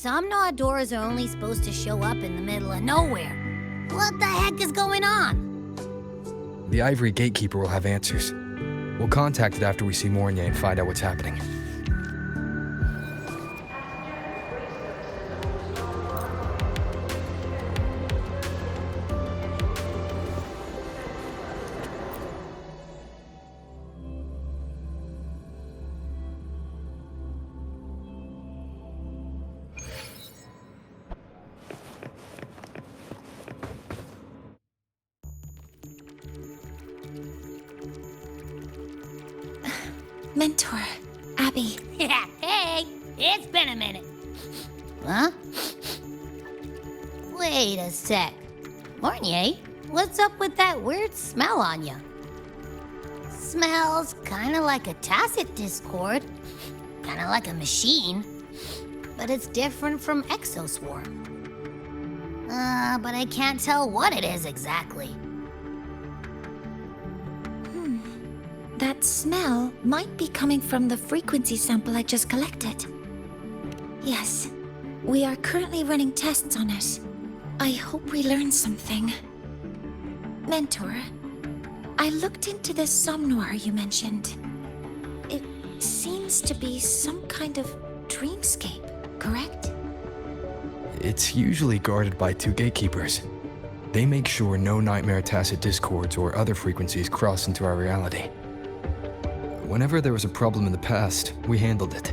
some doors are only supposed to show up in the middle of nowhere. What the heck is going on? The Ivory Gatekeeper will have answers. We'll contact it after we see Mornier and find out what's happening. Mentor, Abby. Yeah, hey, it's been a minute. Huh? Wait a sec. Mornier, what's up with that weird smell on you? Smells kinda like a tacit discord. Kinda like a machine. But it's different from Exoswarm. But I can't tell what it is exactly. That smell might be coming from the frequency sample I just collected. Yes, we are currently running tests on it. I hope we learn something. Mentor, I looked into the somnoir you mentioned. It seems to be some kind of dreamscape, correct? It's usually guarded by 2 gatekeepers. They make sure no nightmare tacit discords or other frequencies cross into our reality. Whenever there was a problem in the past, we handled it.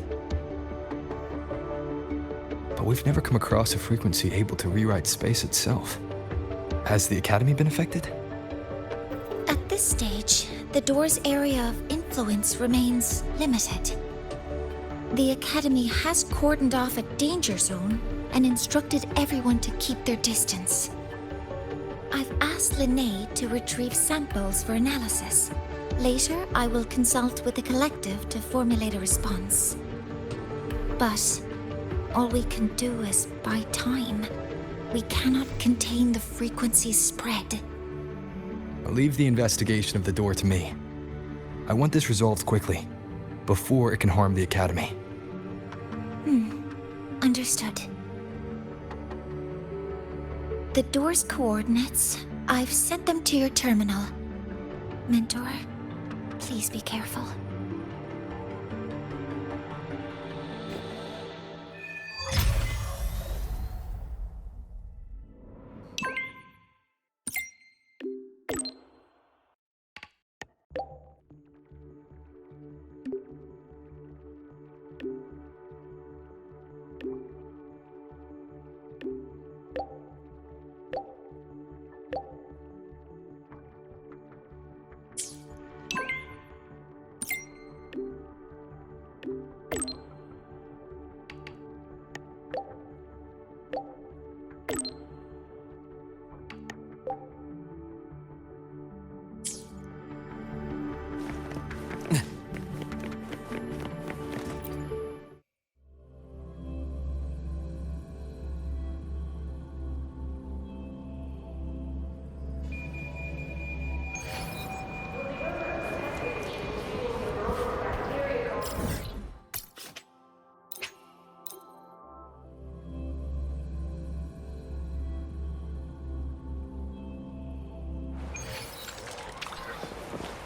But we've never come across a frequency able to rewrite space itself. Has the Academy been affected? At this stage, the door's area of influence remains limited. The Academy has cordoned off a danger zone and instructed everyone to keep their distance. I've asked Linnae to retrieve samples for analysis. Later, I will consult with the collective to formulate a response. But all we can do is buy time. We cannot contain the frequency spread. Leave the investigation of the door to me. I want this resolved quickly, before it can harm the Academy. Understood. The door's coordinates, I've sent them to your terminal. Mentor, please be careful.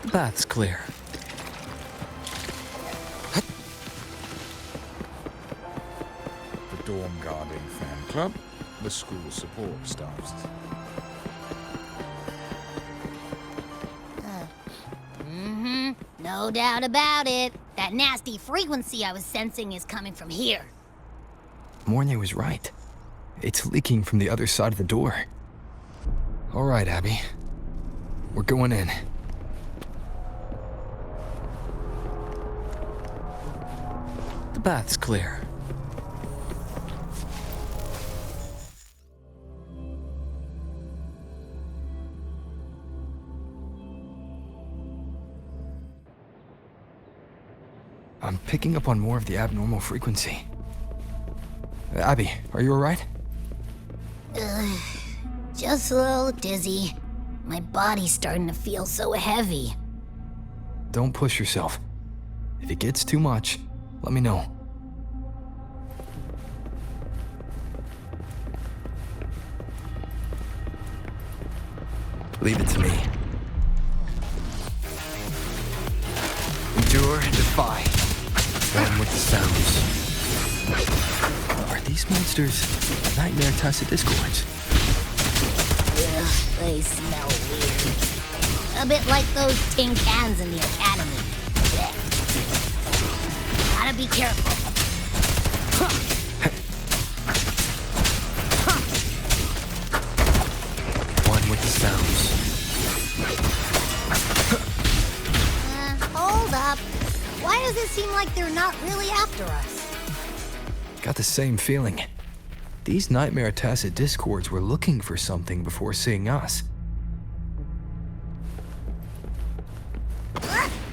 The path's clear. The Dorm Guarding Fan Club, the school support staffs. No doubt about it. That nasty frequency I was sensing is coming from here. Mornier was right. It's leaking from the other side of the door. All right, Abby. We're going in. The path's clear. I'm picking up on more of the abnormal frequency. Abby, are you alright? Just a little dizzy. My body's starting to feel so heavy. Don't push yourself. If it gets too much, let me know. Leave it to me. Endure and defy. One with the sounds. Are these monsters nightmare tacit discords? Ugh, they smell weird. A bit like those tin cans in the academy. Blech. Gotta be careful. One with the sounds. Hold up. Why does it seem like they're not really after us? Got the same feeling. These nightmare tacit discords were looking for something before seeing us.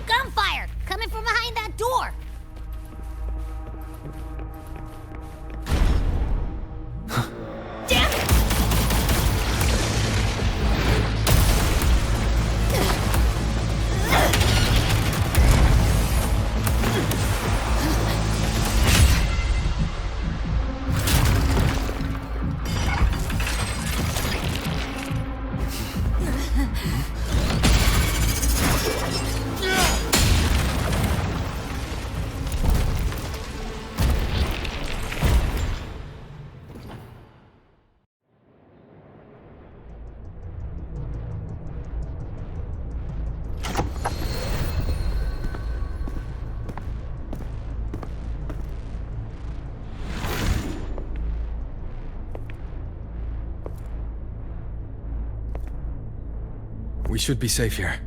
Gunfire! Coming from behind that door! Damn it! We should be safe here.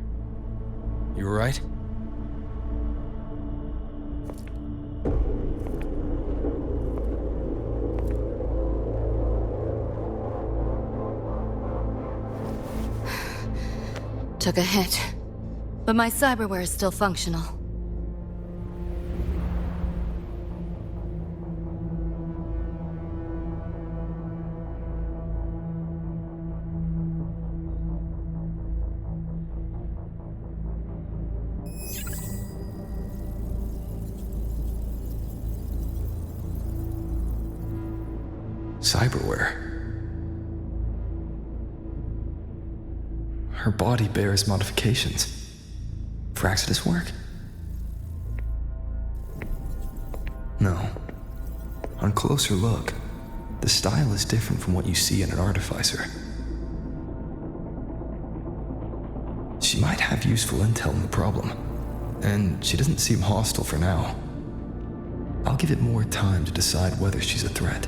You alright? Took a hit, but my cyberware is still functional. Cyberware. Her body bears modifications. For Exodus work? No. On closer look, the style is different from what you see in an artificer. She might have useful intel on the problem, and she doesn't seem hostile for now. I'll give it more time to decide whether she's a threat.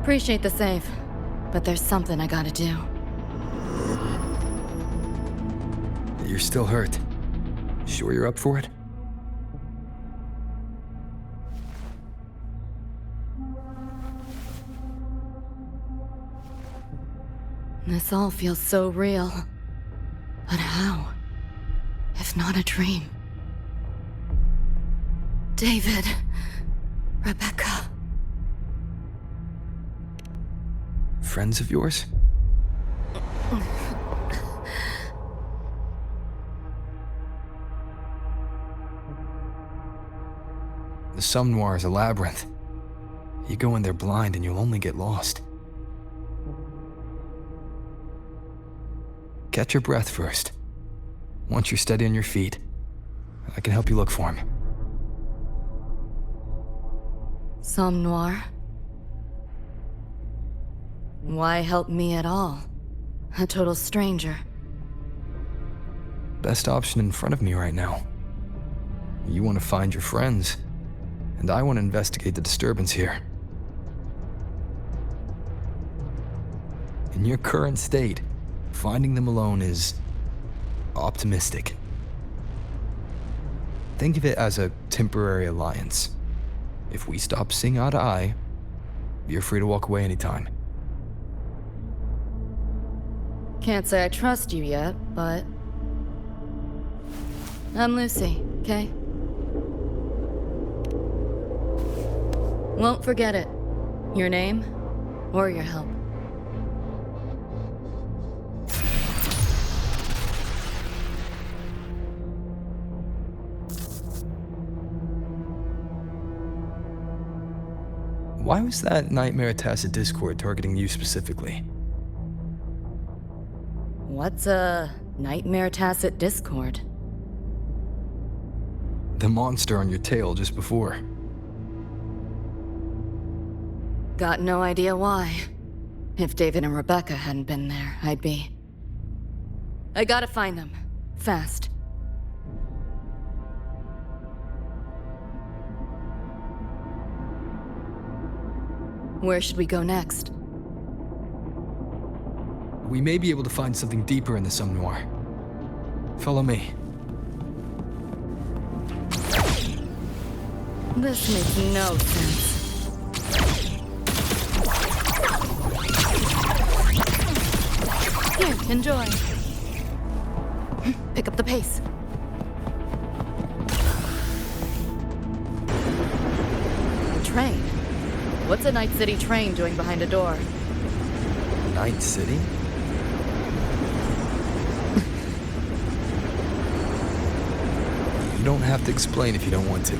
Appreciate the save, but there's something I gotta do. You're still hurt. Sure you're up for it? This all feels so real. But how? If not a dream? David. Rebecca. Friends of yours? The Somme Noir is a labyrinth. You go in there blind and you'll only get lost. Catch your breath first. Once you're steady on your feet, I can help you look for him. Somme Noir? Why help me at all? A total stranger. Best option in front of me right now. You want to find your friends, and I want to investigate the disturbance here. In your current state, finding them alone is optimistic. Think of it as a temporary alliance. If we stop seeing eye to eye, you're free to walk away anytime. Can't say I trust you yet, but... I'm Lucy, okay? Won't forget it. Your name, or your help. Why was that Nightmare Tacit Discord targeting you specifically? What's a Nightmare Tacit Discord? The monster on your tail just before. Got no idea why. If David and Rebecca hadn't been there, I'd be... I gotta find them. Fast. Where should we go next? We may be able to find something deeper in the Somme Noir. Follow me. This makes no sense. Here, enjoy. Pick up the pace. A train? What's a Night City train doing behind a door? Night City? You don't have to explain if you don't want to.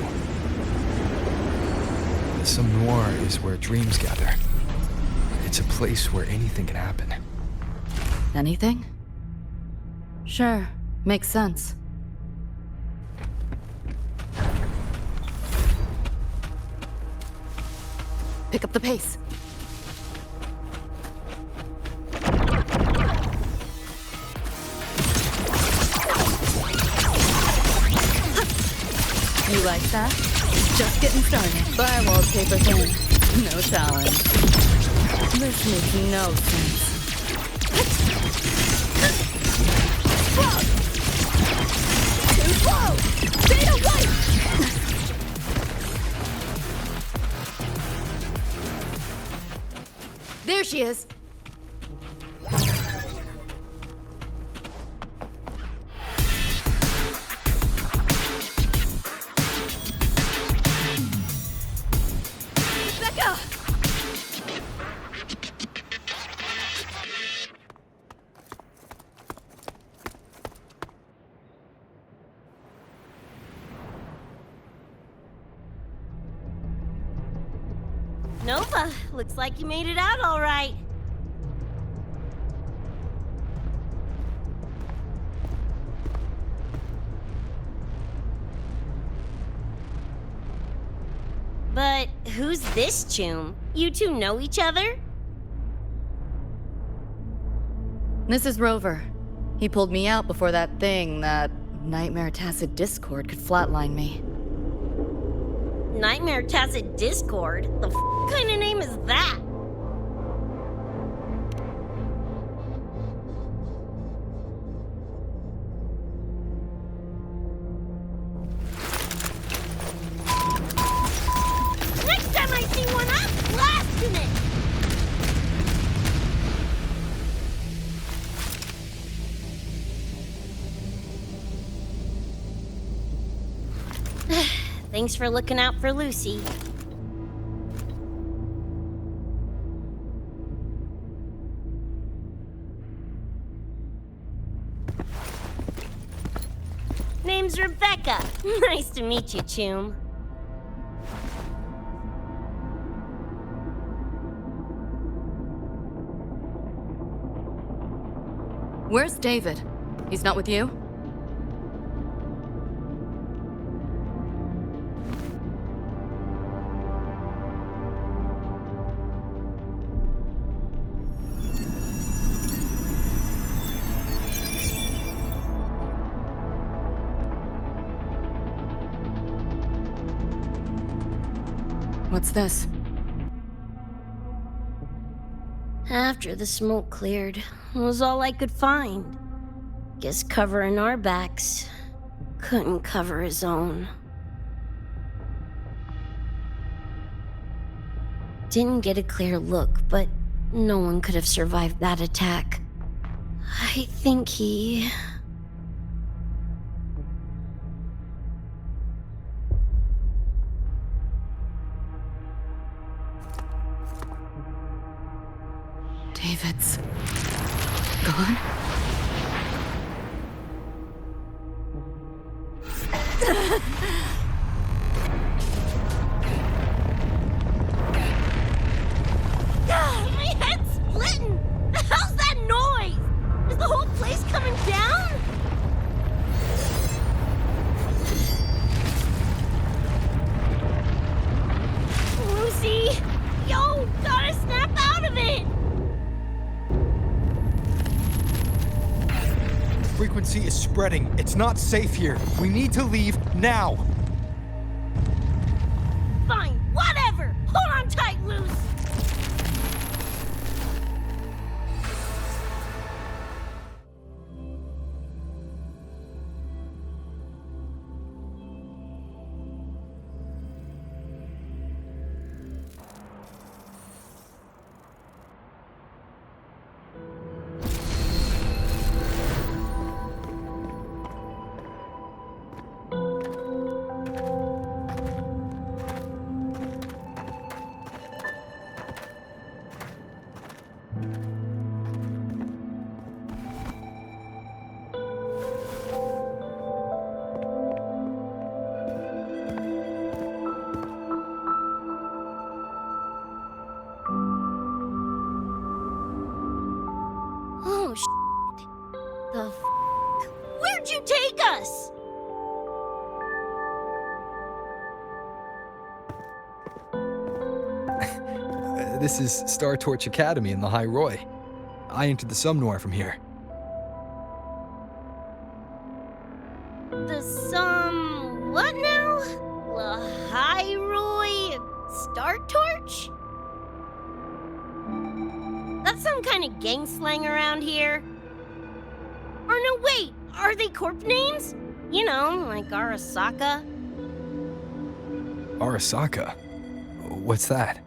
The Somme Noir is where dreams gather. It's a place where anything can happen. Anything? Sure, makes sense. Pick up the pace. You like that? Just getting started. Firewall paper thin. No challenge. This makes no sense. Too slow! Beta white! There she is. Becca! Nova, looks like you made it out all right. But who's this chum? You two know each other? This is Rover. He pulled me out before that Nightmare Tacit Discord could flatline me. Nightmare Tacit Discord? The kind of name is that? Next time I see one, I'm blasting it! Thanks for looking out for Lucy. Name's Rebecca. Nice to meet you, chum. Where's David? He's not with you? What's this? After the smoke cleared, it was all I could find. Guess covering our backs couldn't cover his own. Didn't get a clear look, but no one could have survived that attack. I think he... David's gone? frequency is spreading. It's not safe here. We need to leave now. Fine, whatever! Hold on tight, Luce! Oh, shit. The f***? Where'd you take us? This is Star Torch Academy in the High Roy. I entered the Sumnoir from here. What now? Lahiroi Star Torch? That's some kind of gang slang around here. Or no, wait, are they corp names? You know, like Arasaka. Arasaka? What's that?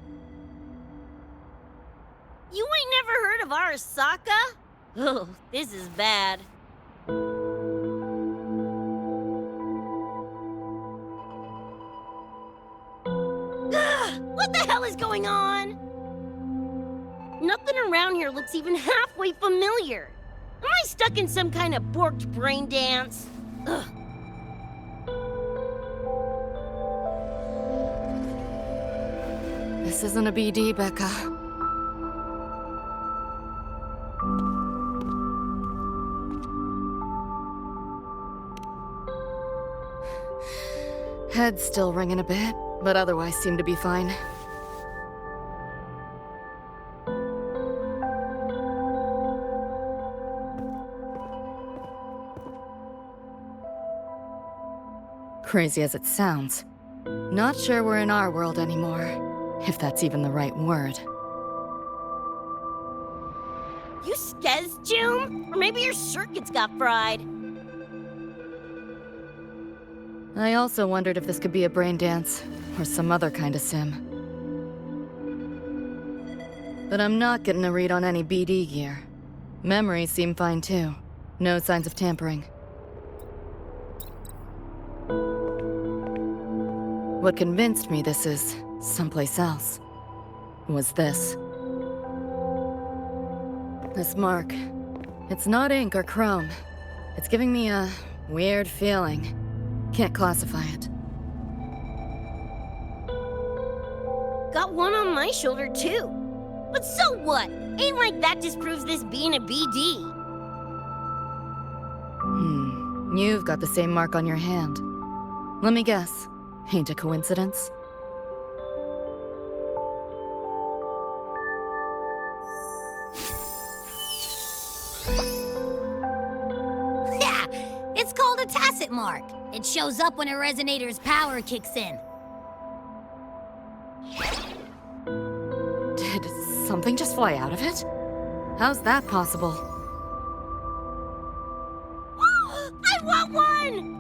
You ain't never heard of Arasaka? Oh, this is bad. Ugh, what the hell is going on? Nothing around here looks even halfway familiar. Am I stuck in some kind of borked brain dance? Ugh. This isn't a BD, Becca. Head's still ringing a bit, but otherwise seem to be fine. Crazy as it sounds, not sure we're in our world anymore, if that's even the right word. You skez, June? Or maybe your circuits got fried. I also wondered if this could be a brain dance, or some other kind of sim. But I'm not getting a read on any BD gear. Memories seem fine too. No signs of tampering. What convinced me this is someplace else was this. This mark. It's not ink or chrome. It's giving me a weird feeling. Can't classify it. Got one on my shoulder, too. But so what? Ain't like that disproves this being a BD. You've got the same mark on your hand. Let me guess. Ain't a coincidence? Yeah, it's called a tacit mark. It shows up when a resonator's power kicks in. Did something just fly out of it? How's that possible? I want one!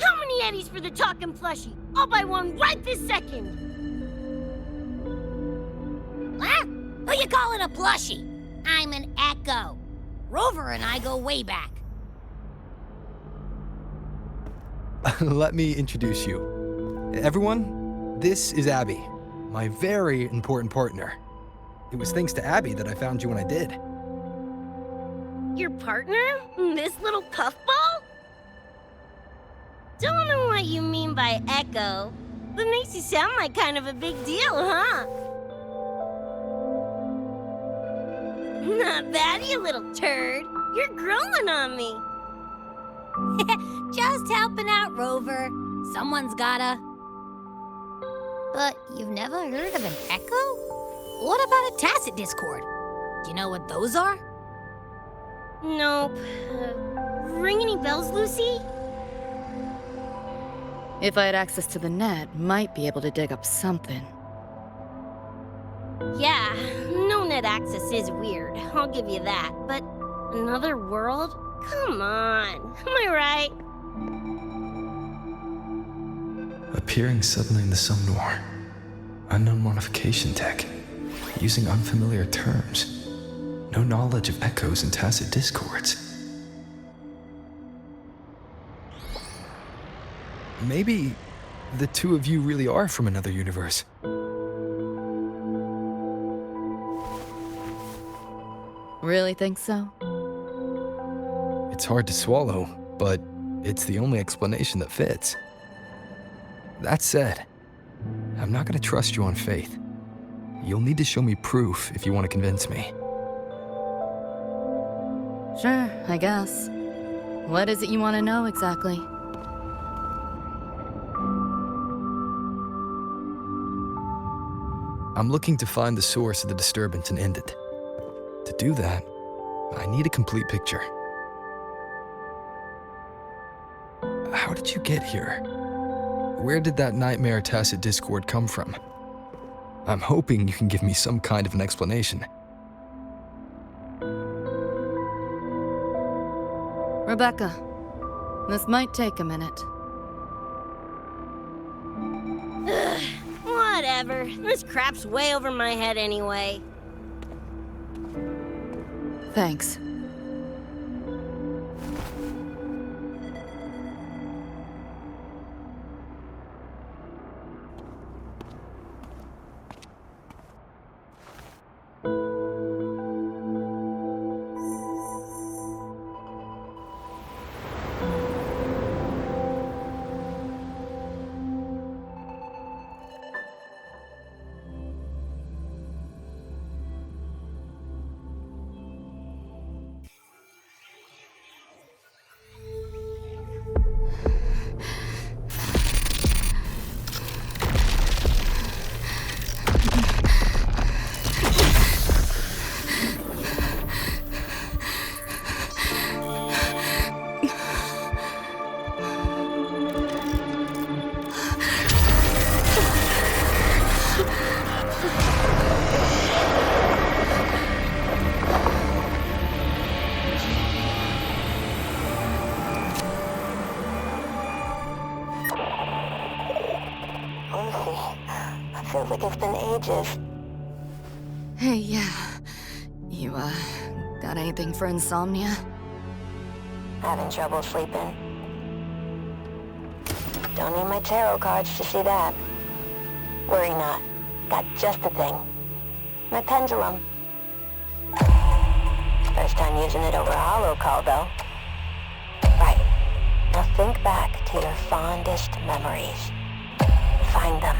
How many eddies for the talking plushie? I'll buy one right this second! Huh? Who you calling a plushie? I'm an Echo. Rover and I go way back. Let me introduce you. Everyone, this is Abby, my very important partner. It was thanks to Abby that I found you when I did. Your partner? This little puffball? Don't know what you mean by Echo, but makes you sound like kind of a big deal, huh? Not bad, you little turd. You're growing on me. Just helping out, Rover. Someone's gotta. But you've never heard of an Echo? What about a tacit discord? Do you know what those are? Nope. Ring any bells, Lucy? If I had access to the net, might be able to dig up something. Yeah, no net access is weird, I'll give you that. But another world? Come on, am I right? Appearing suddenly in the Somnor. Unknown modification tech. Using unfamiliar terms. No knowledge of echoes and tacit discords. Maybe the two of you really are from another universe. Really think so? It's hard to swallow, but it's the only explanation that fits. That said, I'm not gonna trust you on faith. You'll need to show me proof if you want to convince me. Sure, I guess. What is it you want to know exactly? I'm looking to find the source of the disturbance and end it. To do that, I need a complete picture. How did you get here? Where did that nightmare tacit discord come from? I'm hoping you can give me some kind of an explanation. Rebecca, this might take a minute. Whatever, this crap's way over my head anyway. Thanks. Feels like it's been ages. Hey, yeah. You, got anything for insomnia? Having trouble sleeping. Don't need my tarot cards to see that. Worry not. Got just the thing. My pendulum. First time using it over hollow call, though. Right. Now think back to your fondest memories. Find them.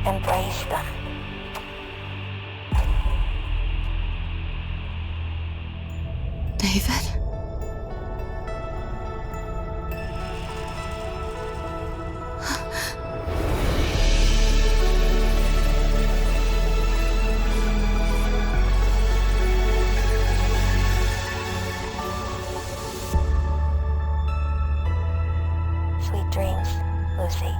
Embrace them. David? Sweet dreams, Lucy.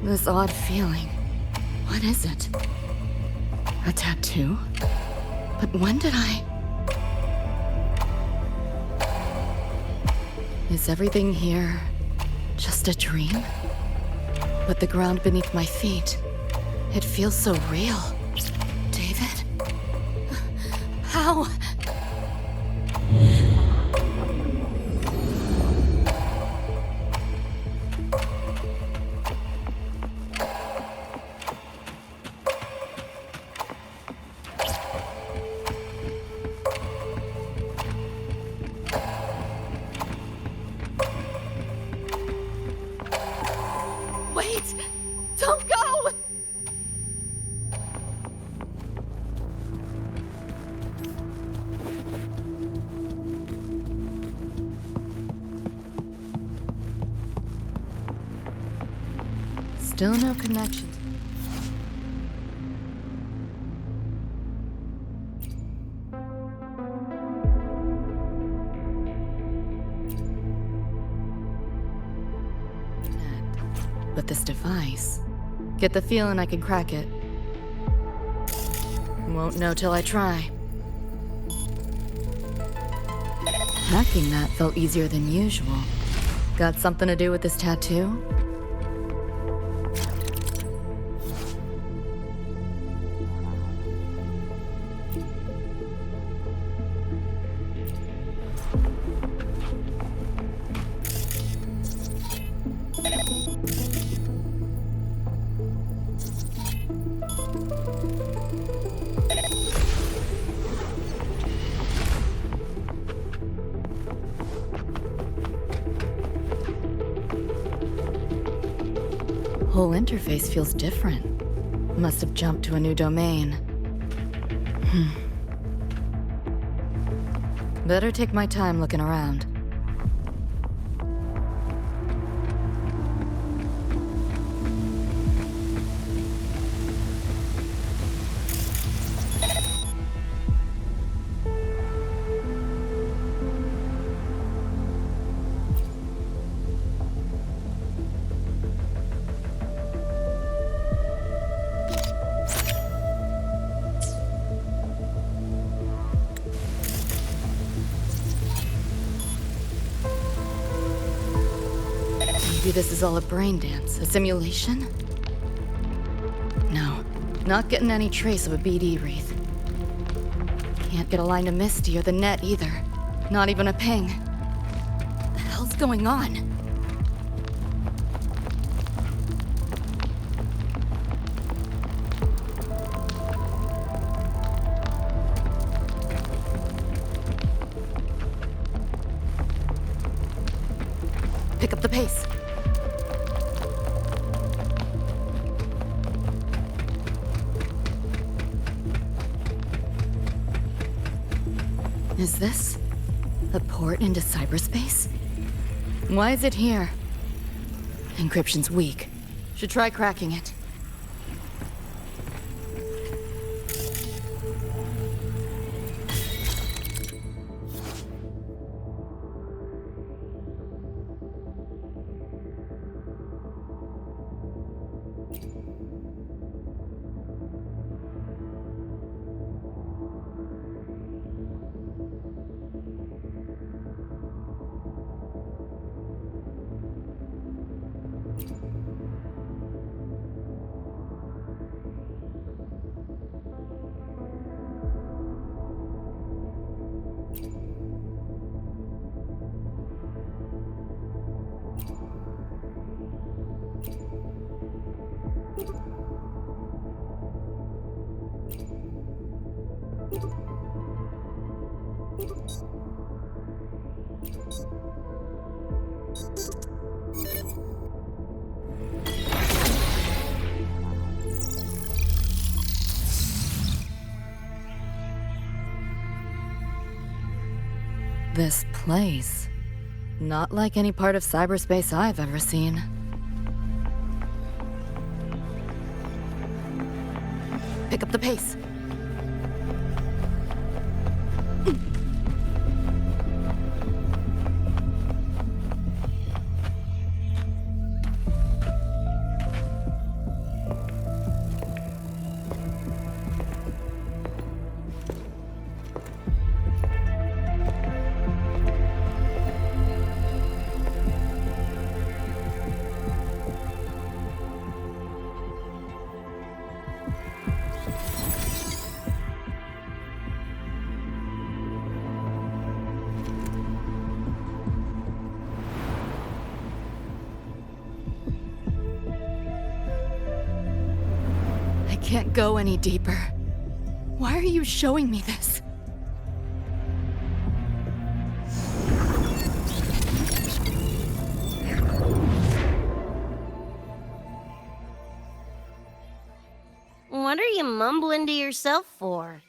This odd feeling. What is it? A tattoo? But when did I... Is everything here just a dream? But the ground beneath my feet, it feels so real. David? How? Ow! Wait! Don't go! Still no connection. But this device, get the feeling I can crack it. Won't know till I try. Hacking that felt easier than usual. Got something to do with this tattoo? Whole interface feels different. Must have jumped to a new domain. Better take my time looking around. Maybe this is all a brain dance, a simulation? No, not getting any trace of a BD wreath. Can't get a line to Misty or the net either. Not even a ping. What the hell's going on? Pick up the pace. Is this a port into cyberspace? Why is it here? Encryption's weak. Should try cracking it. This place. Not like any part of cyberspace I've ever seen. Pick up the pace. can't go any deeper. Why are you showing me this? What are you mumbling to yourself for?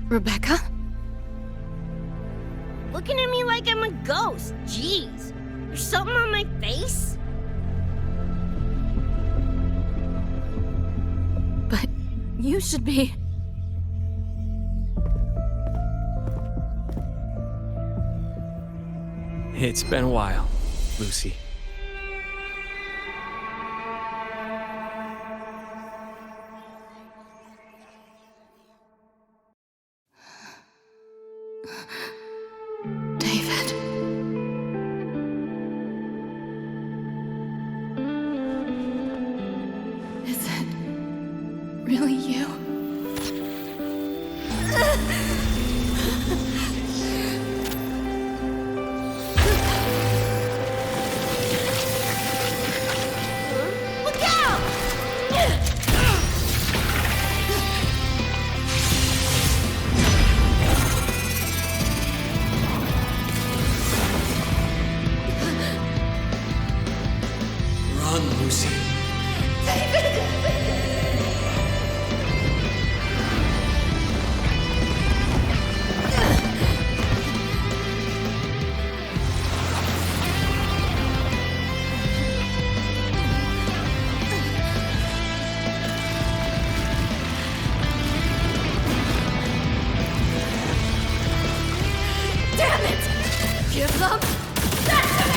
Rebecca? Looking at me like I'm a ghost. Jeez. There's something on my face? But you should be... It's been a while, Lucy. David. Is it really you? Look out! Run, Lucy. Damn it! Give them back to me!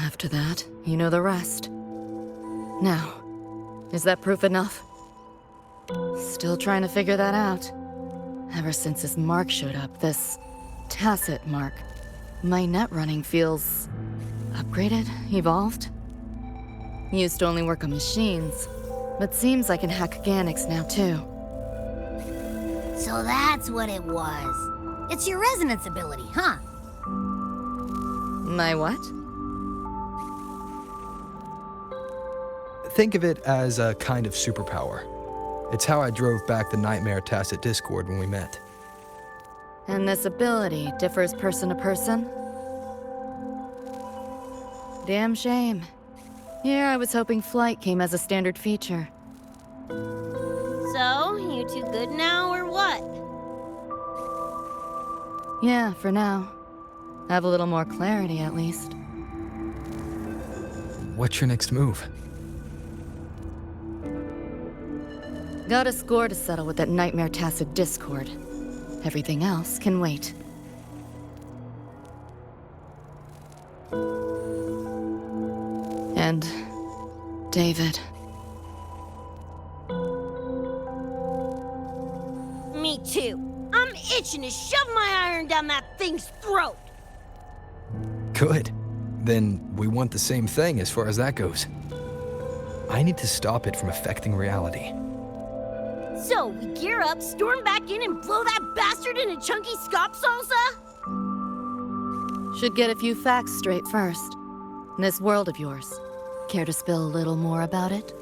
After that, you know the rest. Now, is that proof enough? Still trying to figure that out. Ever since this mark showed up, this tacit mark, my net running feels upgraded, evolved. Used to only work on machines, but seems I can hack organics now too. So that's what it was. It's your resonance ability, huh? My what? Think of it as a kind of superpower. It's how I drove back the Nightmare Tacit Discord when we met. And this ability differs person to person? Damn shame. Here I was hoping flight came as a standard feature. So, you two good now, or what? Yeah, for now. Have a little more clarity, at least. What's your next move? Got a score to settle with that Nightmare Tacit Discord. Everything else can wait. And David. Me too. I'm itching to shove my iron down that thing's throat. Good. Then we want the same thing as far as that goes. I need to stop it from affecting reality. So, we gear up, storm back in, and blow that bastard into chunky scop salsa? Should get a few facts straight first. This world of yours. Care to spill a little more about it?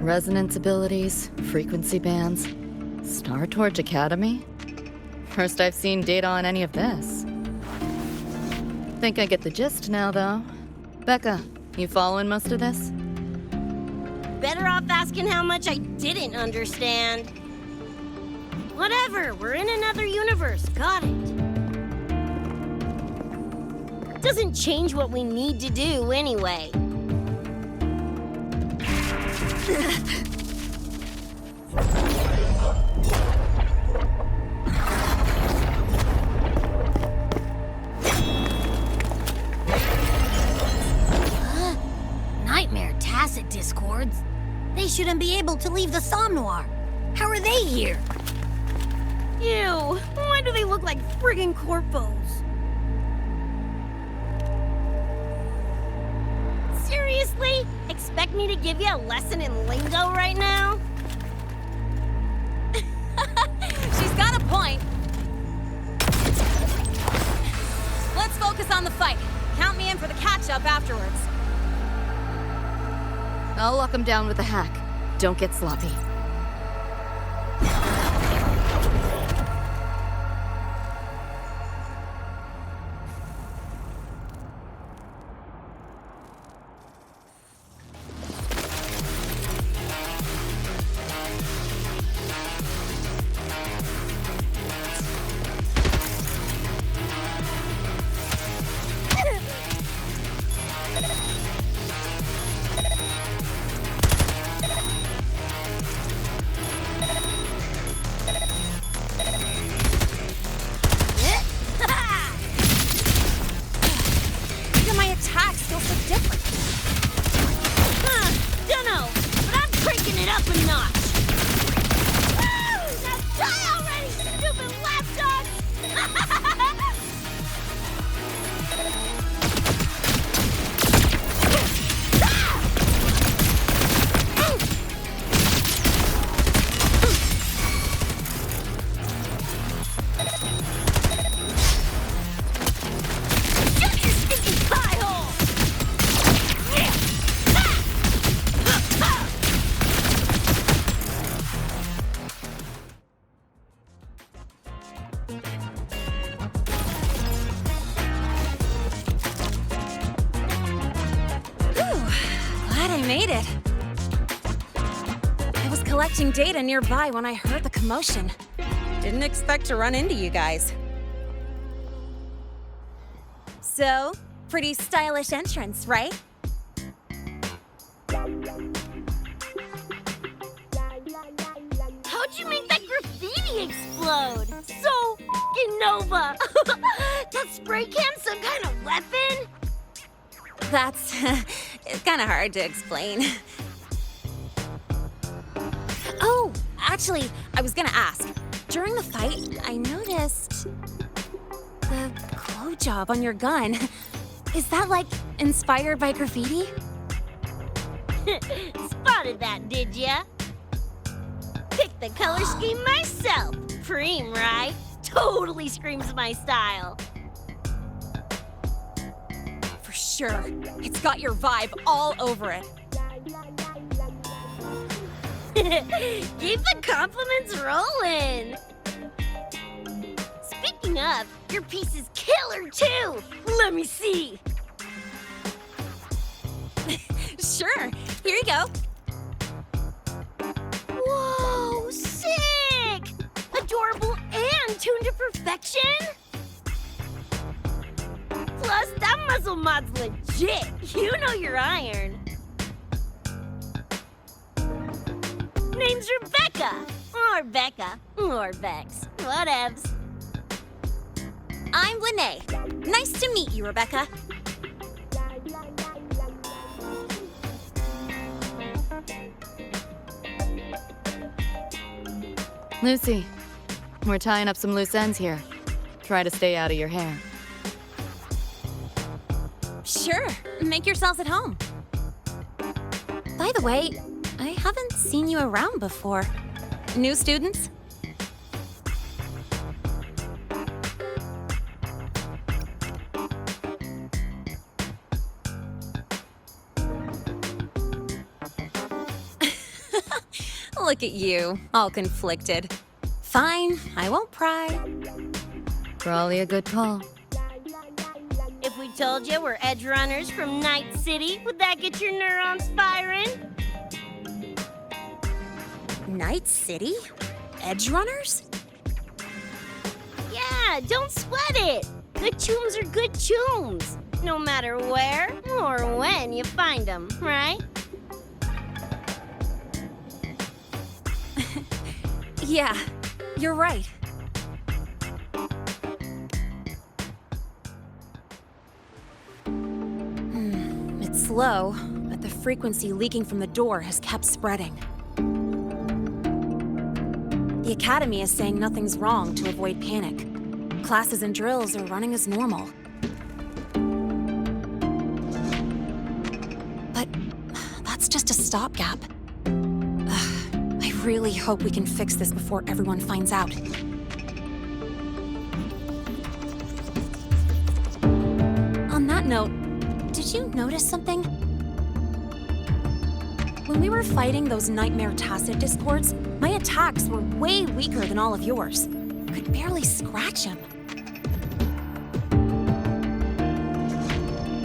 Resonance abilities, frequency bands, Star Torch Academy? First I've seen data on any of this. Think I get the gist now, though. Becca, you following most of this? Better off asking how much I didn't understand. Whatever, we're in another universe, got it. Doesn't change what we need to do anyway. Nightmare Tacet discords? They shouldn't be able to leave the Somnoir. How are they here? Ew, why do they look like friggin' corpos? Seriously? Expect me to give you a lesson in lingo right now? She's got a point. Let's focus on the fight. Count me in for the catch-up afterwards. I'll lock him down with a hack. Don't get sloppy. Data nearby when I heard the commotion. Didn't expect to run into you guys. So, pretty stylish entrance, right? How'd you make that graffiti explode? So f***ing Nova! That spray can some kind of weapon? That's it's kind of hard to explain. Oh, actually, I was gonna ask. During the fight, I noticed the glow job on your gun. Is that, like, inspired by graffiti? Spotted that, did ya? Picked the color scheme myself. Preem, right? Totally screams my style. For sure. It's got your vibe all over it. Keep the compliments rolling. Speaking of, your piece is killer too. Let me see. Sure. Here you go. Whoa, sick! Adorable and tuned to perfection. Plus, that muzzle mod's legit. You know your iron. Name's Rebecca. Or Becca. Or Bex. Whatevs. I'm Lene. Nice to meet you, Rebecca. Lucy, we're tying up some loose ends here. Try to stay out of your hair. Sure. Make yourselves at home. By the way, I haven't seen you around before. New students? Look at you, all conflicted. Fine, I won't pry. Probably a good call. If we told you we're Edgerunners from Night City, would that get your neurons firing? Night City? Edgerunners? Yeah, don't sweat it. Good chooms are good chooms. No matter where or when you find them, right? Yeah, you're right. It's slow, but the frequency leaking from the door has kept spreading. The Academy is saying nothing's wrong to avoid panic. Classes and drills are running as normal. But that's just a stopgap. I really hope we can fix this before everyone finds out. On that note, did you notice something? When we were fighting those nightmare tacit discords, my attacks were way weaker than all of yours. Could barely scratch him.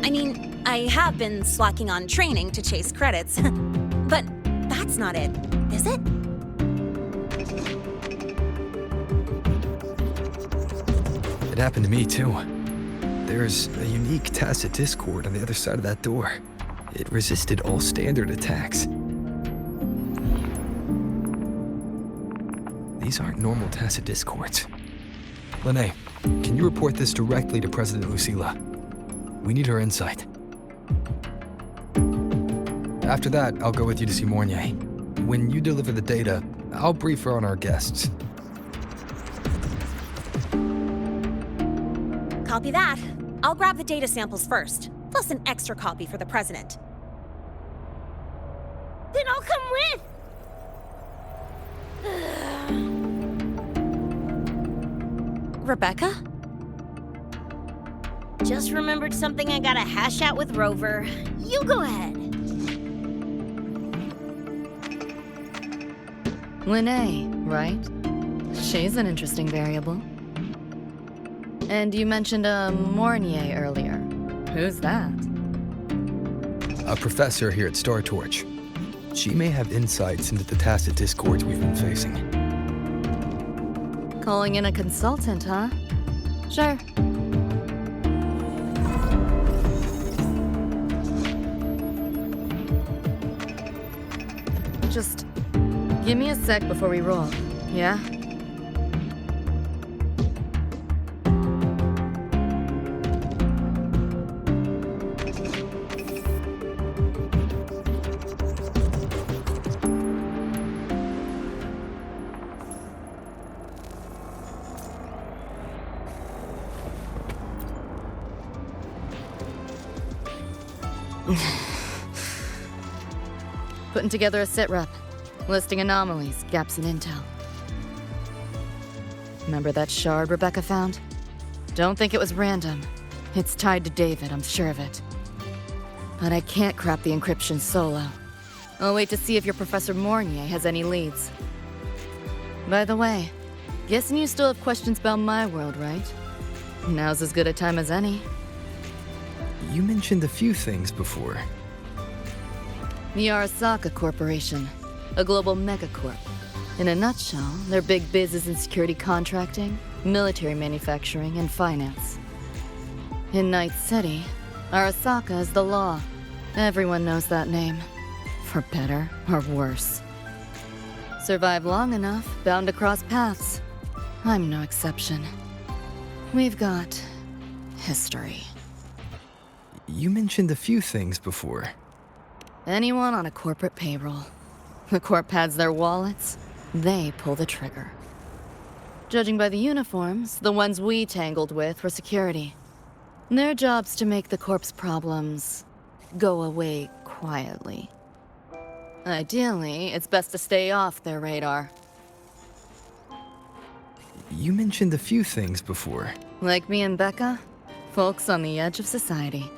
I mean, I have been slacking on training to chase credits, but that's not it, is it? It happened to me too. There's a unique tacit discord on the other side of that door. It resisted all standard attacks. These aren't normal tacit discords. Lene, can you report this directly to President Lucilla? We need her insight. After that, I'll go with you to see Mornier. When you deliver the data, I'll brief her on our guests. Copy that. I'll grab the data samples first, plus an extra copy for the president. Then I'll come with! Rebecca? Just remembered something I gotta hash out with Rover. You go ahead. Lene, right? She's an interesting variable. And you mentioned a Mornier earlier. Who's that? A professor here at Star Torch. She may have insights into the tacit discords we've been facing. Calling in a consultant, huh? Sure. Just give me a sec before we roll, yeah? Putting together a sit-rep, listing anomalies, gaps in intel. Remember that shard Rebecca found? Don't think it was random. It's tied to David, I'm sure of it. But I can't crack the encryption solo. I'll wait to see if your Professor Mornier has any leads. By the way, guessing you still have questions about my world, right? Now's as good a time as any. You mentioned a few things before. The Arasaka Corporation, a global megacorp. In a nutshell, their big biz is in security contracting, military manufacturing, and finance. In Night City, Arasaka is the law. Everyone knows that name. For better or worse. Survive long enough, bound to cross paths. I'm no exception. We've got history. You mentioned a few things before. Anyone on a corporate payroll. The corp pads their wallets, they pull the trigger. Judging by the uniforms, the ones we tangled with were security. Their job's to make the corp's problems go away quietly. Ideally, it's best to stay off their radar. You mentioned a few things before. Like me and Becca, folks on the edge of society.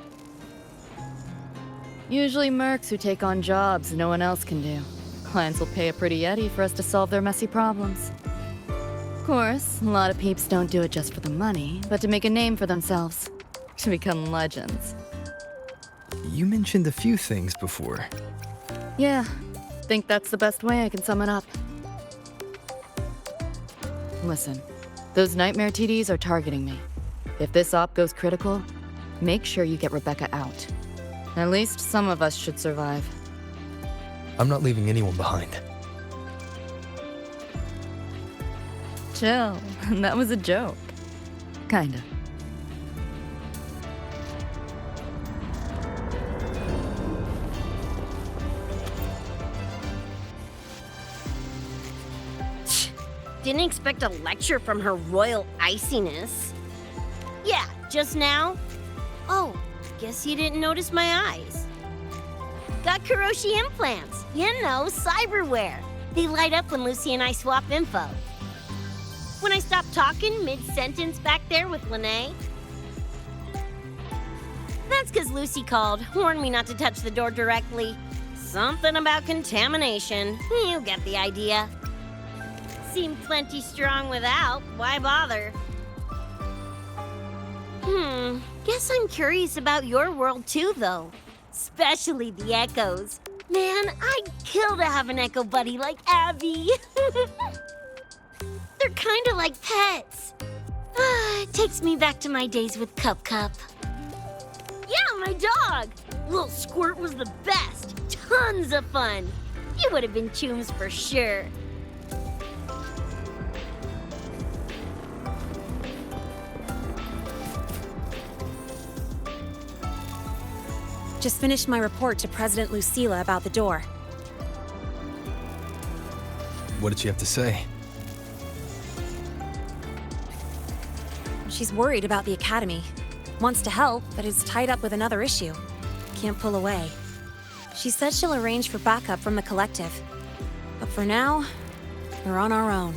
Usually mercs who take on jobs no one else can do. Clients will pay a pretty eddy for us to solve their messy problems. Of course, a lot of peeps don't do it just for the money, but to make a name for themselves. To become legends. You mentioned a few things before. Yeah, think that's the best way I can sum it up. Listen, those nightmare TDs are targeting me. If this op goes critical, make sure you get Rebecca out. At least some of us should survive. I'm not leaving anyone behind. Chill. That was a joke. Kinda. Didn't expect a lecture from her royal iciness. Yeah, just now? Oh, guess you didn't notice my eyes. Got Kuroshi implants. You know, cyberware. They light up when Lucy and I swap info. When I stop talking mid-sentence back there with Lene. That's because Lucy called, warned me not to touch the door directly. Something about contamination. You get the idea. Seemed plenty strong without. Why bother? Guess I'm curious about your world too, though. Especially the echoes. Man, I'd kill to have an echo buddy like Abby. They're kinda like pets. It takes me back to my days with Cup Cup. Yeah, my dog! Little Squirt was the best. Tons of fun. You would have been chooms for sure. Just finished my report to President Lucilla about the door. What did she have to say? She's worried about the Academy. Wants to help, but is tied up with another issue. Can't pull away. She said she'll arrange for backup from the collective. But for now, we're on our own.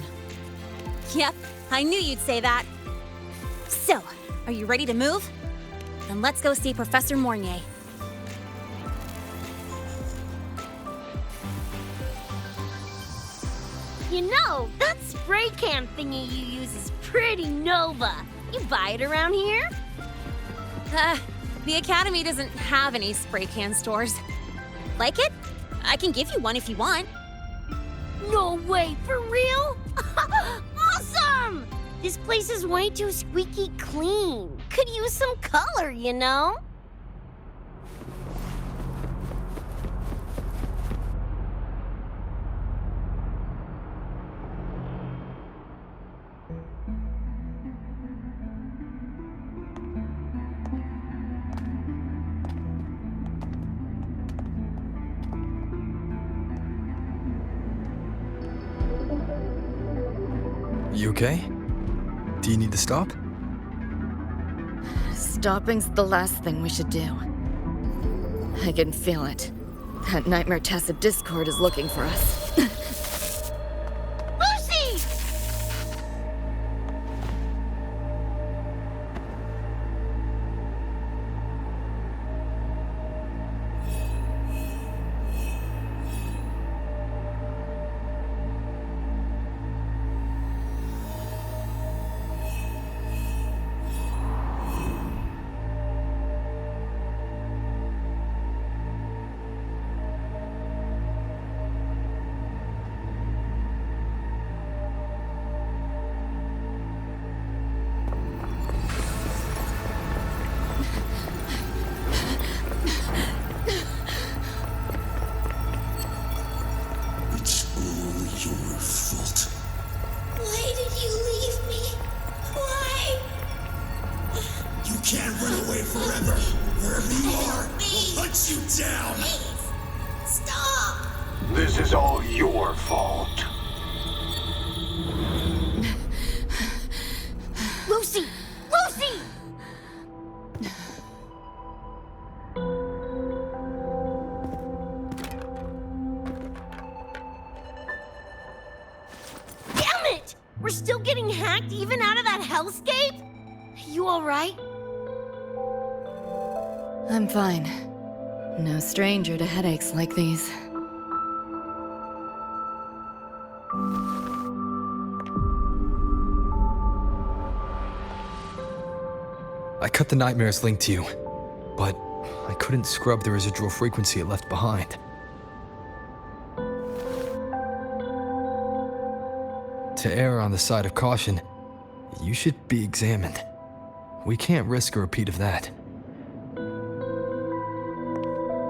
Yep, I knew you'd say that. So, are you ready to move? Then let's go see Professor Mornier. You know, that spray can thingy you use is pretty Nova. You buy it around here? The Academy doesn't have any spray can stores. Like it? I can give you one if you want. No way, for real? Awesome! This place is way too squeaky clean. Could use some color, you know? You okay? Do you need to stop? Stopping's the last thing we should do. I can feel it. That Nightmare Tacit Discord is looking for us. Lucy! This is all your fault. Lucy! Lucy! Damn it! We're still getting hacked even out of that hellscape? You alright? I'm fine. No stranger to headaches like these. I cut the nightmares linked to you, but I couldn't scrub the residual frequency it left behind. To err on the side of caution, you should be examined. We can't risk a repeat of that.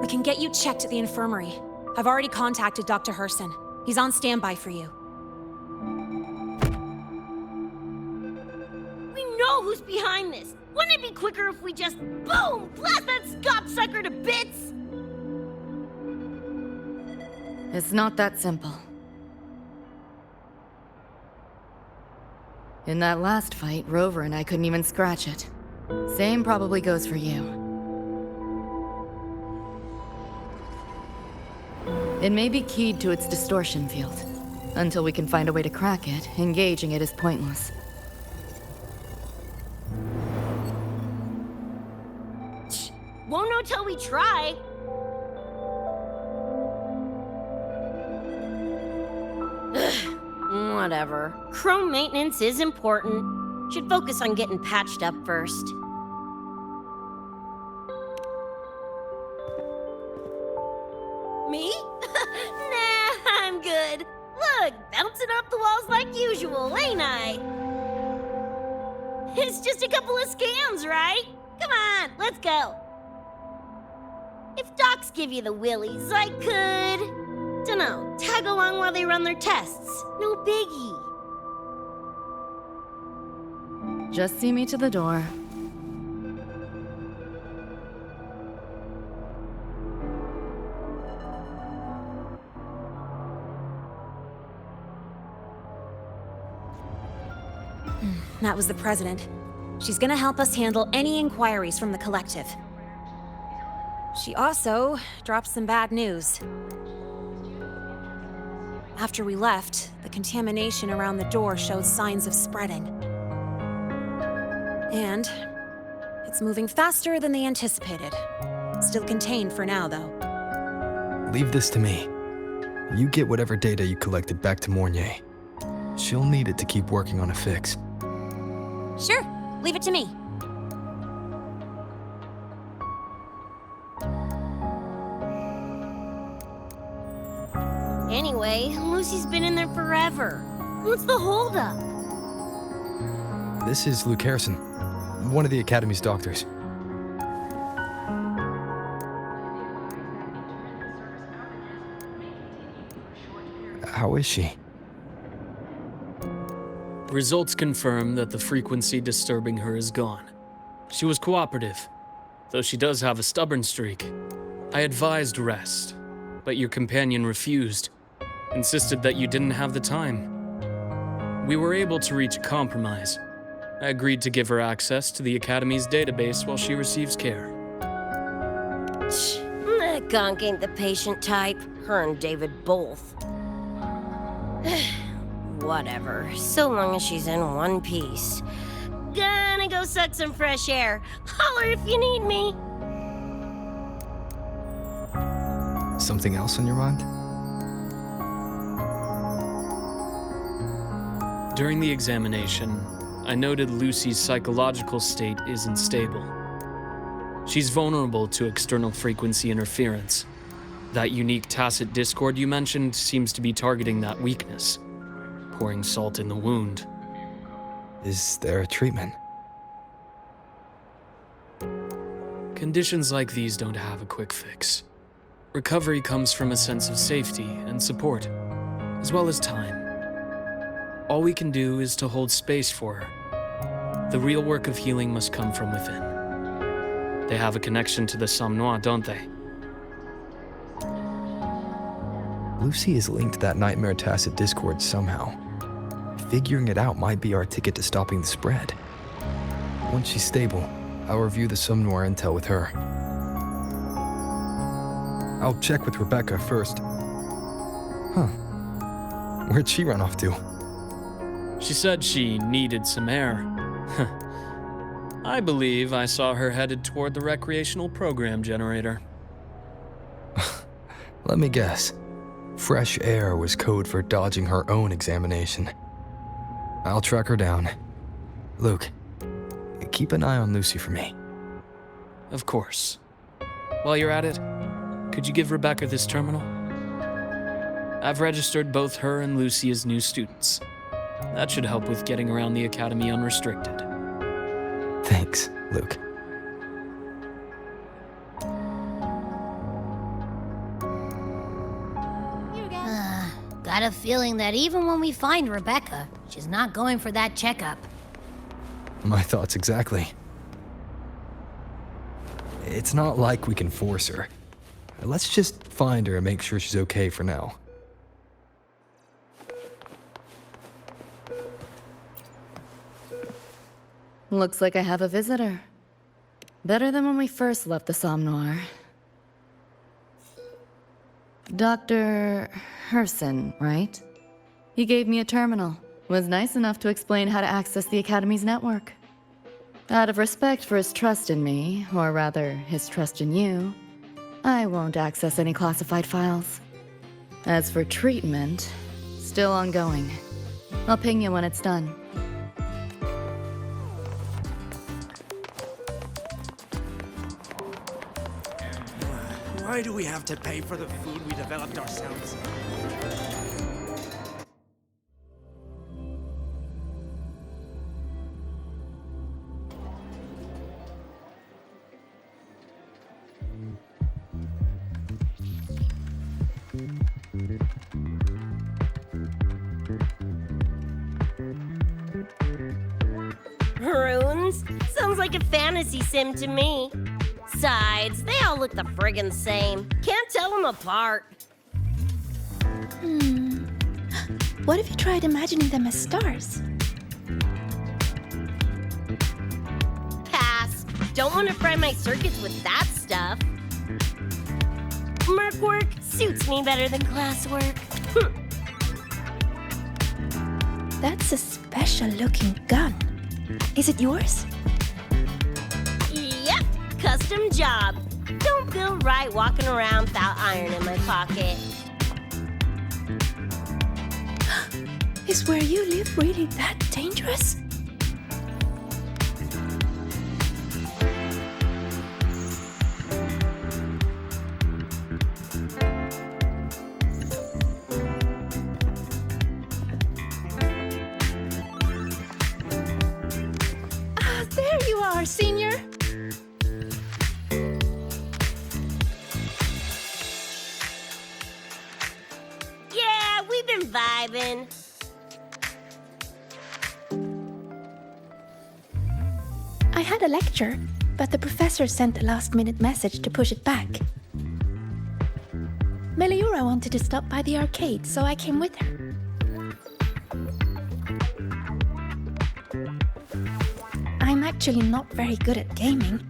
We can get you checked at the infirmary. I've already contacted Dr. Herson. He's on standby for you. behind this? Wouldn't it be quicker if we just, boom, blast that gobsucker to bits? It's not that simple. In that last fight, Rover and I couldn't even scratch it. Same probably goes for you. It may be keyed to its distortion field. Until we can find a way to crack it, engaging it is pointless. Won't know till we try. Whatever. Chrome maintenance is important. Should focus on getting patched up first. Me? Nah, I'm good. Look, bouncing off the walls like usual, ain't I? It's just a couple of scams, right? Come on, let's go. If docs give you the willies, I could... Dunno, tag along while they run their tests. No biggie. Just see me to the door. That was the president. She's gonna help us handle any inquiries from the collective. She also dropped some bad news. After we left, the contamination around the door shows signs of spreading. And it's moving faster than they anticipated. Still contained for now, though. Leave this to me. You get whatever data you collected back to Mornier. She'll need it to keep working on a fix. Sure, leave it to me. Anyway, Lucy's been in there forever. What's the holdup? This is Luke Harrison, one of the Academy's doctors. How is she? Results confirm that the frequency disturbing her is gone. She was cooperative, though she does have a stubborn streak. I advised rest, but your companion refused, insisted that you didn't have the time. We were able to reach a compromise. I agreed to give her access to the Academy's database while she receives care. That gonk ain't the patient type. Her and David both. Whatever, so long as she's in one piece. Gonna go suck some fresh air. Holler if you need me. Something else on your mind? During the examination, I noted Lucy's psychological state isn't stable. She's vulnerable to external frequency interference. That unique tacit discord you mentioned seems to be targeting that weakness, pouring salt in the wound. Is there a treatment? Conditions like these don't have a quick fix. Recovery comes from a sense of safety and support, as well as time. All we can do is to hold space for her. The real work of healing must come from within. They have a connection to the Somme Noir, don't they? Lucy is linked to that nightmare tacit discord somehow. Figuring it out might be our ticket to stopping the spread. Once she's stable, I'll review the Somme Noir intel with her. I'll check with Rebecca first. Huh. Where'd she run off to? She said she needed some air. I believe I saw her headed toward the recreational program generator. Let me guess. Fresh air was code for dodging her own examination. I'll track her down. Luke, keep an eye on Lucy for me. Of course. While you're at it, could you give Rebecca this terminal? I've registered both her and Lucy as new students. That should help with getting around the Academy unrestricted. Thanks, Luke. Got a feeling that even when we find Rebecca, she's not going for that checkup. My thoughts exactly. It's not like we can force her. Let's just find her and make sure she's okay for now. Looks like I have a visitor. Better than when we first left the Somnoir. Dr. Herson, right? He gave me a terminal. Was nice enough to explain how to access the Academy's network. Out of respect for his trust in me, or rather, his trust in you, I won't access any classified files. As for treatment, still ongoing. I'll ping you when it's done. Why do we have to pay for the food we developed ourselves? Runes? Sounds like a fantasy sim to me. Besides, they all look the friggin' same. Can't tell them apart. What if you tried imagining them as stars? Pass. Don't want to fry my circuits with that stuff. Merc work suits me better than classwork. That's a special-looking gun. Is it yours? Yep, custom job. Don't feel right walking around without iron in my pocket. Is where you live really that dangerous? Ah, there you are, Senior. Yeah, we've been vibing. I had a lecture, but the professor sent a last-minute message to push it back. Meliora wanted to stop by the arcade, so I came with her. I'm actually not very good at gaming.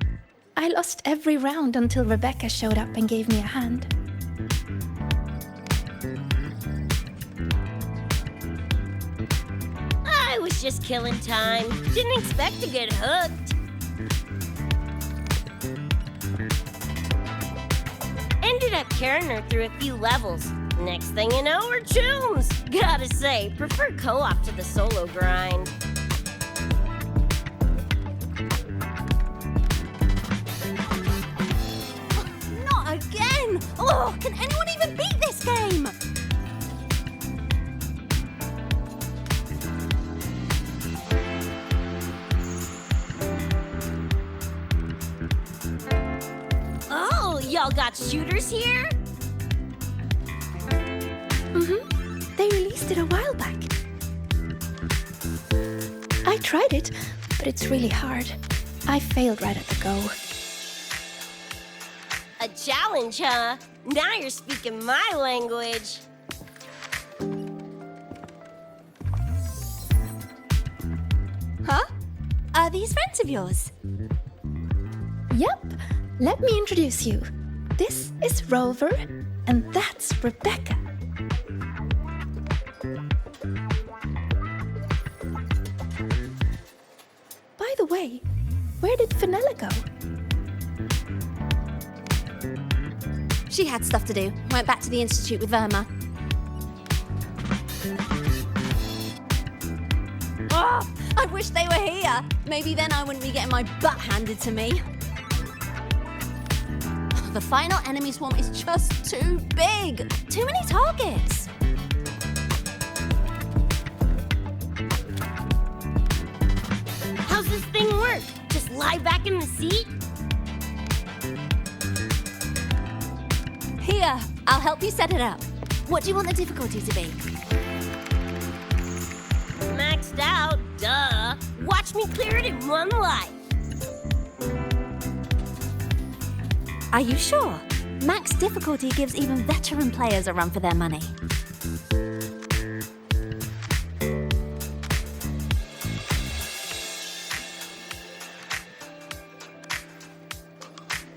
I lost every round until Rebecca showed up and gave me a hand. I was just killing time. Didn't expect to get hooked. Ended up carrying her through a few levels. Next thing you know, we're chooms. Gotta say, prefer co-op to the solo grind. Not again! Oh, can anyone even beat this game? Oh, y'all got shooters here? They released it a while back. I tried it, but it's really hard. I failed right at the go. A challenge, huh? Now you're speaking my language. Huh? Are these friends of yours? Yep, let me introduce you. This is Rover, and that's Rebecca. By the way, where did Fenella go? She had stuff to do. Went back to the Institute with Verma. Oh, I wish they were here. Maybe then I wouldn't be getting my butt handed to me. The final enemy swarm is just too big. Too many targets. How's this thing work? Just lie back in the seat? Here, I'll help you set it up. What do you want the difficulty to be? Maxed out, duh. Watch me clear it in one life. Are you sure? Max difficulty gives even veteran players a run for their money.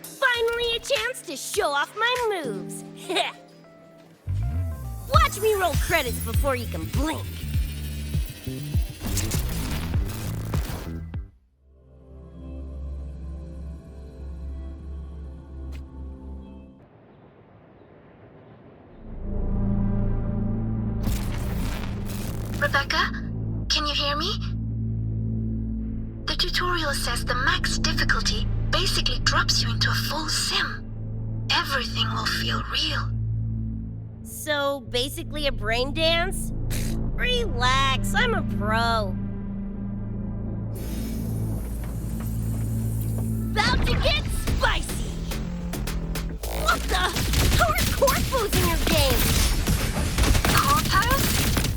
Finally a chance to show off my moves. Watch me roll credits before you can blink. Rebecca, can you hear me? The tutorial says the max difficulty basically drops you into a full sim. Everything will feel real. So, basically a brain dance? Relax, I'm a pro. About to get spicy! What the? How are corpos in your game? Corpos?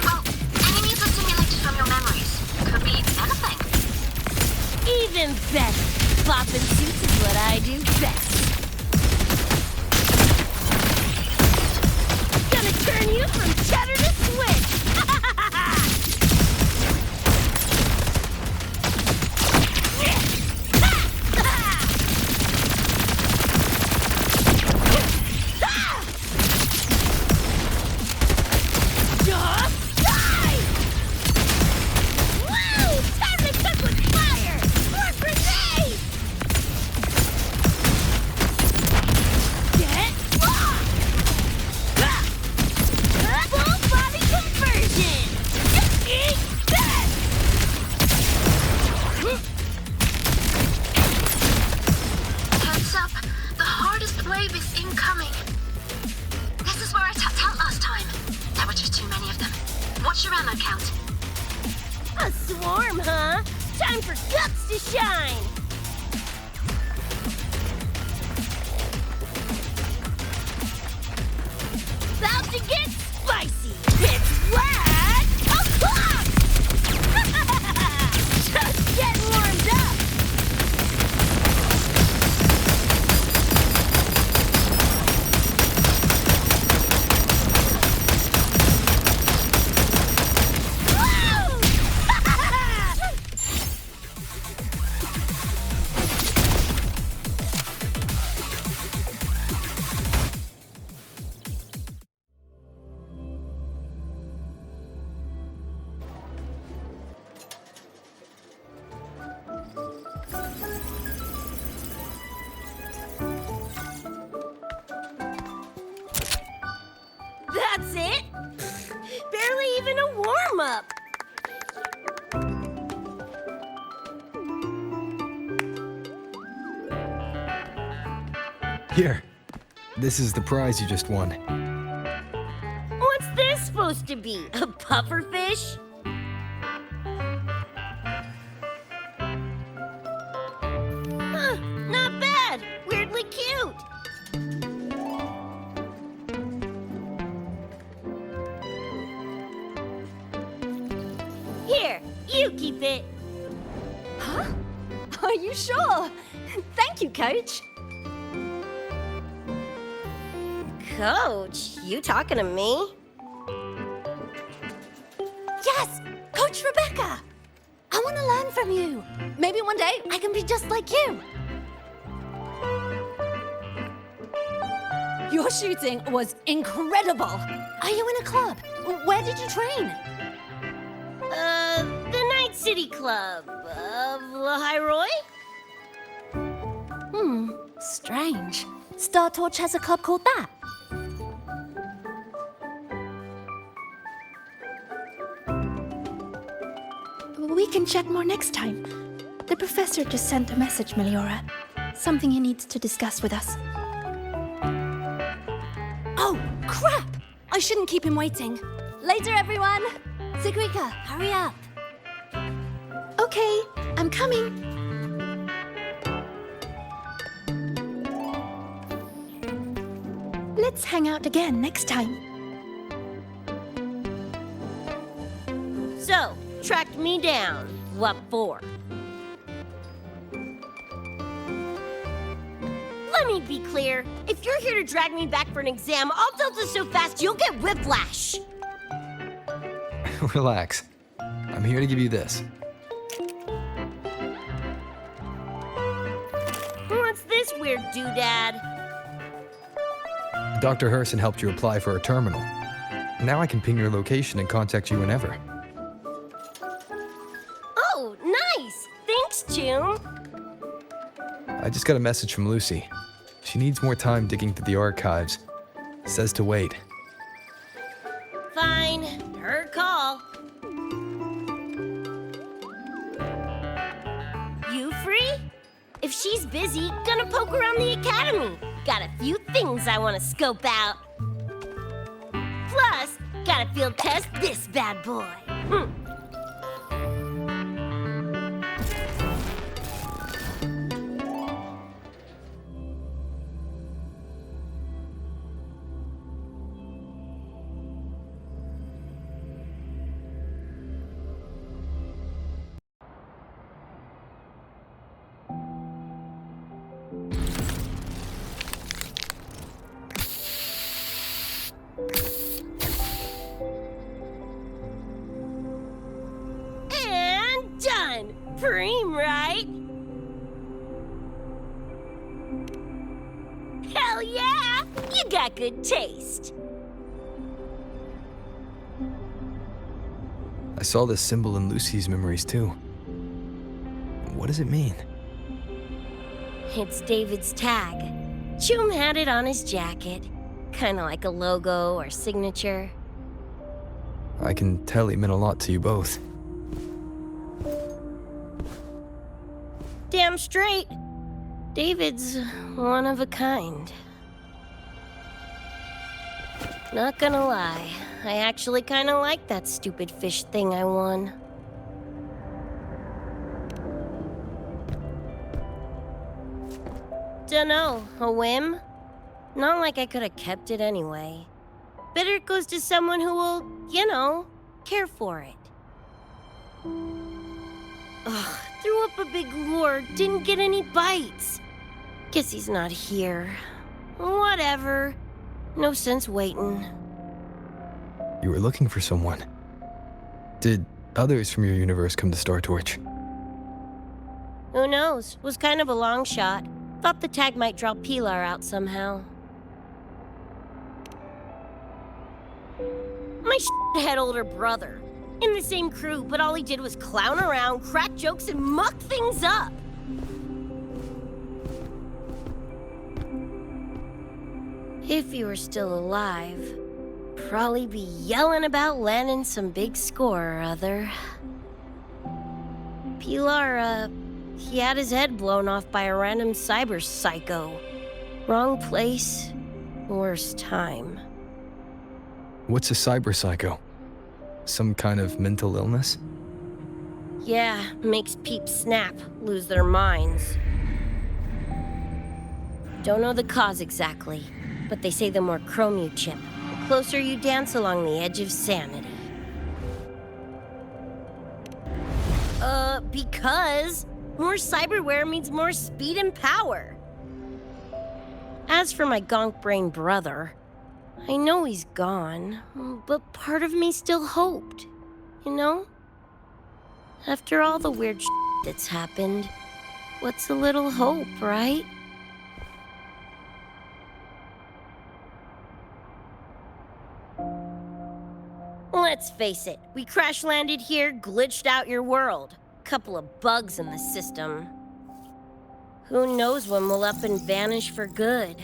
Well, enemies are simulated from your memories. Could be anything. Even better. Poppin' suits is what I do best. Gonna turn you from cheddar to switch! Just die! Woo! Time to cook with fire! More grenades! Get lost! Full body conversion! Eat this! Heads up, the hardest wave is incoming. This is where I tapped out last time. There were just too many of them. What's your ammo count? A swarm, huh? Time for guts to shine! About to get spicy! It's red o'clock! Just getting warmed up! Woo! That's it? Barely even a warm-up. Here. This is the prize you just won. What's this supposed to be? A pufferfish? Huh, not bad. Weirdly cute. Here, you keep it. Huh? Are you sure? Thank you, Coach. Coach, you talking to me? Yes! Coach Rebecca! I want to learn from you. Maybe one day I can be just like you. Your shooting was incredible. Are you in a club? Where did you train? The Night City Club of Lahiroy? Strange. Star Torch has a club called that. We can chat more next time. The professor just sent a message, Meliora. Something he needs to discuss with us. Oh, crap! I shouldn't keep him waiting. Later, everyone! Sigrika, hurry up. Okay, I'm coming. Let's hang out again next time. So, tracked me down. What for? Let me be clear. If you're here to drag me back for an exam, I'll delta so fast you'll get whiplash. Relax. I'm here to give you this. What's this weird doodad? Dr. Herson helped you apply for a terminal. Now I can ping your location and contact you whenever. Oh, nice! Thanks, June. I just got a message from Lucy. She needs more time digging through the archives. Says to wait. Fine. Her call. You free? If she's busy, gonna poke around the academy. Got a few things I want to scope out. Plus, gotta field test this bad boy. And done! Preem, right? Hell yeah! You got good taste. I saw this symbol in Lucy's memories too. What does it mean? It's David's tag. Chum had it on his jacket. Kinda like a logo or signature. I can tell it meant a lot to you both. Damn straight. David's one of a kind. Not gonna lie, I actually kinda like that stupid fish thing I won. Dunno, a whim? Not like I could have kept it anyway. Better it goes to someone who will, you know, care for it. Ugh, threw up a big lure, didn't get any bites. Guess he's not here. Whatever. No sense waiting. You were looking for someone. Did others from your universe come to Star Torch? Who knows? Was kind of a long shot. Thought the tag might draw Pilar out somehow. My shithead older brother. In the same crew, but all he did was clown around, crack jokes, and muck things up. If he were still alive, probably be yelling about landing some big score or other. Pilar, he had his head blown off by a random cyber psycho. Wrong place, worst time. What's a cyber psycho? Some kind of mental illness? Yeah, makes peeps snap, lose their minds. Don't know the cause exactly, but they say the more chrome you chip, the closer you dance along the edge of sanity. Because more cyberware means more speed and power. As for my gonk-brain brother, I know he's gone, but part of me still hoped, you know? After all the weird shit that's happened, what's a little hope, right? Let's face it, we crash-landed here, glitched out your world. Couple of bugs in the system. Who knows when we'll up and vanish for good?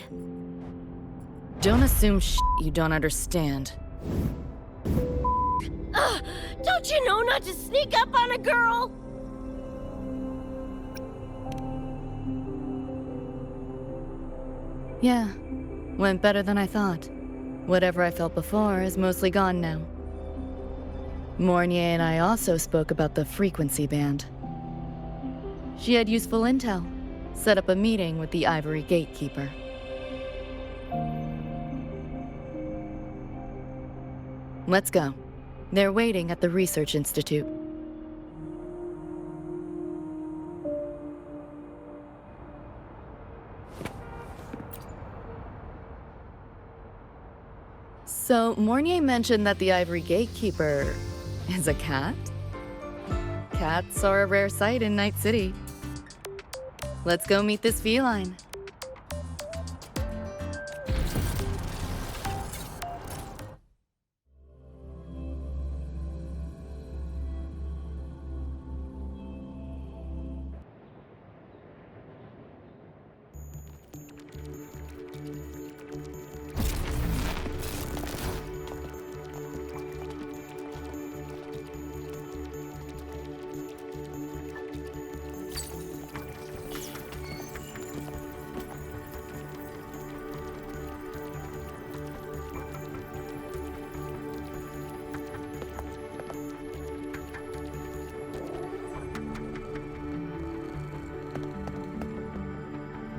Don't assume you don't understand. Don't you know not to sneak up on a girl? Yeah, went better than I thought. Whatever I felt before is mostly gone now. Mornier and I also spoke about the frequency band. She had useful intel. Set up a meeting with the Ivory Gatekeeper. Let's go. They're waiting at the Research Institute. So, Mornier mentioned that the Ivory Gatekeeper is a cat? Cats are a rare sight in Night City. Let's go meet this feline.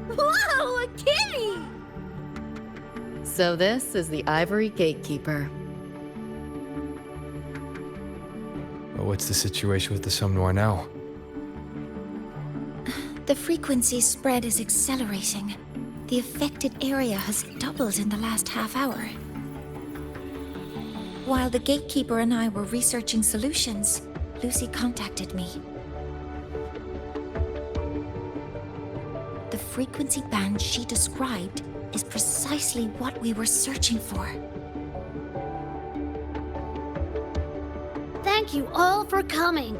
Whoa, a kitty! So this is the Ivory Gatekeeper. What's the situation with the Somnoir now? The frequency spread is accelerating. The affected area has doubled in the last half hour. While the Gatekeeper and I were researching solutions, Lucy contacted me. The frequency band she described is precisely what we were searching for. Thank you all for coming.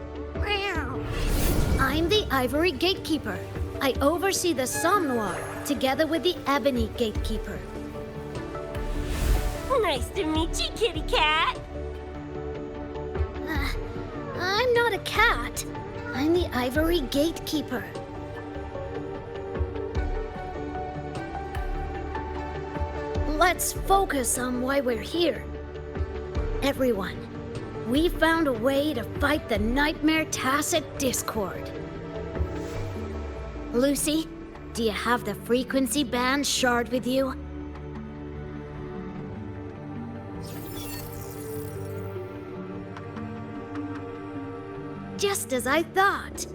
I'm the Ivory Gatekeeper. I oversee the Somnoir, together with the Ebony Gatekeeper. Nice to meet you, kitty cat. I'm not a cat. I'm the Ivory Gatekeeper. Let's focus on why we're here. Everyone, we found a way to fight the Nightmare Tacit Discord. Lucy, do you have the frequency band shard with you? Just as I thought.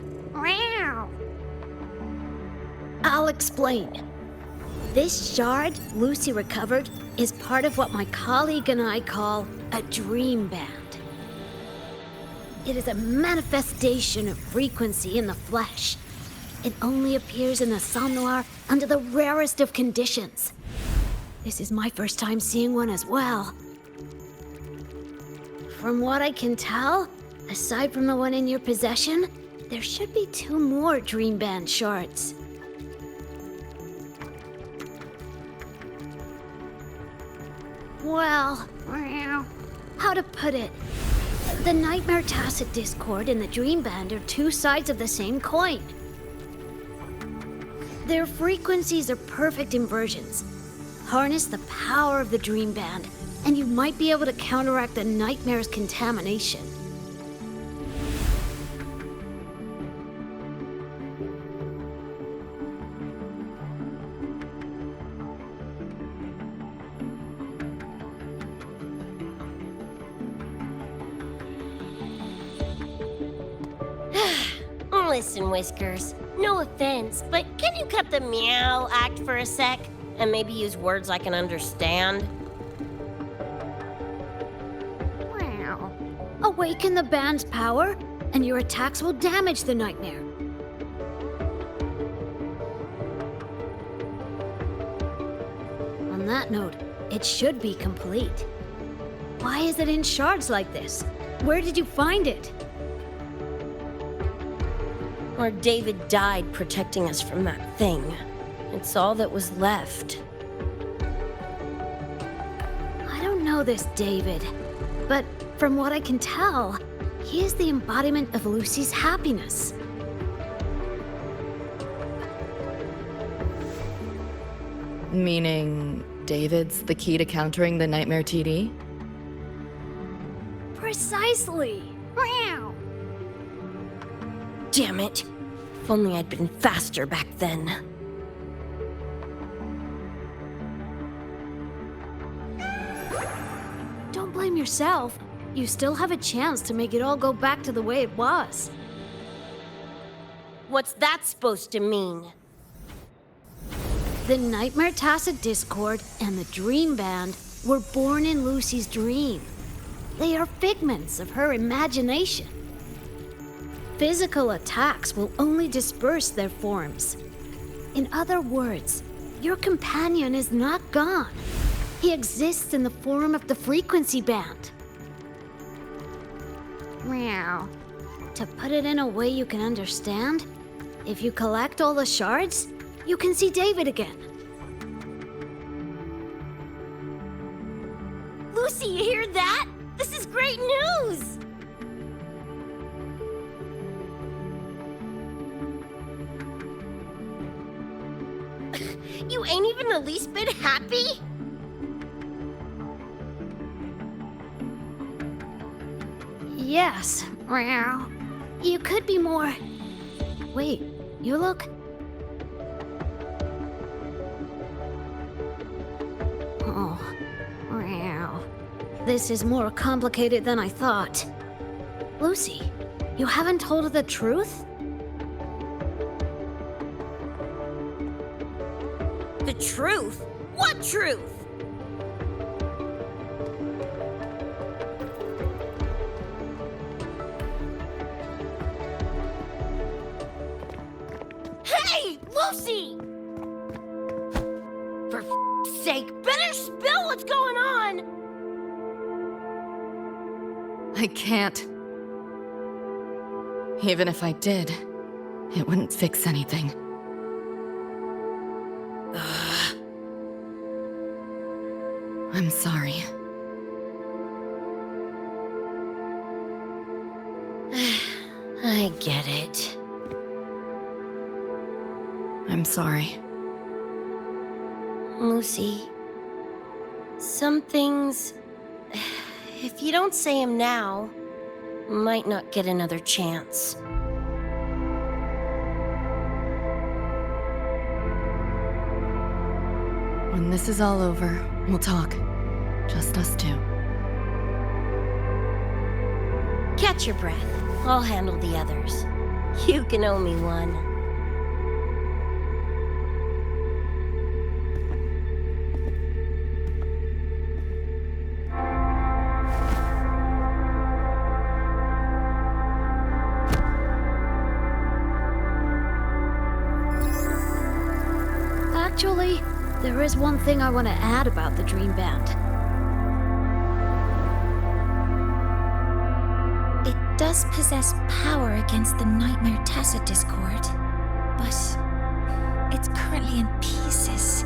I'll explain. This shard Lucy recovered is part of what my colleague and I call a dream band. It is a manifestation of frequency in the flesh. It only appears in the Somnoir under the rarest of conditions. This is my first time seeing one as well. From what I can tell, aside from the one in your possession, there should be 2 more dream band shards. Well, how to put it? The Nightmare Tacit Discord and the Dream Band are 2 sides of the same coin. Their frequencies are perfect inversions. Harness the power of the Dream Band, and you might be able to counteract the Nightmare's contamination. Listen, Whiskers, no offense, but can you cut the meow act for a sec? And maybe use words I can understand? Wow. Awaken the band's power, and your attacks will damage the Nightmare. On that note, it should be complete. Why is it in shards like this? Where did you find it? Or David died protecting us from that thing. It's all that was left. I don't know this David, but from what I can tell, he is the embodiment of Lucy's happiness. Meaning, David's the key to countering the Nightmare TD? Precisely. Damn it. If only I'd been faster back then. Don't blame yourself. You still have a chance to make it all go back to the way it was. What's that supposed to mean? The Nightmare Tacit Discord and the Dream Band were born in Lucy's dream. They are figments of her imagination. Physical attacks will only disperse their forms. In other words, your companion is not gone. He exists in the form of the frequency band. Meow. To put it in a way you can understand, if you collect all the shards, you can see David again. Lucy, you hear that? This is great news! You ain't even the least bit happy? Yes, meow. You could be more... Wait, you look... Oh, meow. This is more complicated than I thought. Lucy, you haven't told her the truth? The truth? What truth? Hey, Lucy! For f***'s sake, better spill what's going on! I can't. Even if I did, it wouldn't fix anything. I'm sorry. I get it. I'm sorry. Lucy, some things, if you don't say them now, might not get another chance. When this is all over, we'll talk. Just us two. Catch your breath. I'll handle the others. You can owe me one. Actually, there is one thing I want to add about the Dream Band. It does possess power against the Nightmare Tacit Discord, but it's currently in pieces.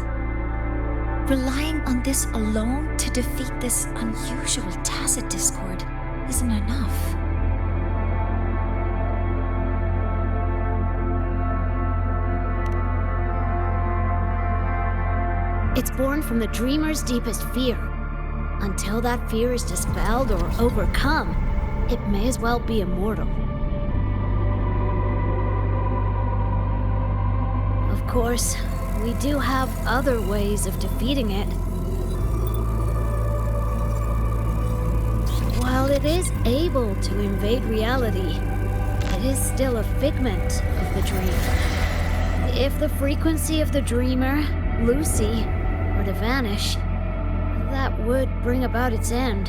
Relying on this alone to defeat this unusual Tacit Discord isn't enough. It's born from the dreamer's deepest fear. Until that fear is dispelled or overcome, it may as well be immortal. Of course, we do have other ways of defeating it. While it is able to invade reality, it is still a figment of the dream. If the frequency of the dreamer, Lucy, were to vanish, that would bring about its end.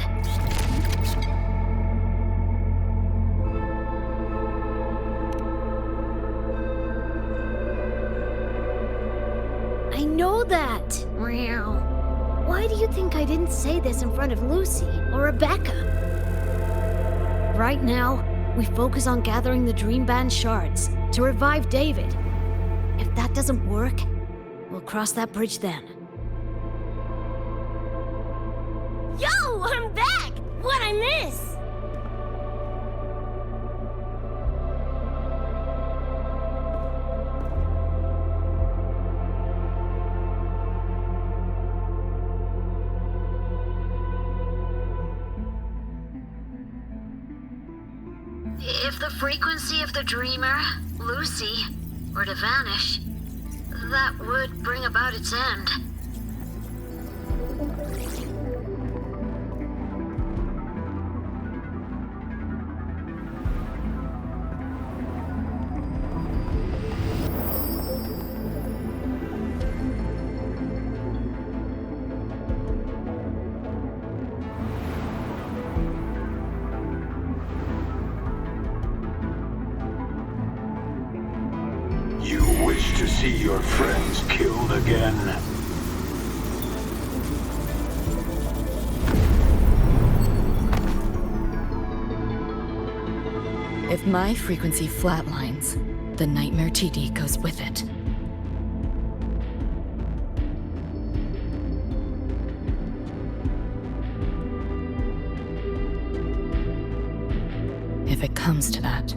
I know that! Meow. Why do you think I didn't say this in front of Lucy or Rebecca? Right now, we focus on gathering the Dream Band shards to revive David. If that doesn't work, we'll cross that bridge then. Yo, I'm back! What'd I miss? If the frequency of the dreamer, Lucy, were to vanish, that would bring about its end. see your friends killed again? If my frequency flatlines, the Nightmare TD goes with it. If it comes to that.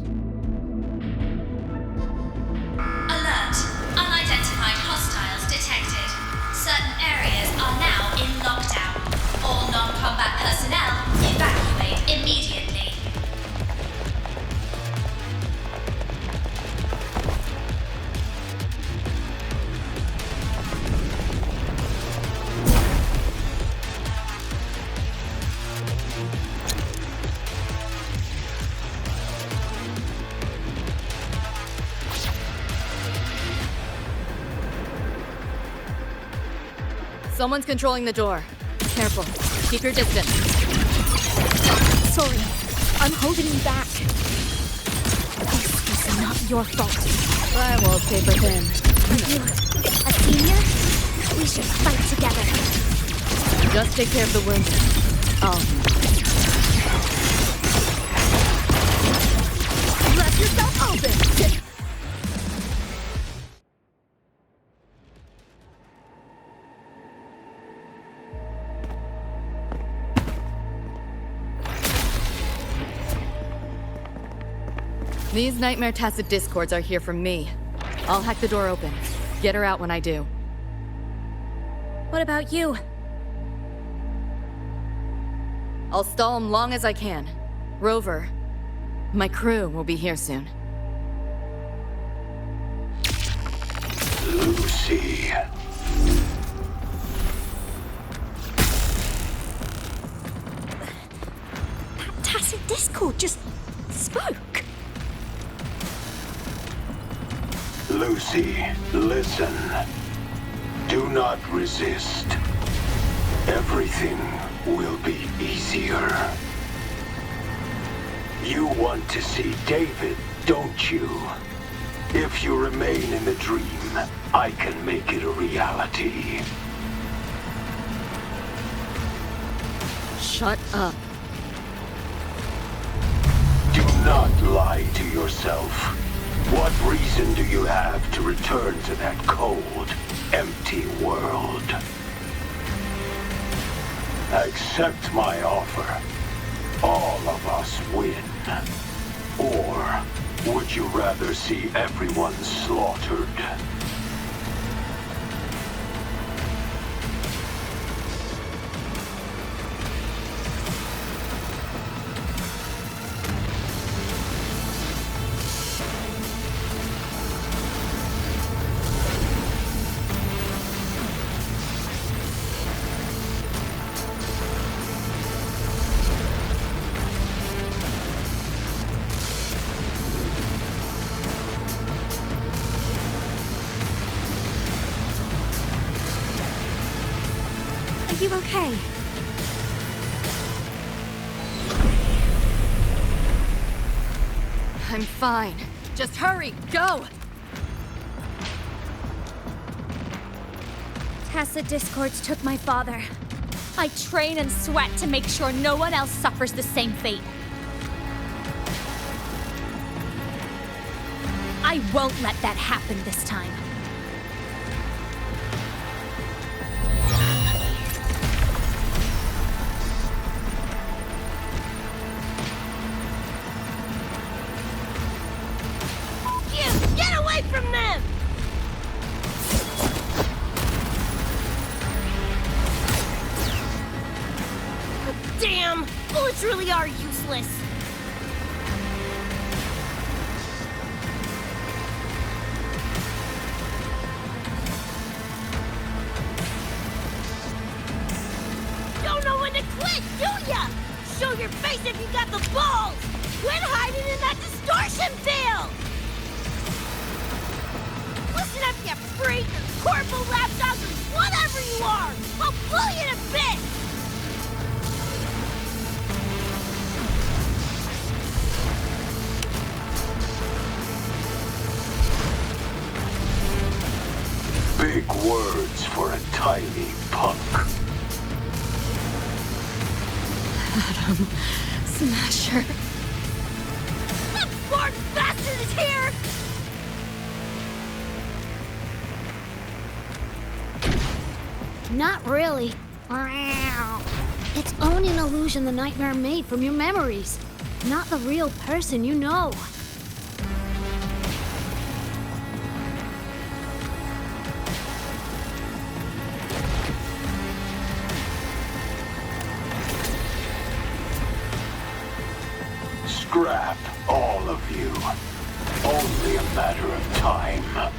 Alert! Unidentified hostiles detected. Certain areas are now in lockdown. All non-combat personnel evacuate immediately. Someone's controlling the door. Careful. Keep your distance. Sorry, I'm holding you back. This is not your fault. Firewall's paper thin. Are you a senior? We should fight together. Just take care of the wounded. Let yourself open! These Nightmare Tacit Discords are here from me. I'll hack the door open. Get her out when I do. What about you? I'll stall them long as I can. Rover, my crew will be here soon. Lucy. That Tacit Discord just spoke. Lucy, listen. Do not resist. Everything will be easier. You want to see David, don't you? If you remain in the dream, I can make it a reality. Shut up. Do not lie to yourself. What reason do you have to return to that cold, empty world? Accept my offer. All of us win. Or would you rather see everyone slaughtered? Are you okay? I'm fine. Just hurry, go! Tacit Discords took my father. I train and sweat to make sure no one else suffers the same fate. I won't let that happen this time. Get away from them! Damn! Bullets really are useless. Don't know when to quit, do ya? Show your face if you got the balls! Quit hiding in that distortion field! Listen up, you freak, or corporal lapdog, or whatever you are! I'll blow you to bits! Adam Smasher. That poor bastard is here! Not really. It's only an illusion the nightmare made from your memories, not the real person you know. Scrap, all of you. Only a matter of time.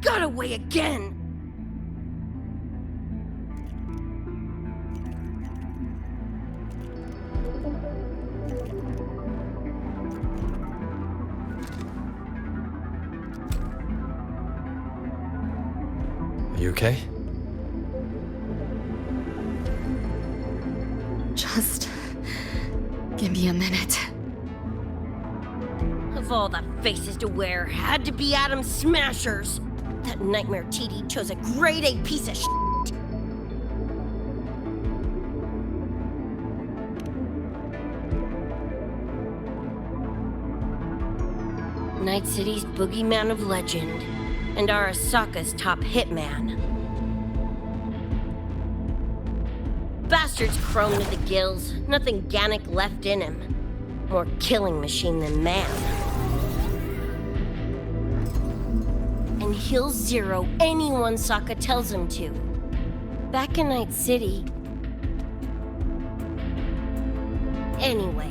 Got away again! You okay? Just give me a minute. Of all the faces to wear, had to be Adam Smashers. That nightmare TD chose a grade A piece of shit. Night City's boogeyman of legend, and Arasaka's top hitman. Bastard's chrome to the gills, nothing Gannic left in him. More killing machine than man. And he'll zero anyone Sokka tells him to. Back in Night City. Anyway,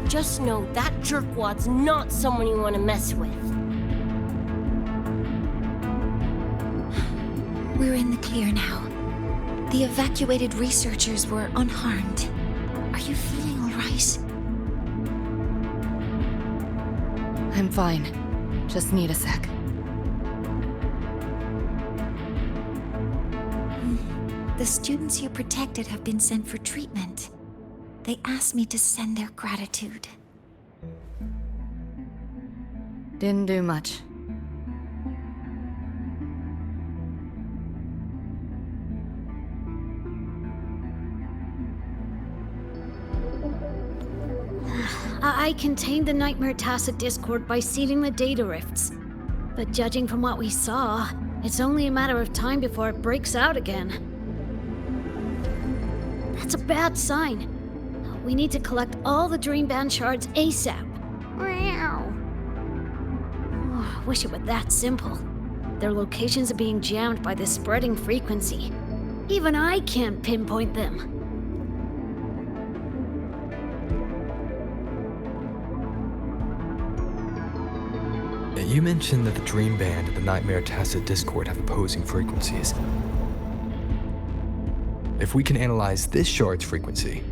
just know that jerkwad's not someone you want to mess with. We're in the clear now. The evacuated researchers were unharmed. Are you feeling all right? I'm fine. Just need a sec. The students you protected have been sent for treatment. They asked me to send their gratitude. Didn't do much. I contained the Nightmare Tacit Discord by sealing the data rifts. But judging from what we saw, it's only a matter of time before it breaks out again. That's a bad sign. We need to collect all the Dreamband shards ASAP. Oh, wish it were that simple. Their locations are being jammed by this spreading frequency. Even I can't pinpoint them. You mentioned that the Dreamband and the Nightmare Tacit Discord have opposing frequencies. If we can analyze this shard's frequency,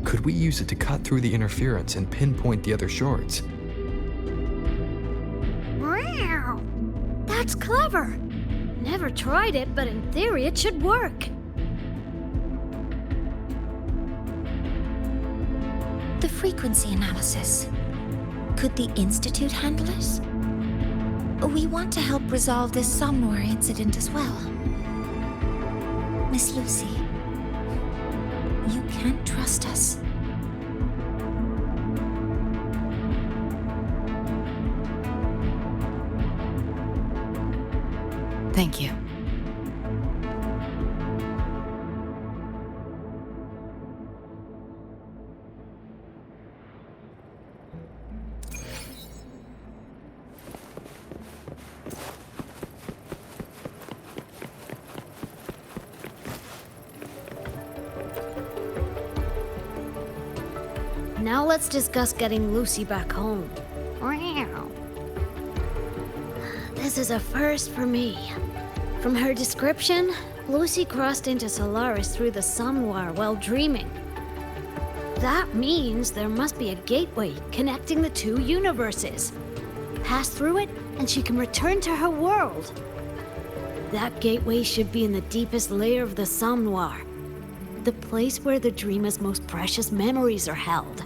could we use it to cut through the interference and pinpoint the other shards? Wow! That's clever! Never tried it, but in theory it should work. The frequency analysis. Could the Institute handle it? We want to help resolve this Somnowhere incident as well. Miss Lucy, you can trust us. Thank you. Now let's discuss getting Lucy back home. This is a first for me. From her description, Lucy crossed into Solaris through the Somnowhere while dreaming. That means there must be a gateway connecting the two universes. Pass through it, and she can return to her world. That gateway should be in the deepest layer of the Somme Noir. The place where the dreamer's most precious memories are held.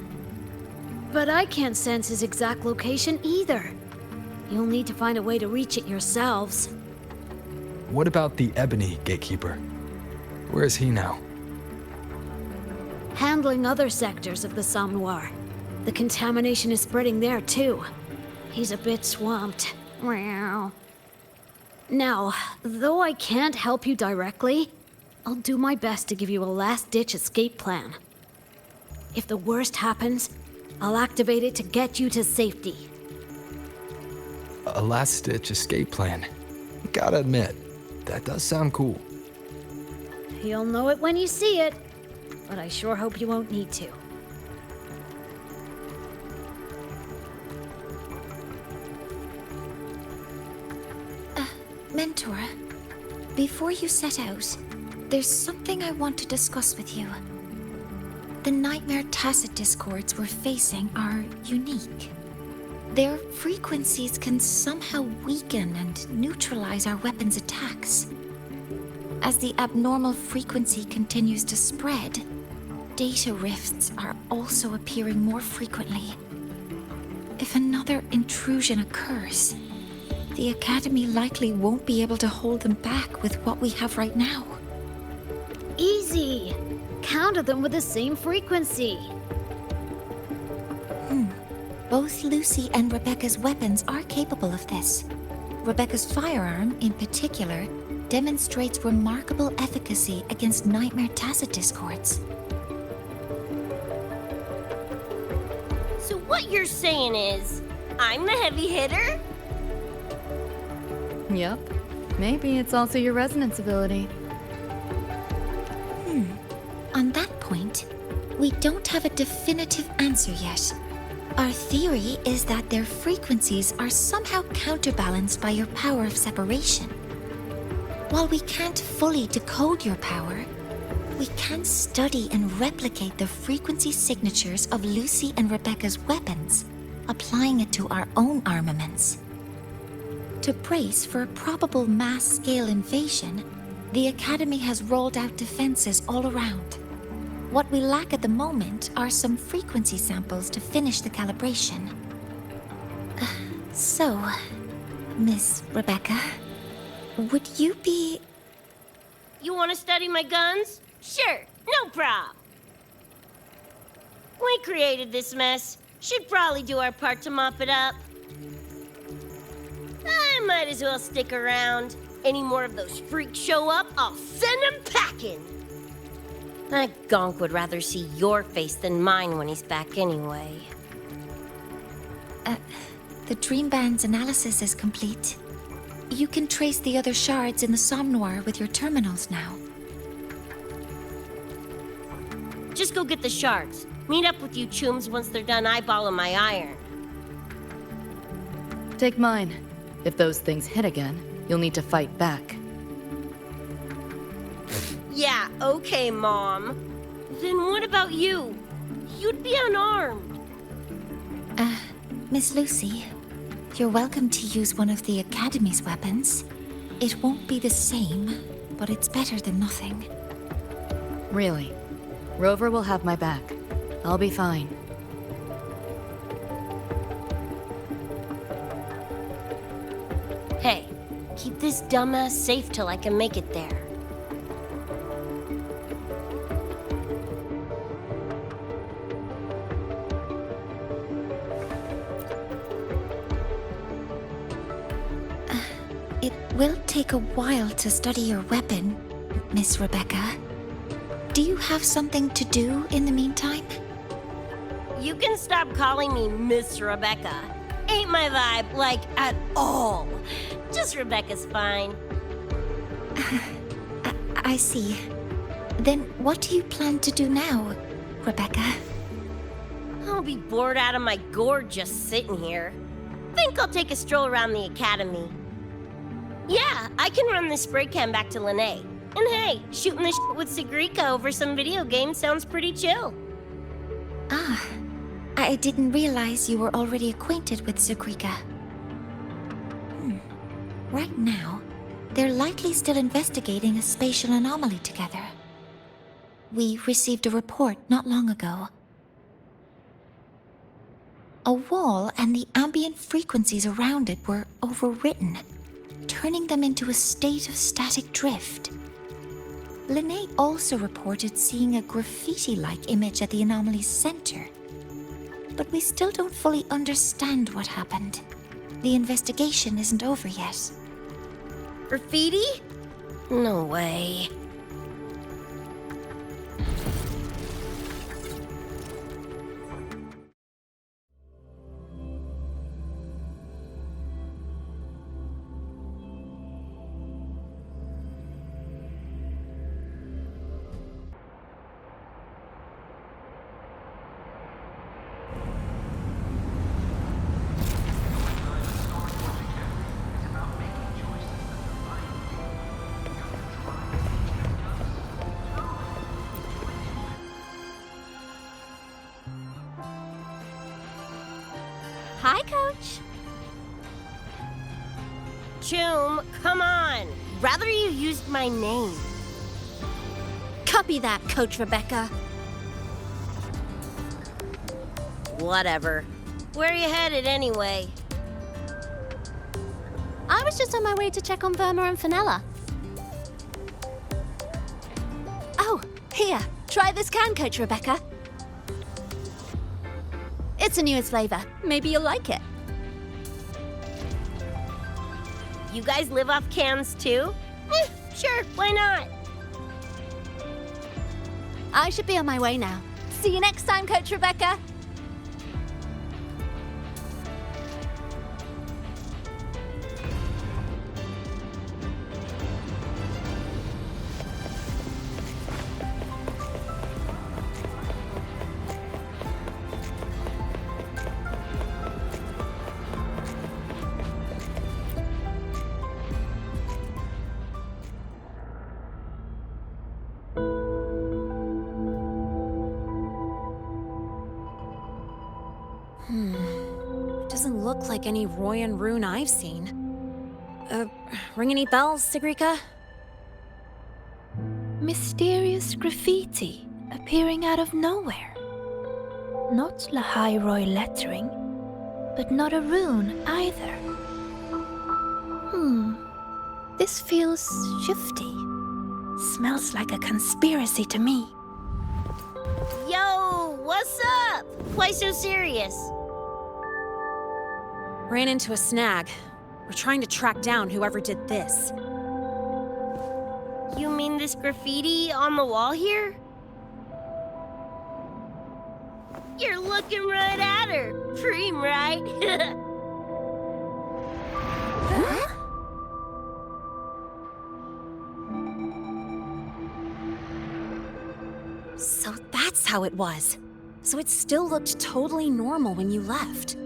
But I can't sense his exact location either. You'll need to find a way to reach it yourselves. What about the Ebony Gatekeeper? Where is he now? Handling other sectors of the Somme Noir. The contamination is spreading there too. He's a bit swamped. Meow. Now, though I can't help you directly, I'll do my best to give you a last-ditch escape plan. If the worst happens, I'll activate it to get you to safety. A last-ditch escape plan. Gotta admit, that does sound cool. You'll know it when you see it, but I sure hope you won't need to. Mentor, before you set out, there's something I want to discuss with you. The Nightmare Tacit discords we're facing are unique. Their frequencies can somehow weaken and neutralize our weapons' attacks. As the abnormal frequency continues to spread, data rifts are also appearing more frequently. If another intrusion occurs, the Academy likely won't be able to hold them back with what we have right now. Easy! Counter them with the same frequency. Both Lucy and Rebecca's weapons are capable of this. Rebecca's firearm, in particular, demonstrates remarkable efficacy against Nightmare Tacit discords. So what you're saying is, I'm the heavy hitter? Yep. Maybe it's also your resonance ability. On that point, we don't have a definitive answer yet. Our theory is that their frequencies are somehow counterbalanced by your power of separation. While we can't fully decode your power, we can study and replicate the frequency signatures of Lucy and Rebecca's weapons, applying it to our own armaments. To brace for a probable mass-scale invasion, the Academy has rolled out defenses all around. What we lack at the moment are some frequency samples to finish the calibration. So, Miss Rebecca, would you be... You want to study my guns? Sure, no prob. We created this mess. Should probably do our part to mop it up. I might as well stick around. Any more of those freaks show up, I'll send them packing. That gonk would rather see your face than mine when he's back anyway. The Dream Band's analysis is complete. You can trace the other shards in the Somme Noir with your terminals now. Just go get the shards. Meet up with you chooms once they're done eyeballing my iron. Take mine. If those things hit again, you'll need to fight back. Yeah, okay, Mom. Then what about you? You'd be unarmed. Miss Lucy, you're welcome to use one of the Academy's weapons. It won't be the same, but it's better than nothing. Really? Rover will have my back. I'll be fine. Hey, keep this dumbass safe till I can make it there. It will take a while to study your weapon, Miss Rebecca. Do you have something to do in the meantime? You can stop calling me Miss Rebecca. Ain't my vibe, like, at all. Just Rebecca's fine. I see. Then what do you plan to do now, Rebecca? I'll be bored out of my gourd just sitting here. Think I'll take a stroll around the Academy. Yeah, I can run this spray can back to Lene. And hey, shooting the shit with Sigrika over some video game sounds pretty chill. Ah, I didn't realize you were already acquainted with Sigrika. Right now, They're likely still investigating a spatial anomaly together. We received a report not long ago. A wall and the ambient frequencies around it were overwritten, turning them into a state of static drift. Linnae also reported seeing a graffiti-like image at the anomaly's center. But we still don't fully understand what happened. The investigation isn't over yet. Graffiti? No way. Hi, Coach. Choom, come on. Rather you used my name. Copy that, Coach Rebecca. Whatever. Where are you headed anyway? I was just on my way to check on Verma and Fenella. Oh, here. Try this can, Coach Rebecca. It's a newest flavor. Maybe you'll like it. You guys live off cans too? Sure, why not? I should be on my way now. See you next time, Coach Rebecca. Doesn't look like any Royan rune I've seen. Ring any bells, Sigrika? Mysterious graffiti appearing out of nowhere. Not Lahai Roy lettering, but not a rune either. This feels shifty. Smells like a conspiracy to me. Yo, what's up? Why so serious? Ran into a snag. We're trying to track down whoever did this. You mean this graffiti on the wall here? You're looking right at her. Preem, right? Huh? So that's how it was. So it still looked totally normal when you left.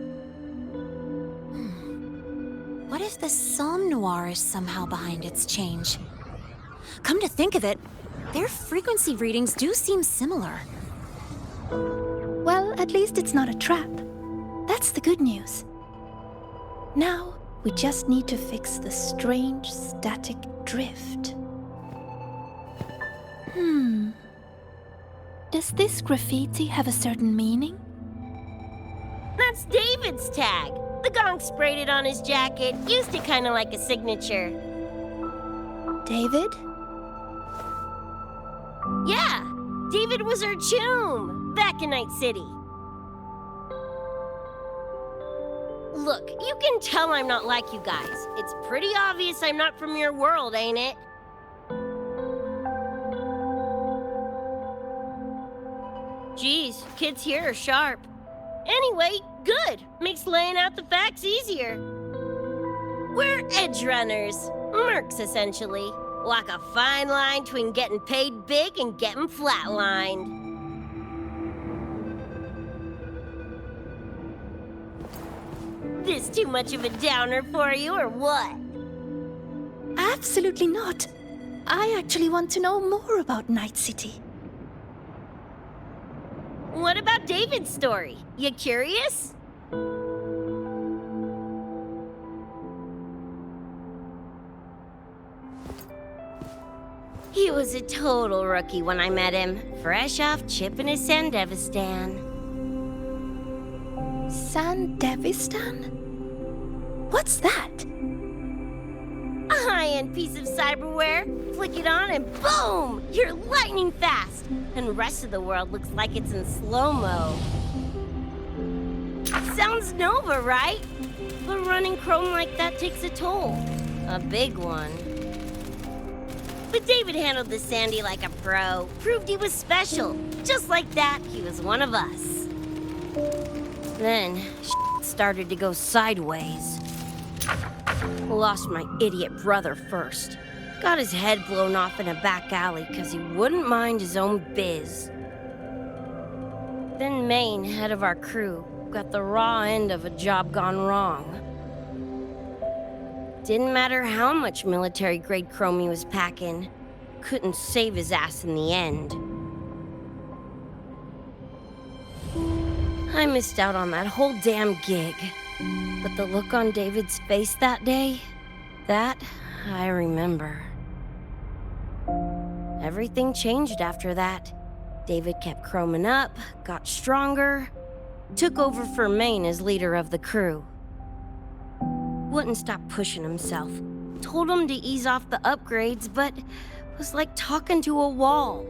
What if the Somme Noir is somehow behind its change? Come to think of it, their frequency readings do seem similar. Well, at least it's not a trap. That's the good news. Now, we just need to fix the strange static drift. Does this graffiti have a certain meaning? That's David's tag. The gonk sprayed it on his jacket. Used it kind of like a signature. David? Yeah, David was our choom back in Night City. Look, you can tell I'm not like you guys. It's pretty obvious I'm not from your world, ain't it? Geez, kids here are sharp. Anyway, good. Makes laying out the facts easier. We're Edgerunners. Mercs, essentially. Walk a fine line between getting paid big and getting flatlined. This too much of a downer for you, or what? Absolutely not. I actually want to know more about Night City. What about David's story? You curious? He was a total rookie when I met him, fresh off chipping his Sandevistan. Sandevistan? What's that? A high-end piece of cyberware. Flick it on and boom! You're lightning fast! And the rest of the world looks like it's in slow-mo. Sounds Nova, right? But running chrome like that takes a toll. A big one. But David handled the Sandy like a pro. Proved he was special. Just like that, he was one of us. Then, started to go sideways. Lost my idiot brother first. Got his head blown off in a back alley because he wouldn't mind his own biz. Then Maine, head of our crew, got the raw end of a job gone wrong. Didn't matter how much military-grade chrome he was packing. Couldn't save his ass in the end. I missed out on that whole damn gig. But the look on David's face that day, that I remember. Everything changed after that. David kept chroming up, got stronger, took over for Maine as leader of the crew. Wouldn't stop pushing himself. Told him to ease off the upgrades, but was like talking to a wall.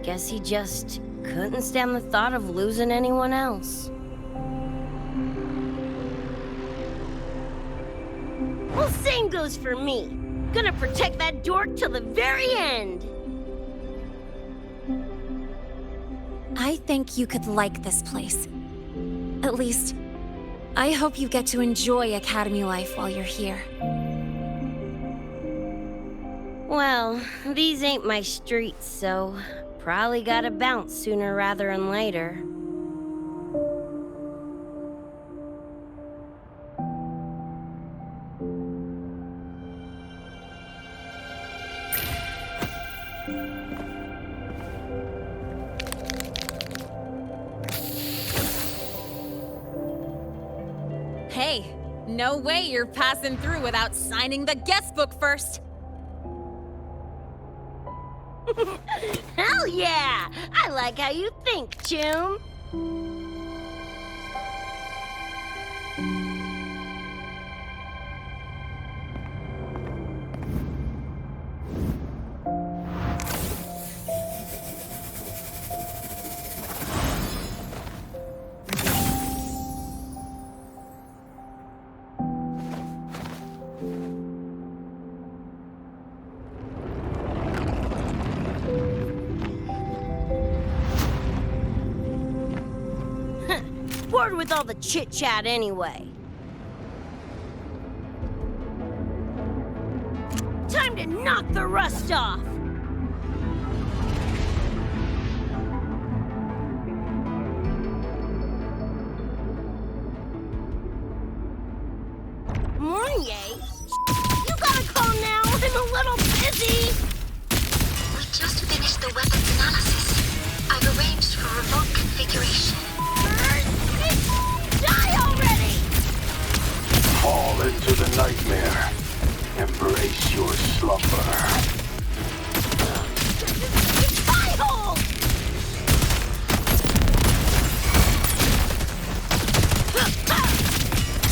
Guess he just couldn't stand the thought of losing anyone else. Well, same goes for me. Gonna protect that dork till the very end. I think you could like this place. At least, I hope you get to enjoy Academy life while you're here. Well, these ain't my streets, so probably gotta bounce sooner rather than later. Hey, no way you're passing through without signing the guest book first. Hell yeah! I like how you think, Choom. Bored with all the chit-chat anyway. Time to knock the rust off! Mornier? You gotta call now, I'm a little busy! We just finished the weapons analysis. I've arranged for remote configuration. Die already! Fall into the nightmare. Embrace your slumber. Die hole!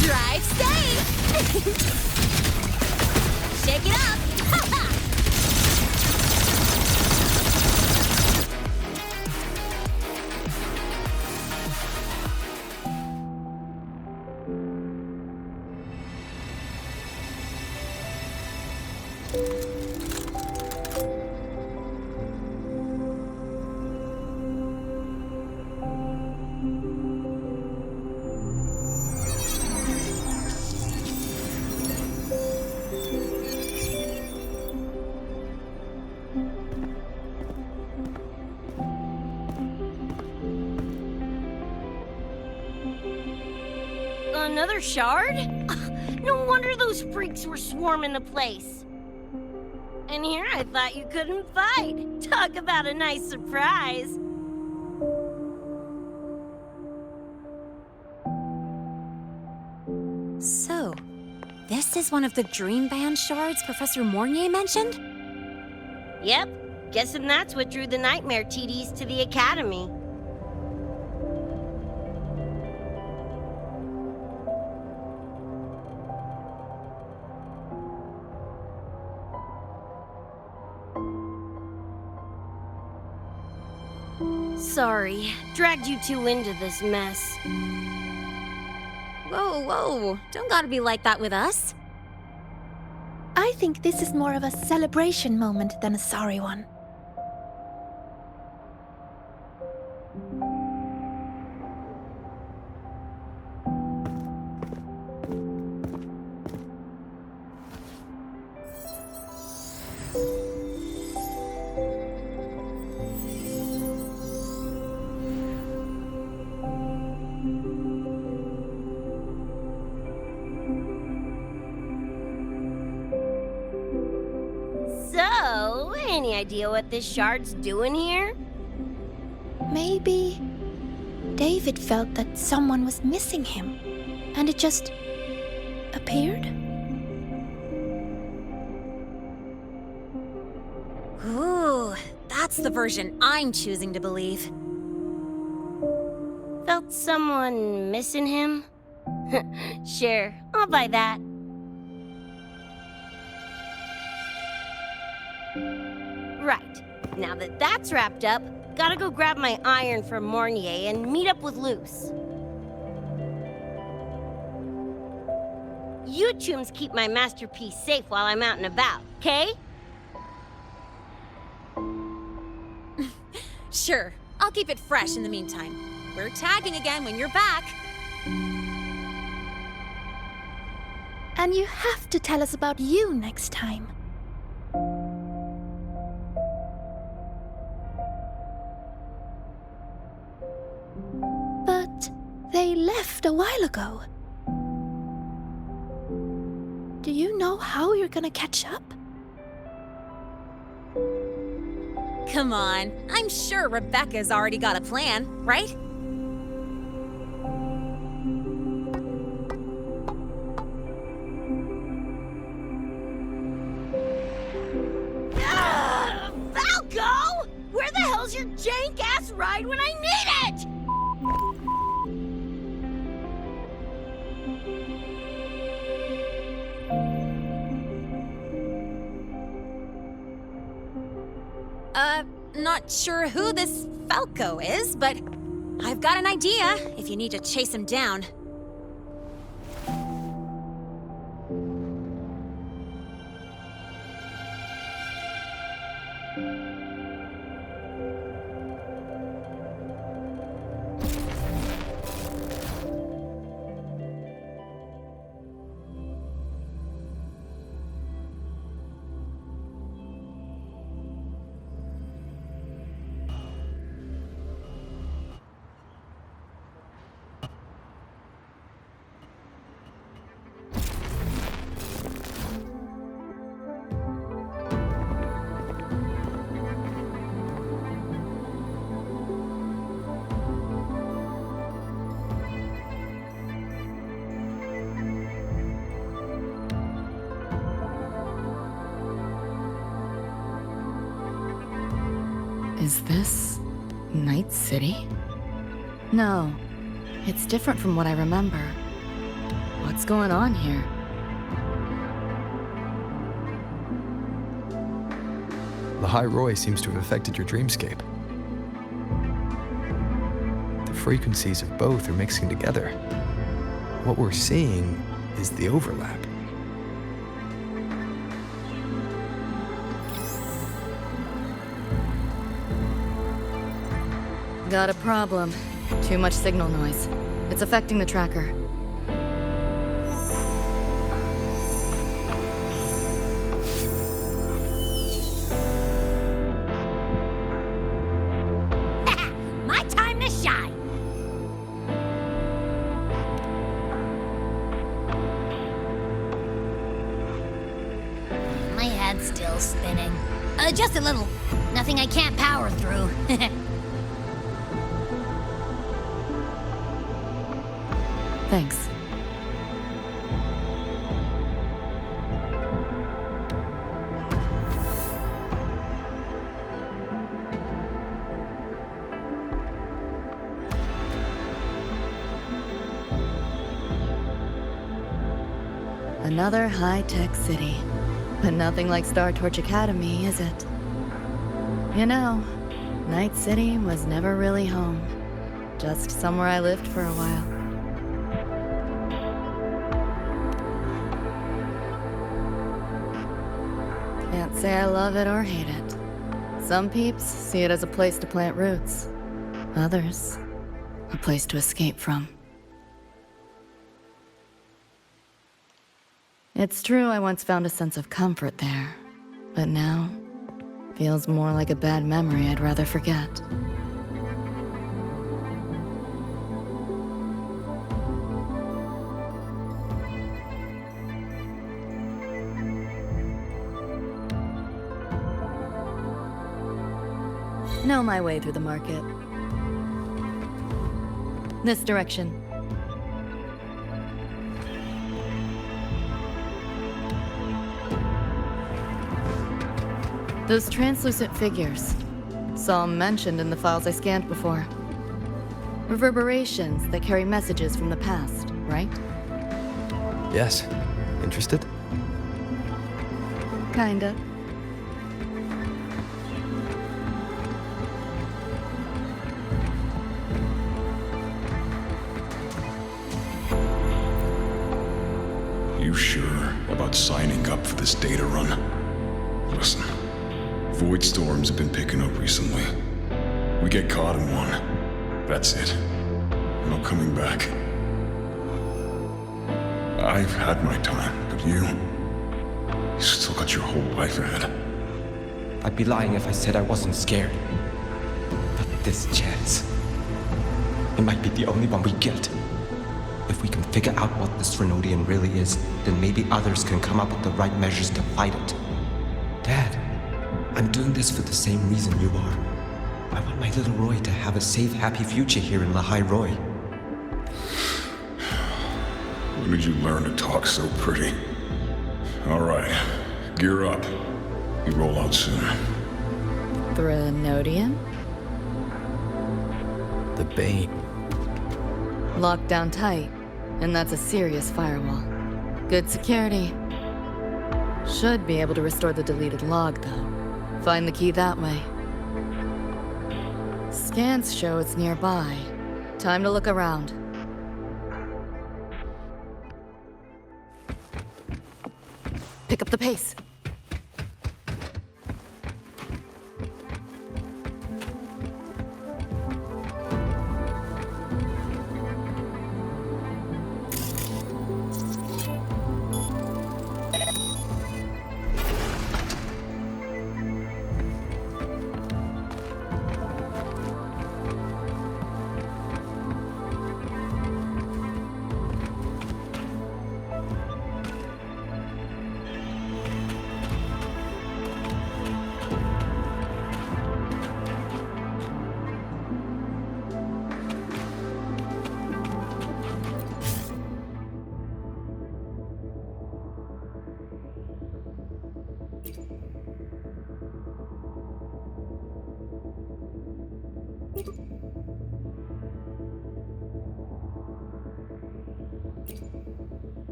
Drive safe! Shake it up! Another shard? No wonder those freaks were swarming the place. And here I thought you couldn't fight. Talk about a nice surprise. So, this is one of the Dream Band shards Professor Mornier mentioned? Yep, guessing that's what drew the nightmare TDs to the academy. Sorry, dragged you two into this mess. Whoa, whoa, don't gotta be like that with us. I think this is more of a celebration moment than a sorry one. So, any idea what this shard's doing here? Maybe David felt that someone was missing him, and it just appeared? Ooh, that's the version I'm choosing to believe. Felt someone missing him? Sure, I'll buy that. Right, now that that's wrapped up, gotta go grab my iron from Mornier and meet up with Luce. You chooms keep my masterpiece safe while I'm out and about, okay? Sure, I'll keep it fresh in the meantime. We're tagging again when you're back. And you have to tell us about you next time. But they left a while ago. Do you know how you're gonna catch up? Come on, I'm sure Rebecca's already got a plan, right? Falco! Where the hell's your jank-ass ride when I need it? Not sure who this Falco is, but I've got an idea if you need to chase him down. Is this Night City? No, it's different from what I remember. What's going on here? The High Roy seems to have affected your dreamscape. The frequencies of both are mixing together. What we're seeing is the overlap. Got a problem. Too much signal noise. It's affecting the tracker. My time to shine! My head's still spinning. Just a little. Nothing I can't power through. Thanks. another high-tech city. But nothing like Star Torch Academy, is it? You know, Night City was never really home. Just somewhere I lived for a while. Can't say I love it or hate it. Some peeps see it as a place to plant roots. Others, a place to escape from. It's true I once found a sense of comfort there, but now feels more like a bad memory I'd rather forget. Know my way through the market. This direction. Those translucent figures. Saw 'em mentioned in the files I scanned before. Reverberations that carry messages from the past, right? Yes. Interested? Kinda. You sure about signing up for this data run? Listen, void storms have been picking up recently. We get caught in one. That's it. No coming back. I've had my time, but you still got your whole life ahead. I'd be lying if I said I wasn't scared. But this chance, it might be the only one we get. If we can figure out what this Renodian really is, then maybe others can come up with the right measures to fight it. Dad, I'm doing this for the same reason you are. I want my little Roy to have a safe, happy future here in Lahai Roy. When did you learn to talk so pretty? All right, gear up. We roll out soon. Renodian? The Bane. Locked down tight, and that's a serious firewall. Good security. Should be able to restore the deleted log, though. Find the key that way. Scans show it's nearby. Time to look around. Pick up the pace.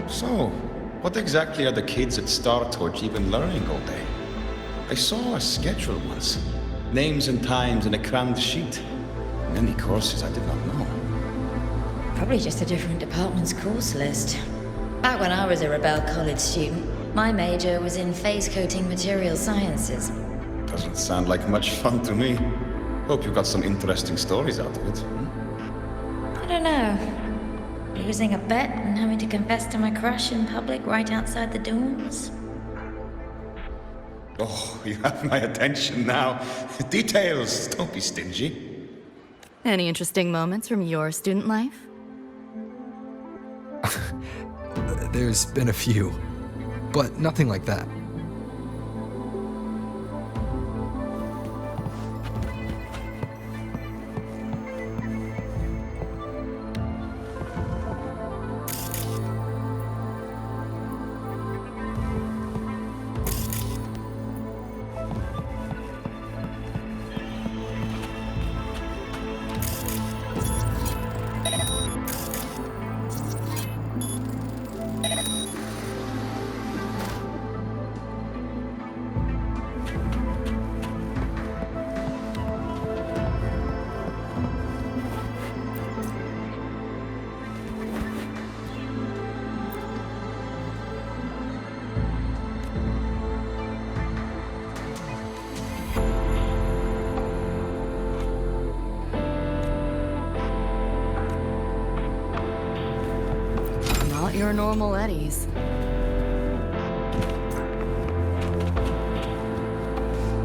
So, what exactly are the kids at Star Torch even learning all day? I saw a schedule once. Names and times in a crammed sheet. Many courses I did not know. Probably just a different department's course list. Back when I was a Rebel College student, my major was in phase coating material sciences. Doesn't sound like much fun to me. Hope you got some interesting stories out of it. I don't know. Losing a bet and having to confess to my crush in public right outside the dorms. Oh, you have my attention now. Details, don't be stingy. Any interesting moments from your student life? There's been a few, but nothing like that. Not your normal Eddies.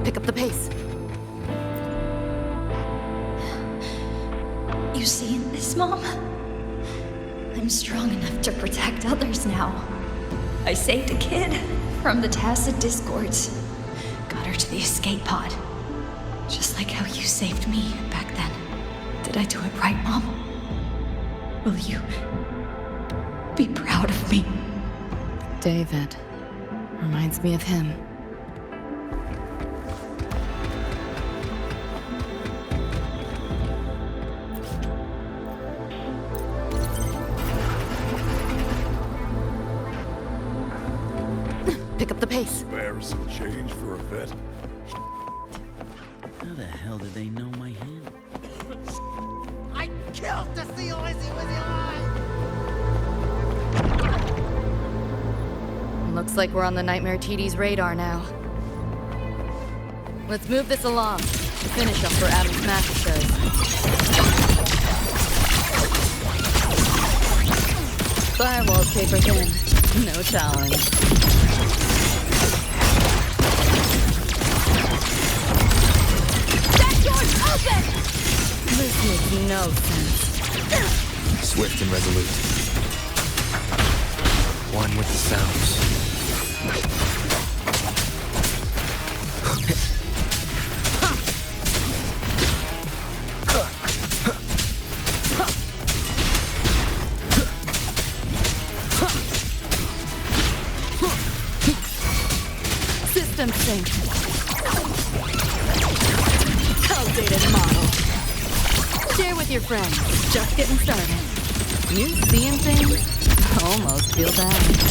Pick up the pace. You seen this, Mom? I'm strong enough to protect others now. I saved a kid from the Tacit Discords. Got her to the escape pod. Just like how you saved me back then. Did I do it right, Mom? Will you be proud of me? David. Reminds me of him. Pick up the pace. There's some change for a vet. How the hell did they know my hand? I killed to see Lizzie with your eye! Looks like we're on the Nightmare TD's radar now. Let's move this along. To finish up for Adam's massacres. Firewall's paper thin. No challenge. That door's open! This makes no sense. Swift and resolute. One with the sounds. System sync. Outdated model. Share with your friends. Just getting started. You seeing things? Almost feel bad.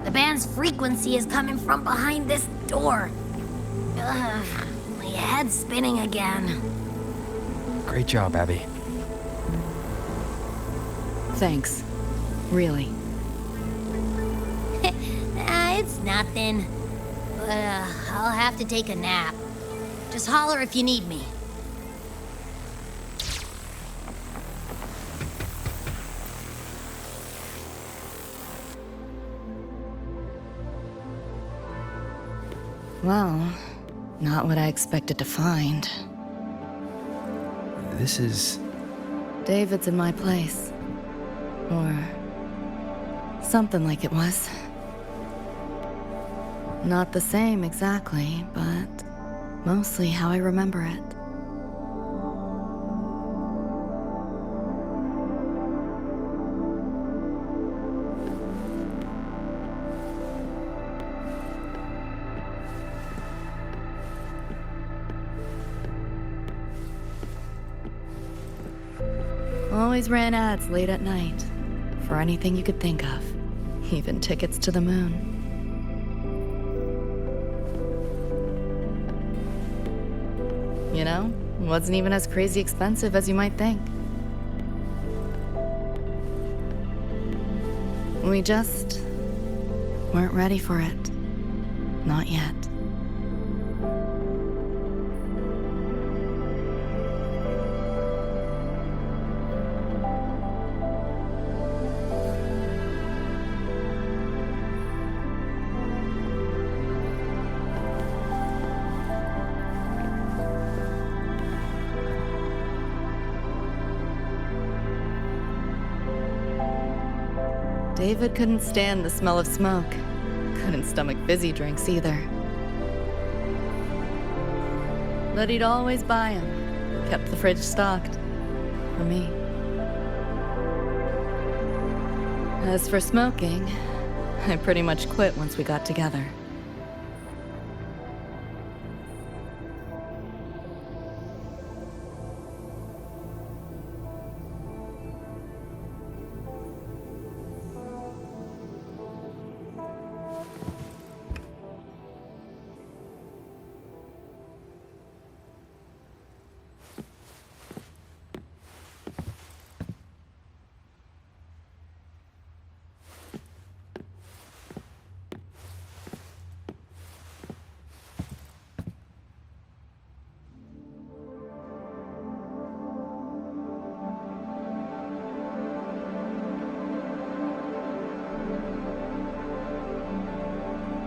The band's frequency is coming from behind this door. Ugh, my head's spinning again. Great job, Abby. Thanks. Really. It's nothing. But I'll have to take a nap. Just holler if you need me. Well, not what I expected to find. This is... David's in my place. Or... something like it was. Not the same exactly, but mostly how I remember it. Always ran ads late at night. For anything you could think of. Even tickets to the moon. You know, wasn't even as crazy expensive as you might think. We just weren't ready for it. Not yet. David couldn't stand the smell of smoke. Couldn't stomach fizzy drinks either. But he'd always buy them. Kept the fridge stocked. For me. As for smoking, I pretty much quit once we got together.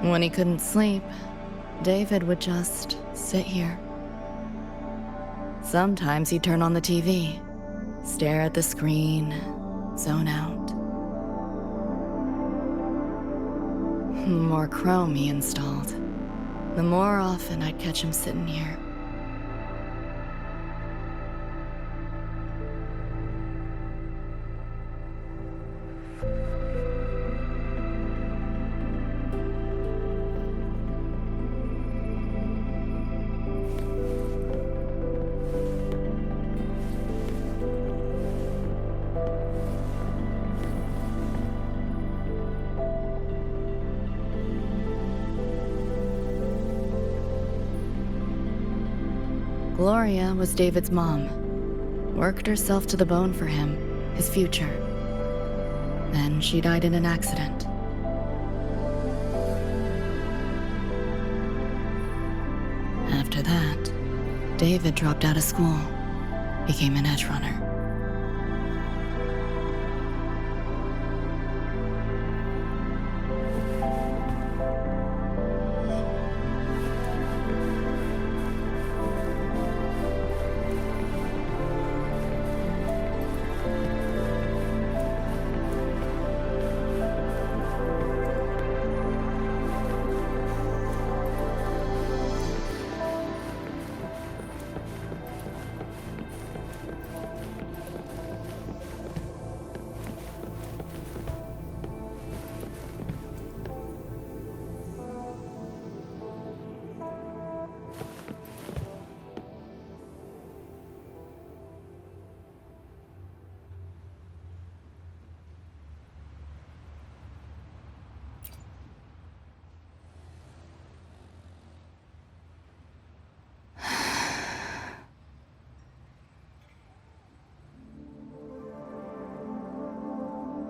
When he couldn't sleep, David would just sit here. Sometimes he'd turn on the TV, stare at the screen, zone out. The more Chrome he installed, the more often I'd catch him sitting here. Gloria was David's mom. Worked herself to the bone for him, his future. Then she died in an accident. After that, David dropped out of school, became an Edgerunner.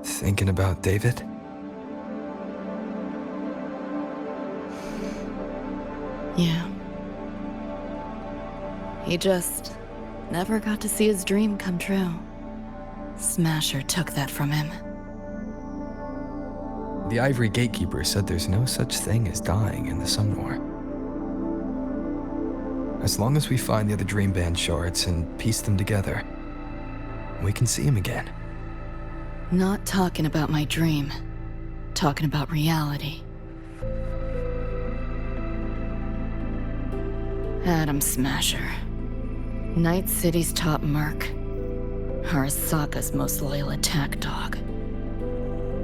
Thinking about David? Yeah. He just never got to see his dream come true. Smasher took that from him. The Ivory Gatekeeper said there's no such thing as dying in the Sumnor. As long as we find the other Dream Band shards and piece them together, we can see him again. Not talking about my dream. Talking about reality. Adam Smasher. Night City's top merc. Arasaka's most loyal attack dog.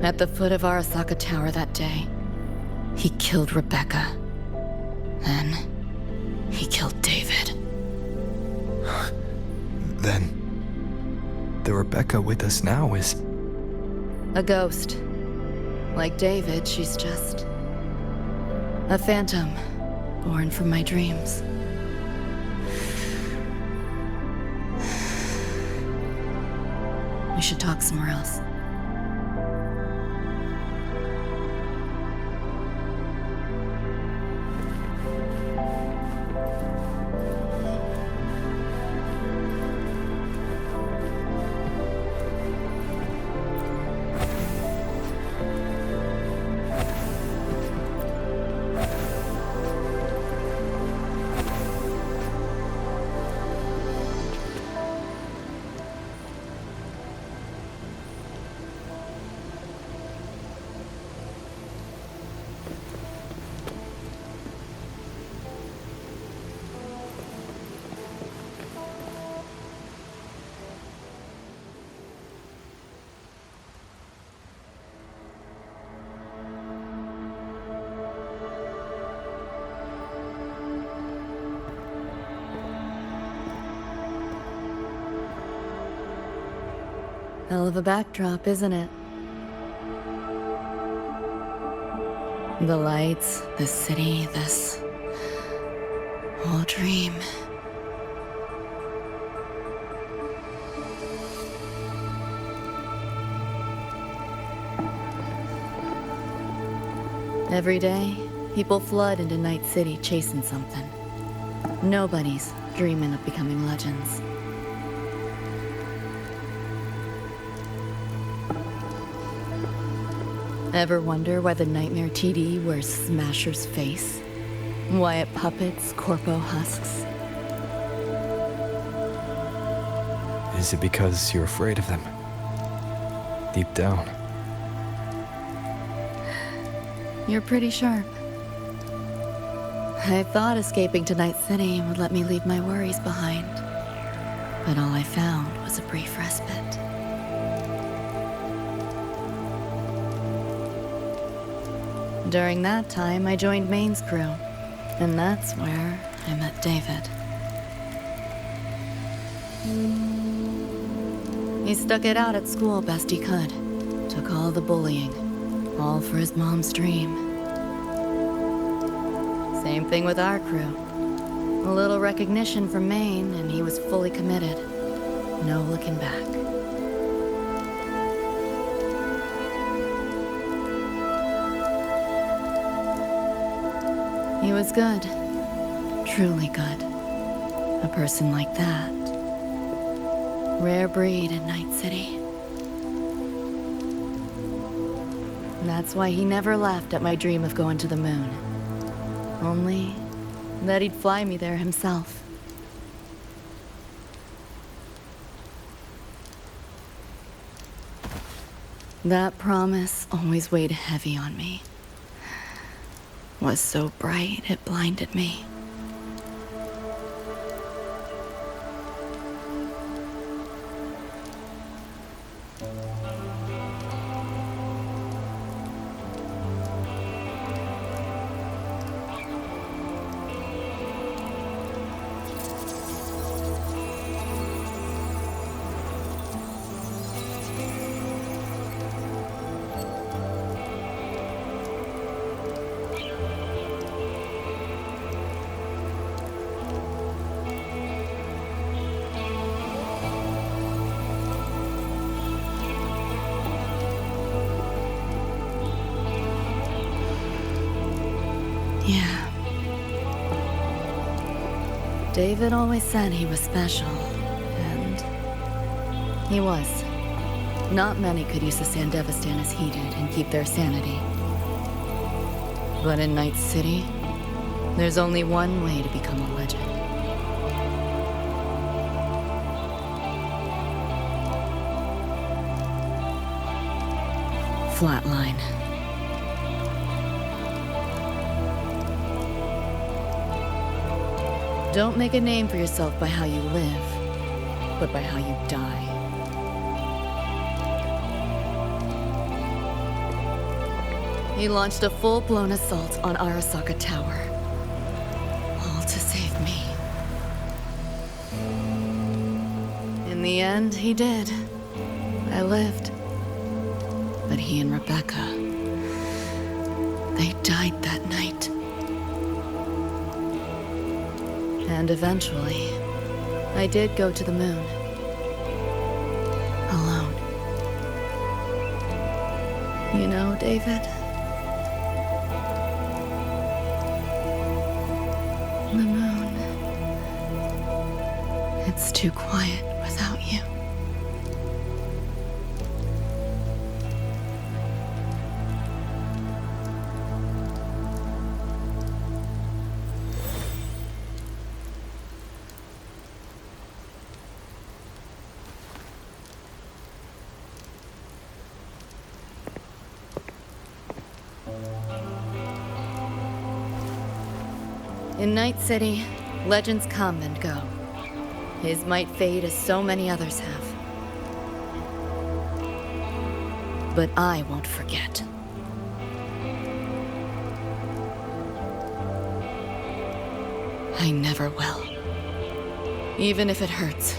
At the foot of Arasaka Tower that day, he killed Rebecca. Then, he killed David. Then, the Rebecca with us now is... a ghost. Like David, she's just... a phantom, born from my dreams. We should talk somewhere else. Hell of a backdrop, isn't it? The lights, this city, this whole dream. Every day, people flood into Night City chasing something. Nobody's dreaming of becoming legends. Ever wonder why the Nightmare TD wears Smasher's face? Why it puppets Corpo husks? Is it because you're afraid of them? Deep down. You're pretty sharp. I thought escaping to Night City would let me leave my worries behind. But all I found was a brief respite. During that time, I joined Maine's crew. And that's where I met David. He stuck it out at school best he could. Took all the bullying. All for his mom's dream. Same thing with our crew. A little recognition from Maine, and he was fully committed. No looking back. He was good. Truly good. A person like that. Rare breed in Night City. That's why he never laughed at my dream of going to the moon. Only that he'd fly me there himself. That promise always weighed heavy on me. Was so bright it blinded me. Yeah. David always said he was special, and he was. Not many could use the Sandevistan as he did and keep their sanity. But in Night City, there's only one way to become a legend. Flatline. Don't make a name for yourself by how you live, but by how you die. He launched a full-blown assault on Arasaka Tower. All to save me. In the end, he did. I lived. But he and Rebecca, they died that night. And eventually, I did go to the moon. Alone. You know, David? The moon. It's too quiet without you. In Night City, legends come and go. His might fade as so many others have. But I won't forget. I never will. Even if it hurts.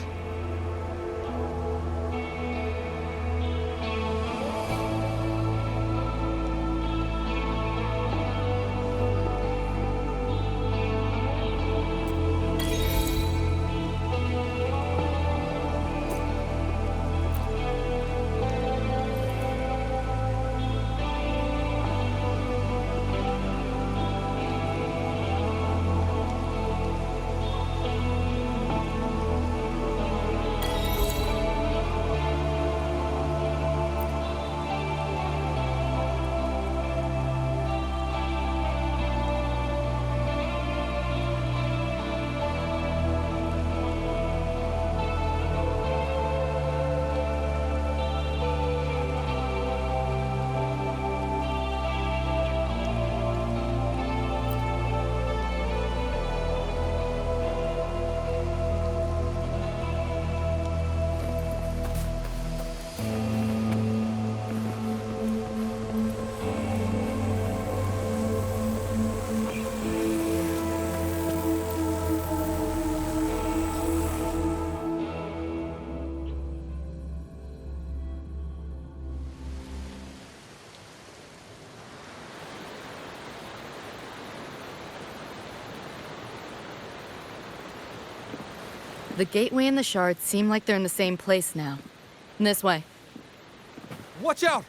The gateway and the shards seem like they're in the same place now. This way. Watch out!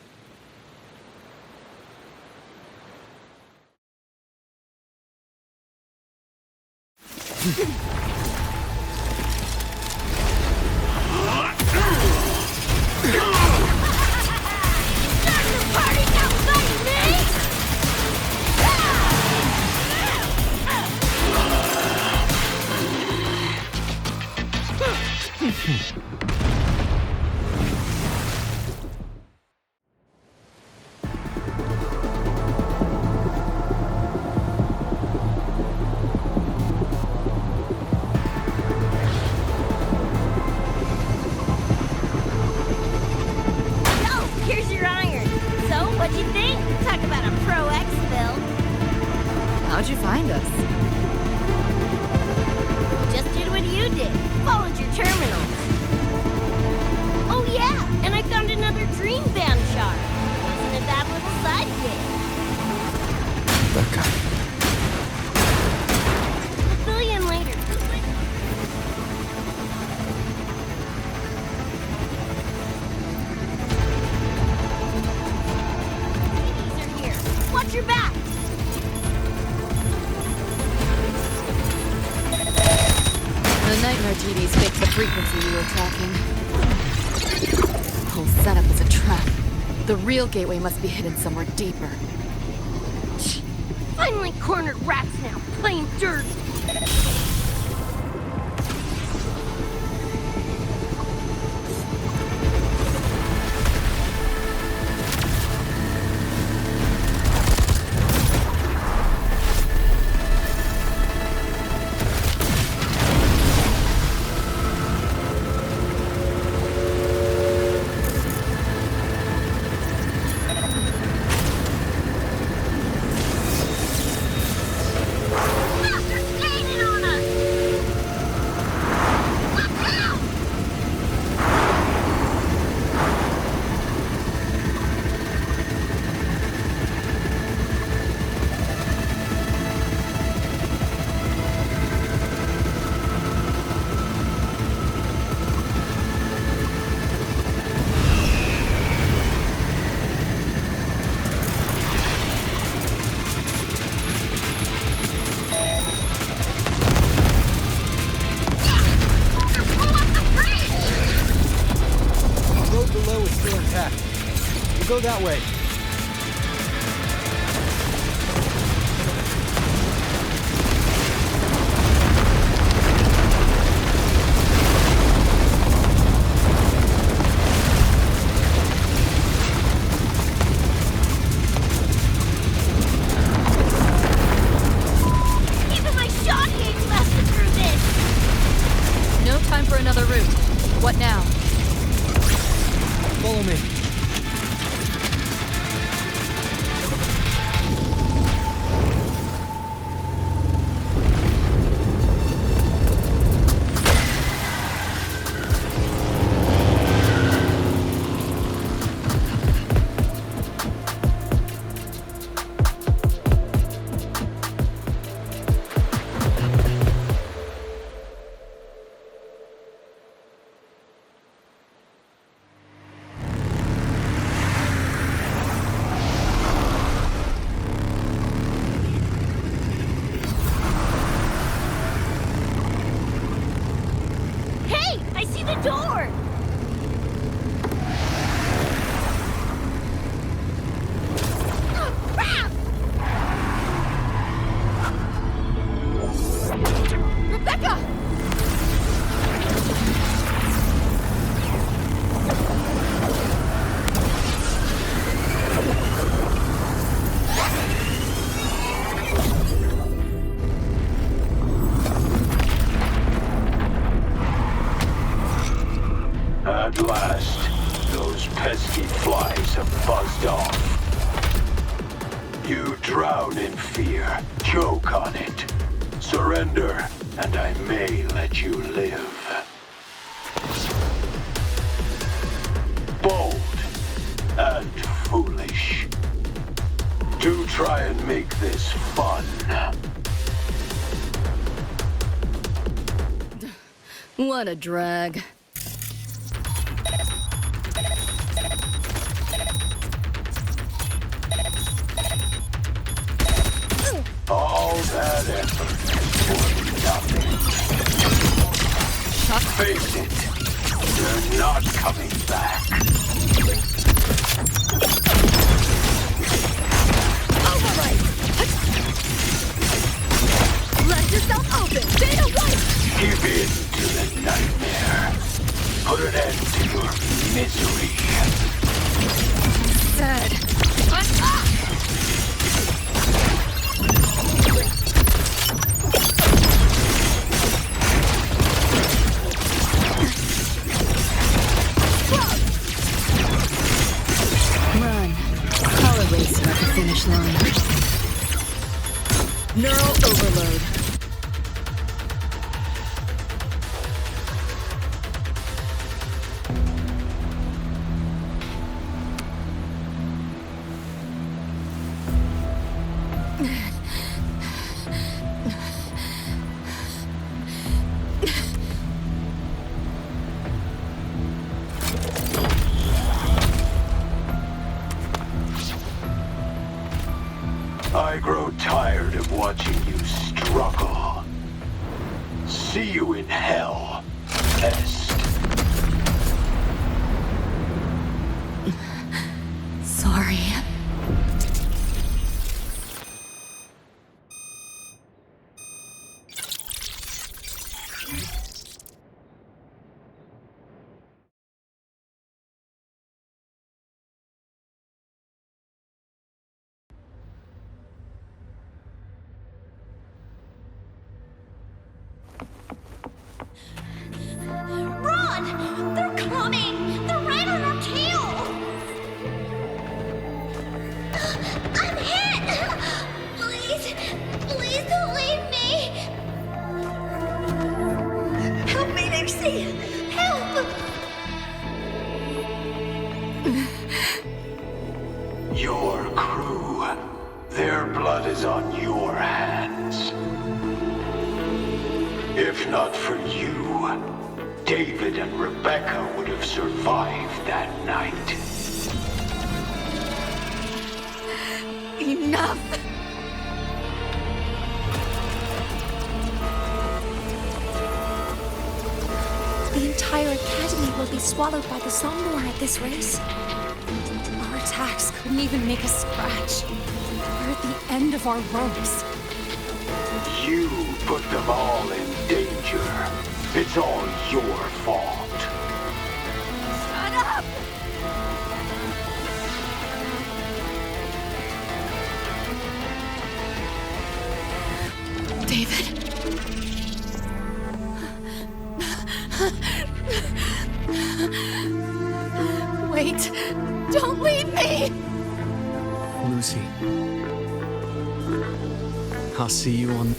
Here's your iron. So, what'd you think? Talk about a Pro X build. How'd you find us? Just did what you did. Followed your terminals. Oh yeah, and I found another dream band shard. Wasn't a bad little side gig. That guy. I'll fill you in later. Watch your back! The nightmare TVs fake the frequency you were tracking. The whole setup is a trap. The real gateway must be hidden somewhere deeper. Finally cornered rats now, playing dirty. Go that way. Even my shot gauge lasted through this. No time for another route. What now? Follow me. door! Rebecca! At last, those pesky flies have buzzed off. You drown in fear, choke on it. Surrender, and I may let you live. Bold and foolish. Do try and make this fun. What a drag. All that effort for nothing. Face it, you're not coming back. Override! Let yourself open! Data right! Give in to the nightmare. Put an end to your misery. Said. At the finish line. Neural overload. I grow tired of watching you struggle. See you in hell, Pest. Sorry. Run! They're coming! They're right on our tail! I'm hit! Please, please don't leave me! Help me, Nixie! Help! Your crew, their blood is on your hands. If not for you, David and Rebecca would have survived that night. Enough! The entire academy will be swallowed by the Somnor at this race. Our attacks couldn't even make a scratch. We're at the end of our ropes. You put them all in danger. It's all your fault. Shut up! David. Wait. Don't leave me! Lucy. I'll see you on...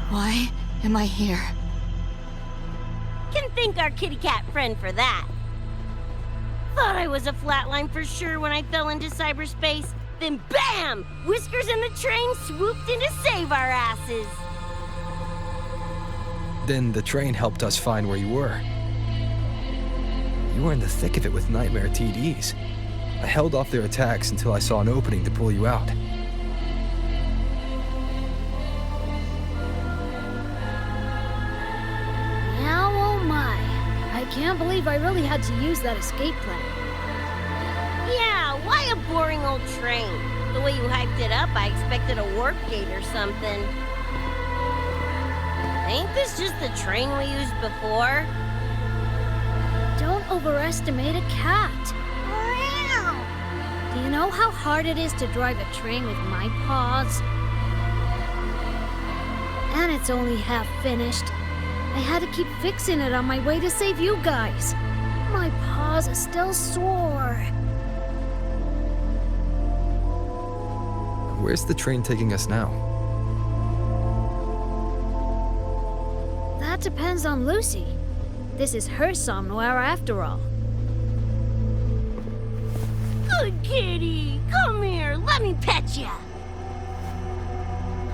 Why am I here? Can thank our kitty cat friend for that. Thought I was a flatline for sure when I fell into cyberspace. Then BAM! Whiskers and the train swooped in to save our asses. Then the train helped us find where you were. You were in the thick of it with Nightmare TDs. I held off their attacks until I saw an opening to pull you out. Now, oh my. I can't believe I really had to use that escape plan. Yeah, why a boring old train? The way you hyped it up, I expected a warp gate or something. Ain't this just the train we used before? Don't overestimate a cat. Do you know how hard it is to drive a train with my paws? And it's only half finished. I had to keep fixing it on my way to save you guys. My paws are still sore. Where's the train taking us now? That depends on Lucy. This is her somnoir after all. Good kitty! Come here, let me pet ya!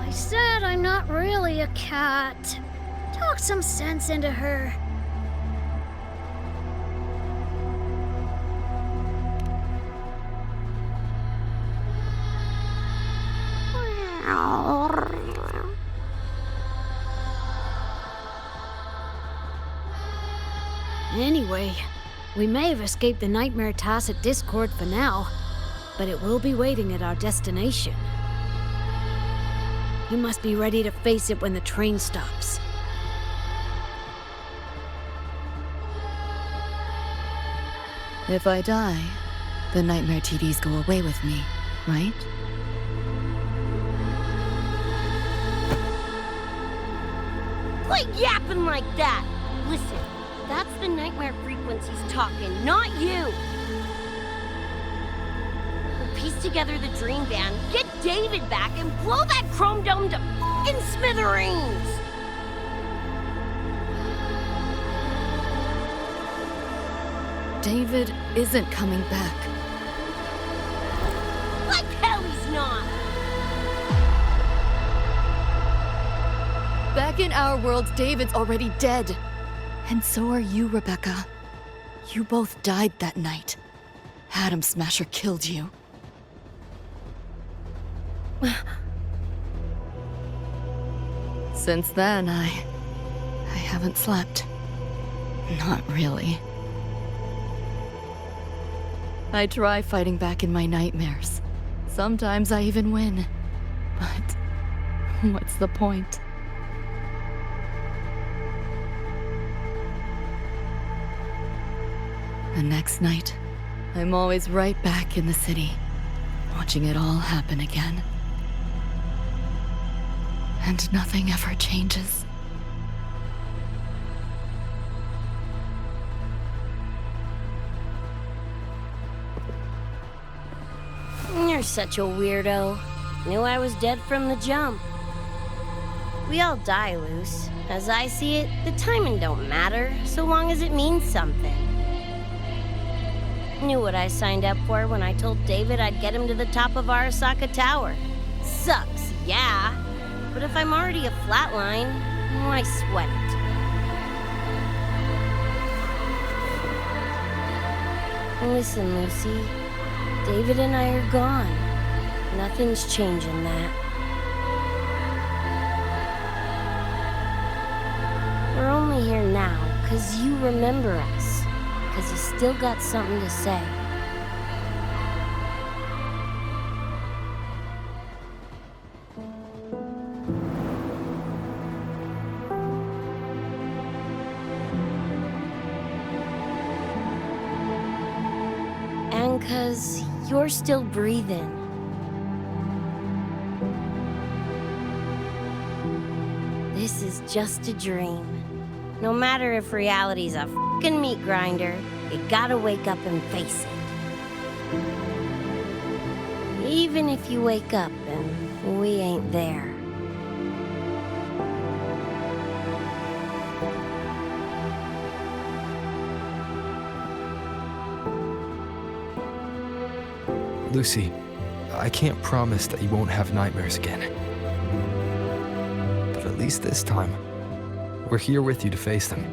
I said I'm not really a cat. Talk some sense into her. Anyway, we may have escaped the Nightmare Tacit Discord for now, but it will be waiting at our destination. You must be ready to face it when the train stops. If I die, the nightmare TDs go away with me, right? Quit yapping like that! Listen, that's the nightmare frequencies talking, not you! We'll piece together the dream band, get David back, and blow that chrome dome to f***ing smithereens! David isn't coming back. Like hell he's not! Back in our world, David's already dead. And so are you, Rebecca. You both died that night. Atom Smasher killed you. Since then, I haven't slept. Not really. I try fighting back in my nightmares. Sometimes I even win. But what's the point? The next night, I'm always right back in the city, watching it all happen again. And nothing ever changes. You're such a weirdo. Knew I was dead from the jump. We all die, Luce. As I see it, the timing don't matter, so long as it means something. Knew what I signed up for when I told David I'd get him to the top of Arasaka Tower. Sucks, yeah. But if I'm already a flatline, why sweat it? Listen, Lucy. David and I are gone. Nothing's changing that. We're only here now because you remember us. Because you still got something to say. And because you're still breathing. This is just a dream. No matter if reality's a f***ing meat grinder, you gotta wake up and face it. Even if you wake up and we ain't there. Lucy, I can't promise that you won't have nightmares again. But at least this time, we're here with you to face them.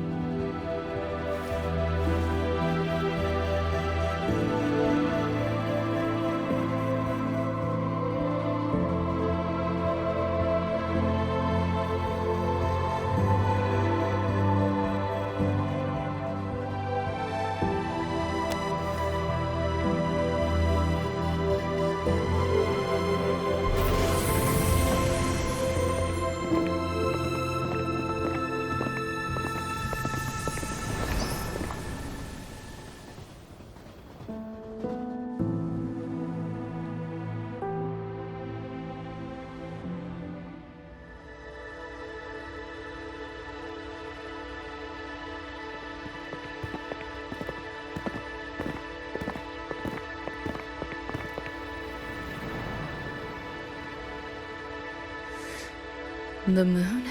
The moon?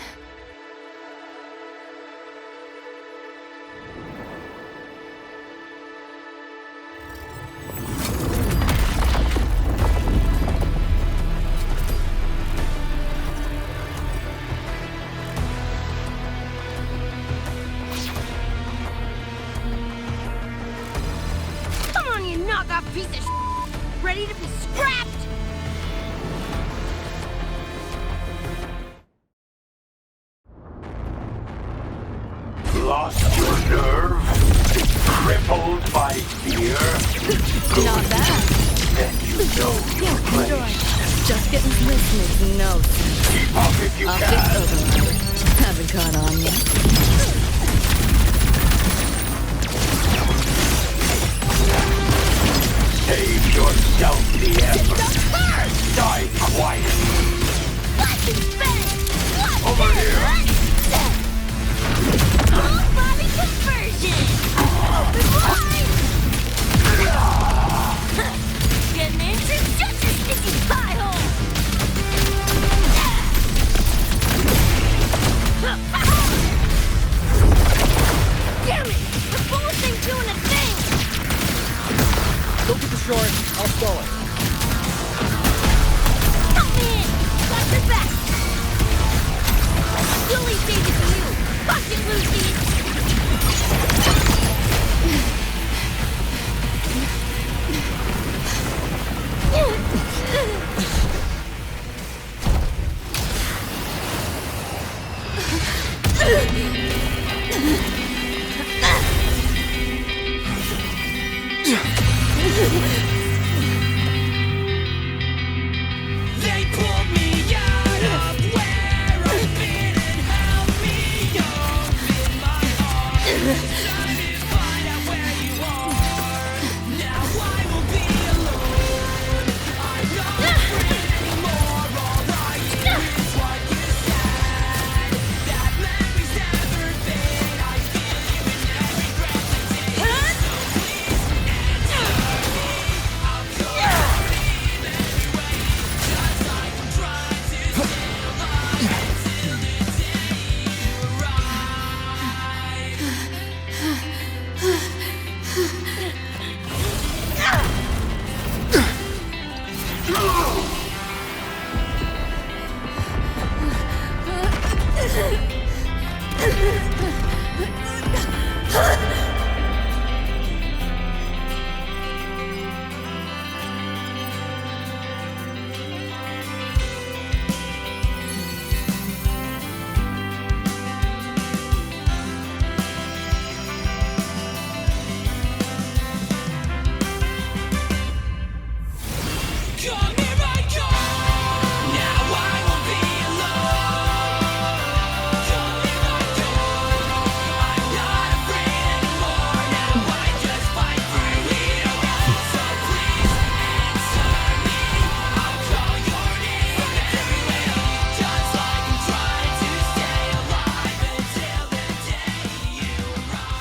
Come on, you knockoff piece of ready to be scrapped! Lost your nerve? Crippled by fear? Not bad. Then you know your place. Just getting this makes no sense. Keep up if you Optic can. override. Haven't caught on yet. Save yourself the effort and die quietly. Over here. Full body conversion! Open wide! Get an entrance, shut your sticky pie hole! Damn it! The bullets ain't doing a thing! Go get the short. I'll stall it. Help me in! Got your back! Julie saved it for you! Fuck it, Lucy! They pulled me out of where I've been and held me up in my arms. Time to find out where you are. Now I will be alone. I'm not afraid anymore. All I hear is what you said. That memory's never fade. I feel you in every breath I take. So please answer me. I'll call your name anyway. Just like I'm trying to stay alive until the day you Come here I come. Now I won't be alone. Come here I come. I'm not afraid anymore. Now I just fight through it all. So please answer me. I'll call your name everywhere. Just like I'm trying to stay alive until the day you arrive.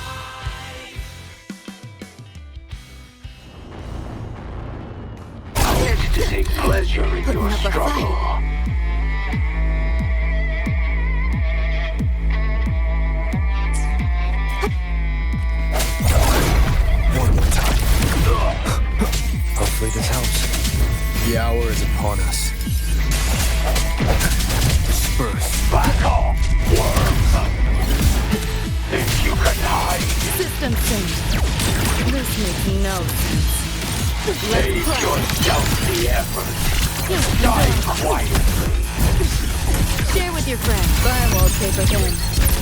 It's to take pleasure in your struggle. One more time. Hopefully this helps. The hour is upon us. Disperse. Back off, worm. Think you can hide? System sync. This makes no sense. Save yourself the effort. Die quietly. Share with your friends. Buy wallpaper then.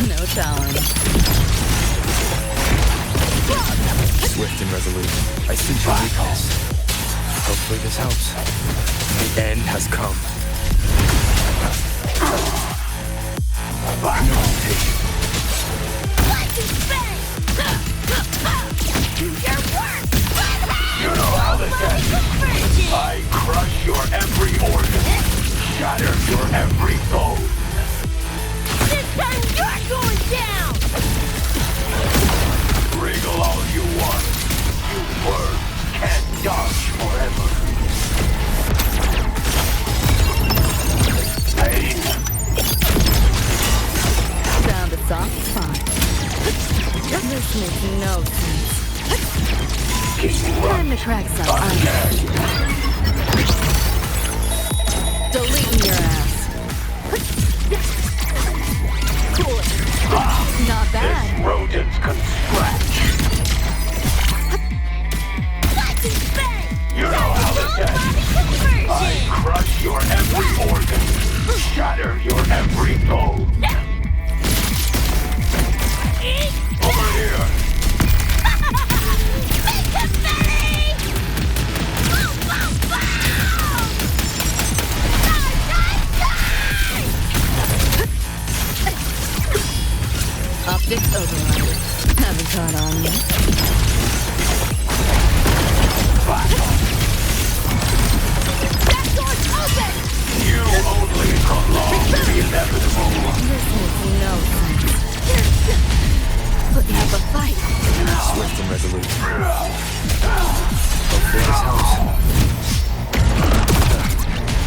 No challenge. Swift and resolute. I sense your weakness. Hopefully this helps. The end has come. No hesitation. You know how this ends. I crush your every organ, shatter your every bone. This time you're going down! Wriggle all you want. You worms can't dodge forever. Pain. Time to crack some ice. Deleting your ass. Cool. Not bad. This rodent can scratch. You know how this ends. I crush your every organ, shatter your every bone. Over here. Optics override. Haven't caught on yet. That door's open! You only prolong the inevitable. This makes no sense. Putting up a fight. Swift and resolute. Hopefully this helps.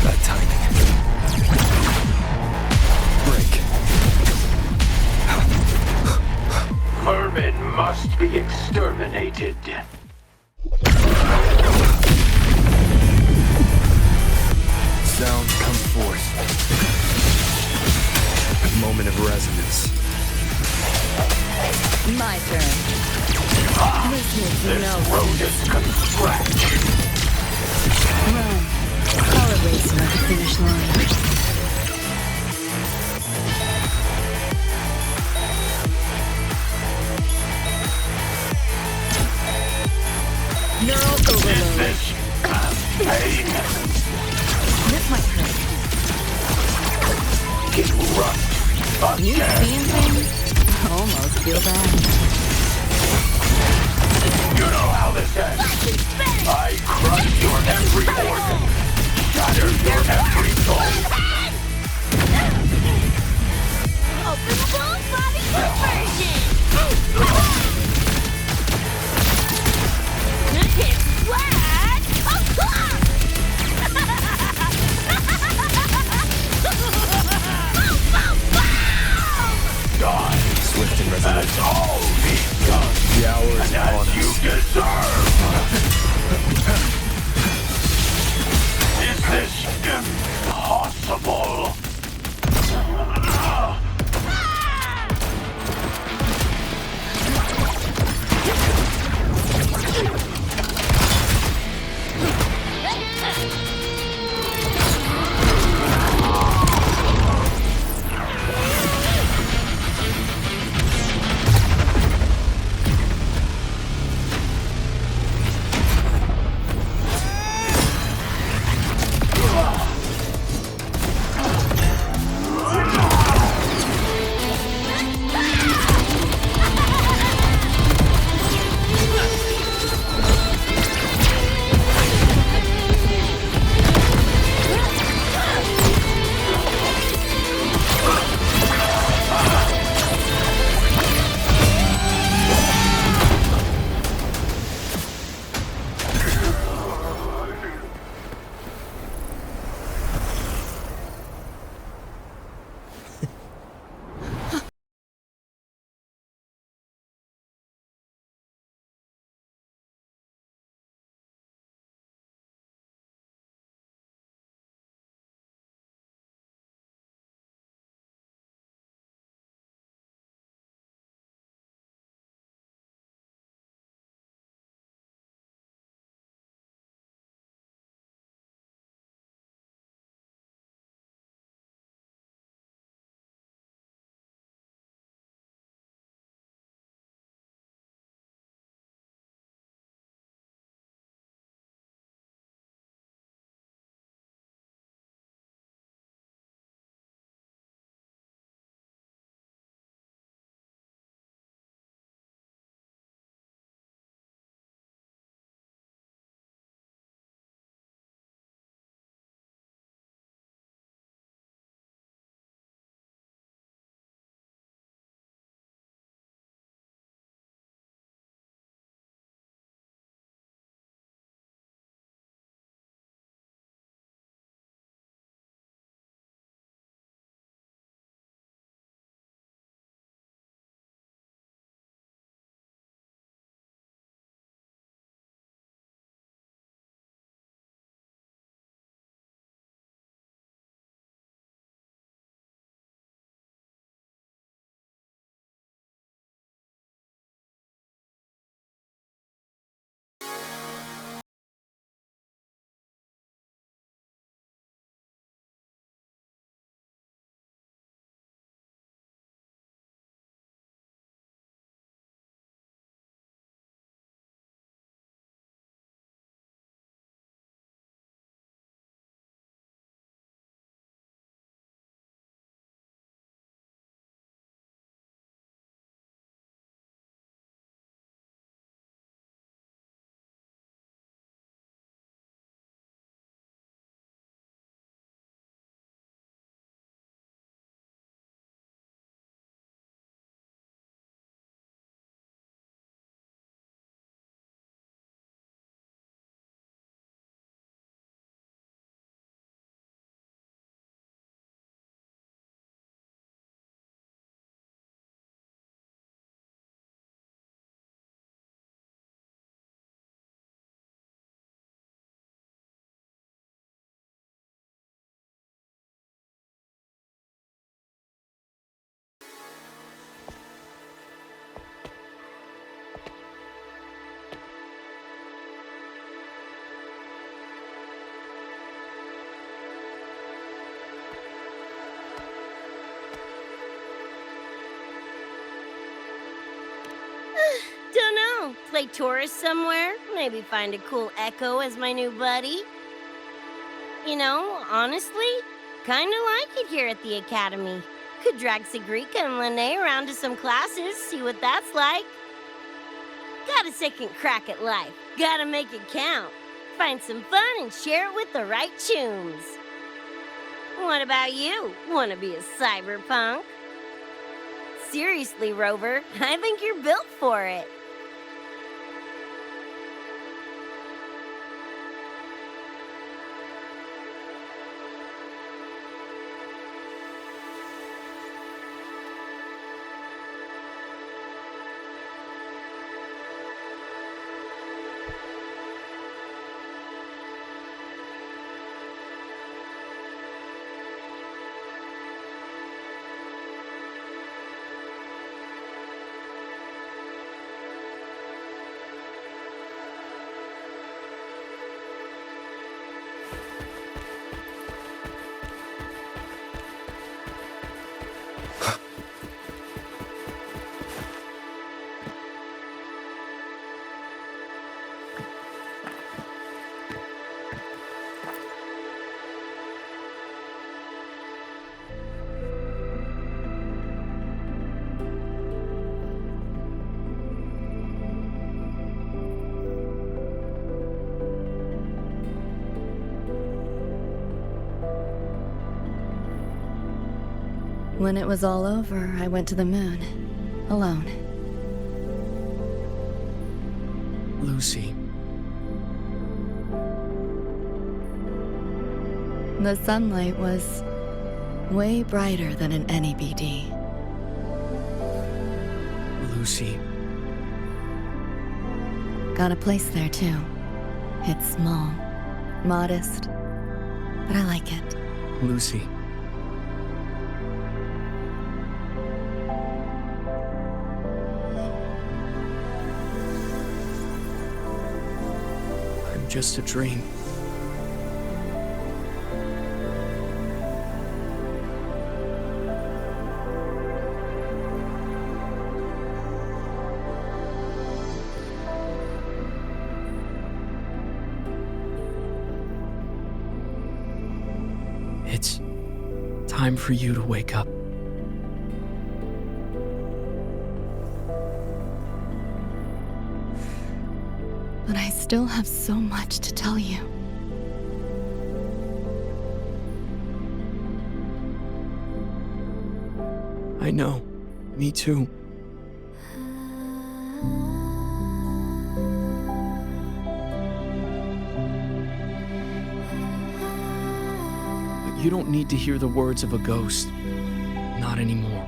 That timing. Break. Vermin must be exterminated. Sound come forth. Moment of resonance. My turn. This makes no rodent can scratch. Run. Call it racing at the finish line. Neural overload. Pain. This might hurt. Erupt. You seeing things? Almost feel bad. You know how this ends. I crush your every organ, shatter your every bone. Open the full body conversion! It's flat! Die. Swift and resolute. That's all he's done. The hour is and upon as us. you deserve. play tourist somewhere? Maybe find a cool Echo as my new buddy? You know, honestly, kinda like it here at the Academy. Could drag Sigrika and Lene around to some classes, see what that's like. Got a second crack at life. Gotta make it count. Find some fun and share it with the right tunes. What about you? Wanna be a cyberpunk? Seriously, Rover, I think you're built for it. When it was all over, I went to the moon. Alone. Lucy. The sunlight was way brighter than in any BD. Lucy. Got a place there too. It's small, modest, but I like it. Lucy. I'm just a dream. It's time for you to wake up. But I still have so much to tell you. I know. Me too. But you don't need to hear the words of a ghost. Not anymore.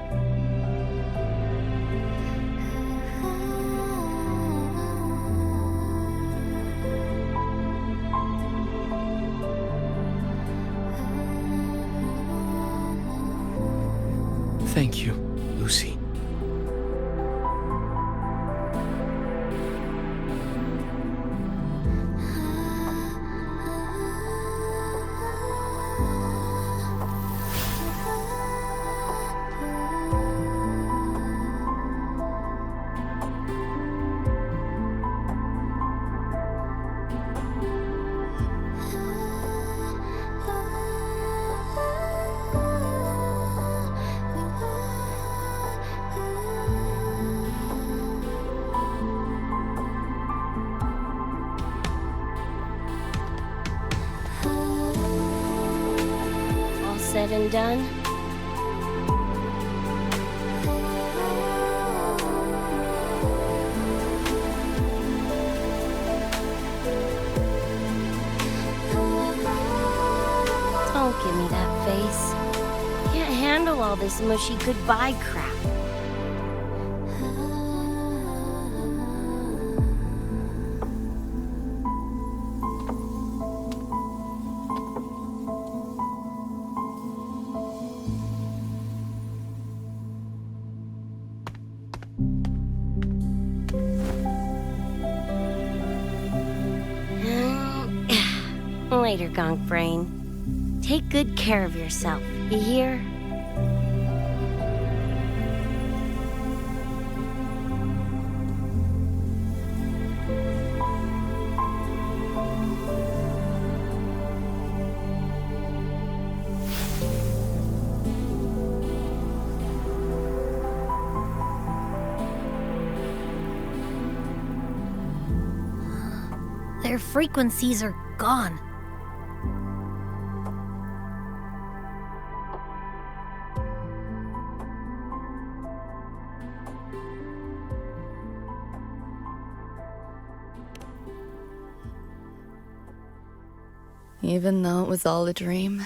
Thank you, Lucy. Said and done. Don't give me that face. Can't handle all this mushy goodbye crap. Later, Gonk Brain. Take good care of yourself, you hear? Their frequencies are gone. Even though it was all a dream,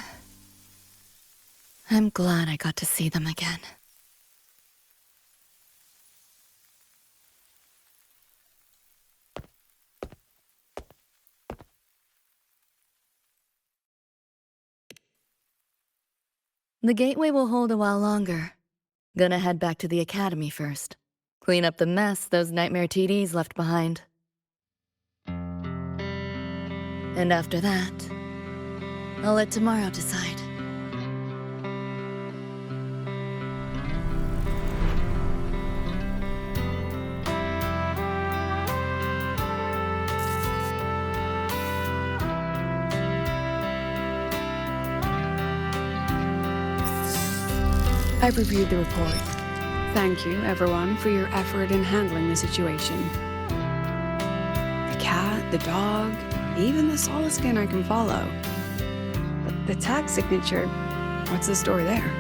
I'm glad I got to see them again. The gateway will hold a while longer. Gonna head back to the academy first. Clean up the mess those nightmare TDs left behind. And after that, I'll let tomorrow decide. I've reviewed the report. Thank you, everyone, for your effort in handling the situation. The cat, the dog, even the solid skin I can follow. But the tag signature, what's the story there?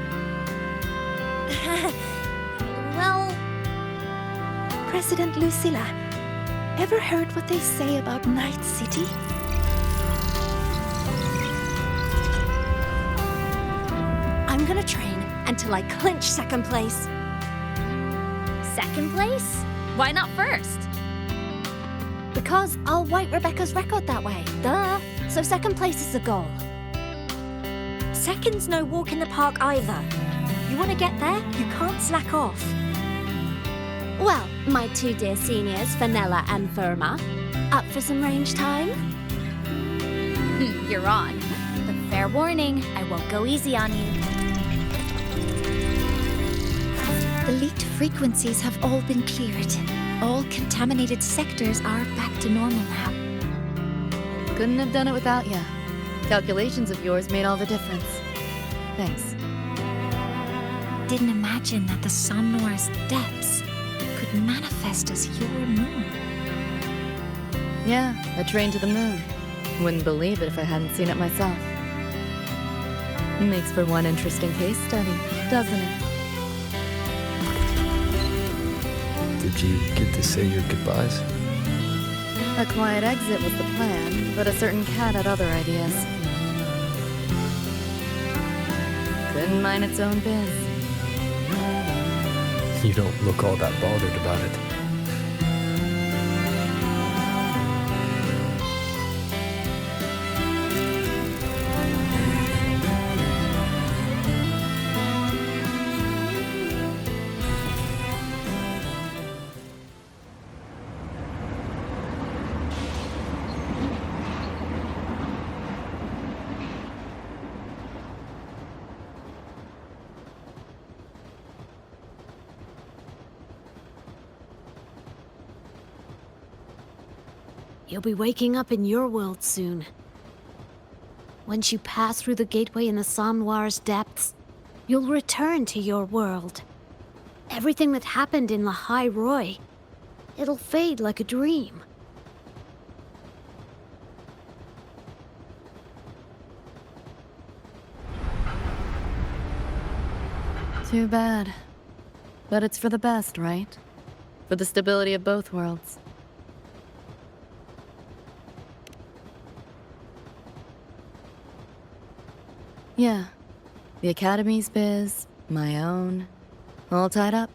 Well, President Lucilla, ever heard what they say about Night City? I'm gonna train until I clinch second place. Second place? Why not first? Because I'll wipe Rebecca's record that way. Duh. So second place is the goal. Second's no walk in the park either. You want to get there, you can't slack off. Well, my two dear seniors, Vanilla and Firma, up for some range time? You're on. But fair warning, I won't go easy on you. The leaked frequencies have all been cleared. All contaminated sectors are back to normal now. Couldn't have done it without ya. Calculations of yours made all the difference. Thanks. Didn't imagine that the Somnoir's depths could manifest as your moon. Yeah, a train to the moon. Wouldn't believe it if I hadn't seen it myself. Makes for one interesting case study, doesn't it? Did you get to say your goodbyes? A quiet exit was the plan, but a certain cat had other ideas. Couldn't mind its own biz. You don't look all that bothered about it. You'll be waking up in your world soon. Once you pass through the gateway in the Somnoir's depths, you'll return to your world. Everything that happened in La High Roy, it'll fade like a dream. Too bad. But it's for the best, right? For the stability of both worlds. Yeah. The Academy's biz, my own, all tied up.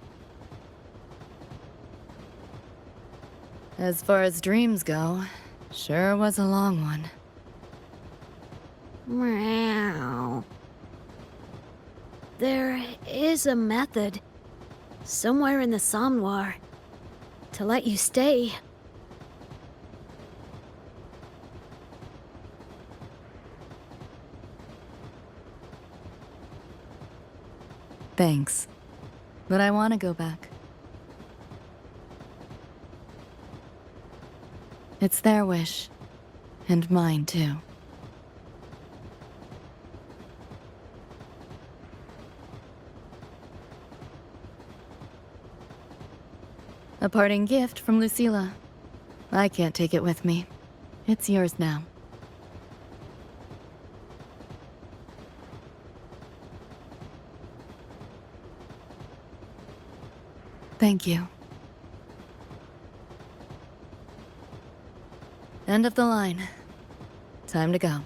As far as dreams go, sure was a long one. Meow. There is a method, somewhere in the Somnoir, to let you stay. Thanks. But I want to go back. It's their wish. And mine, too. A parting gift from Lucilla. I can't take it with me. It's yours now. Thank you. End of the line. Time to go.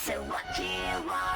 So what do you want?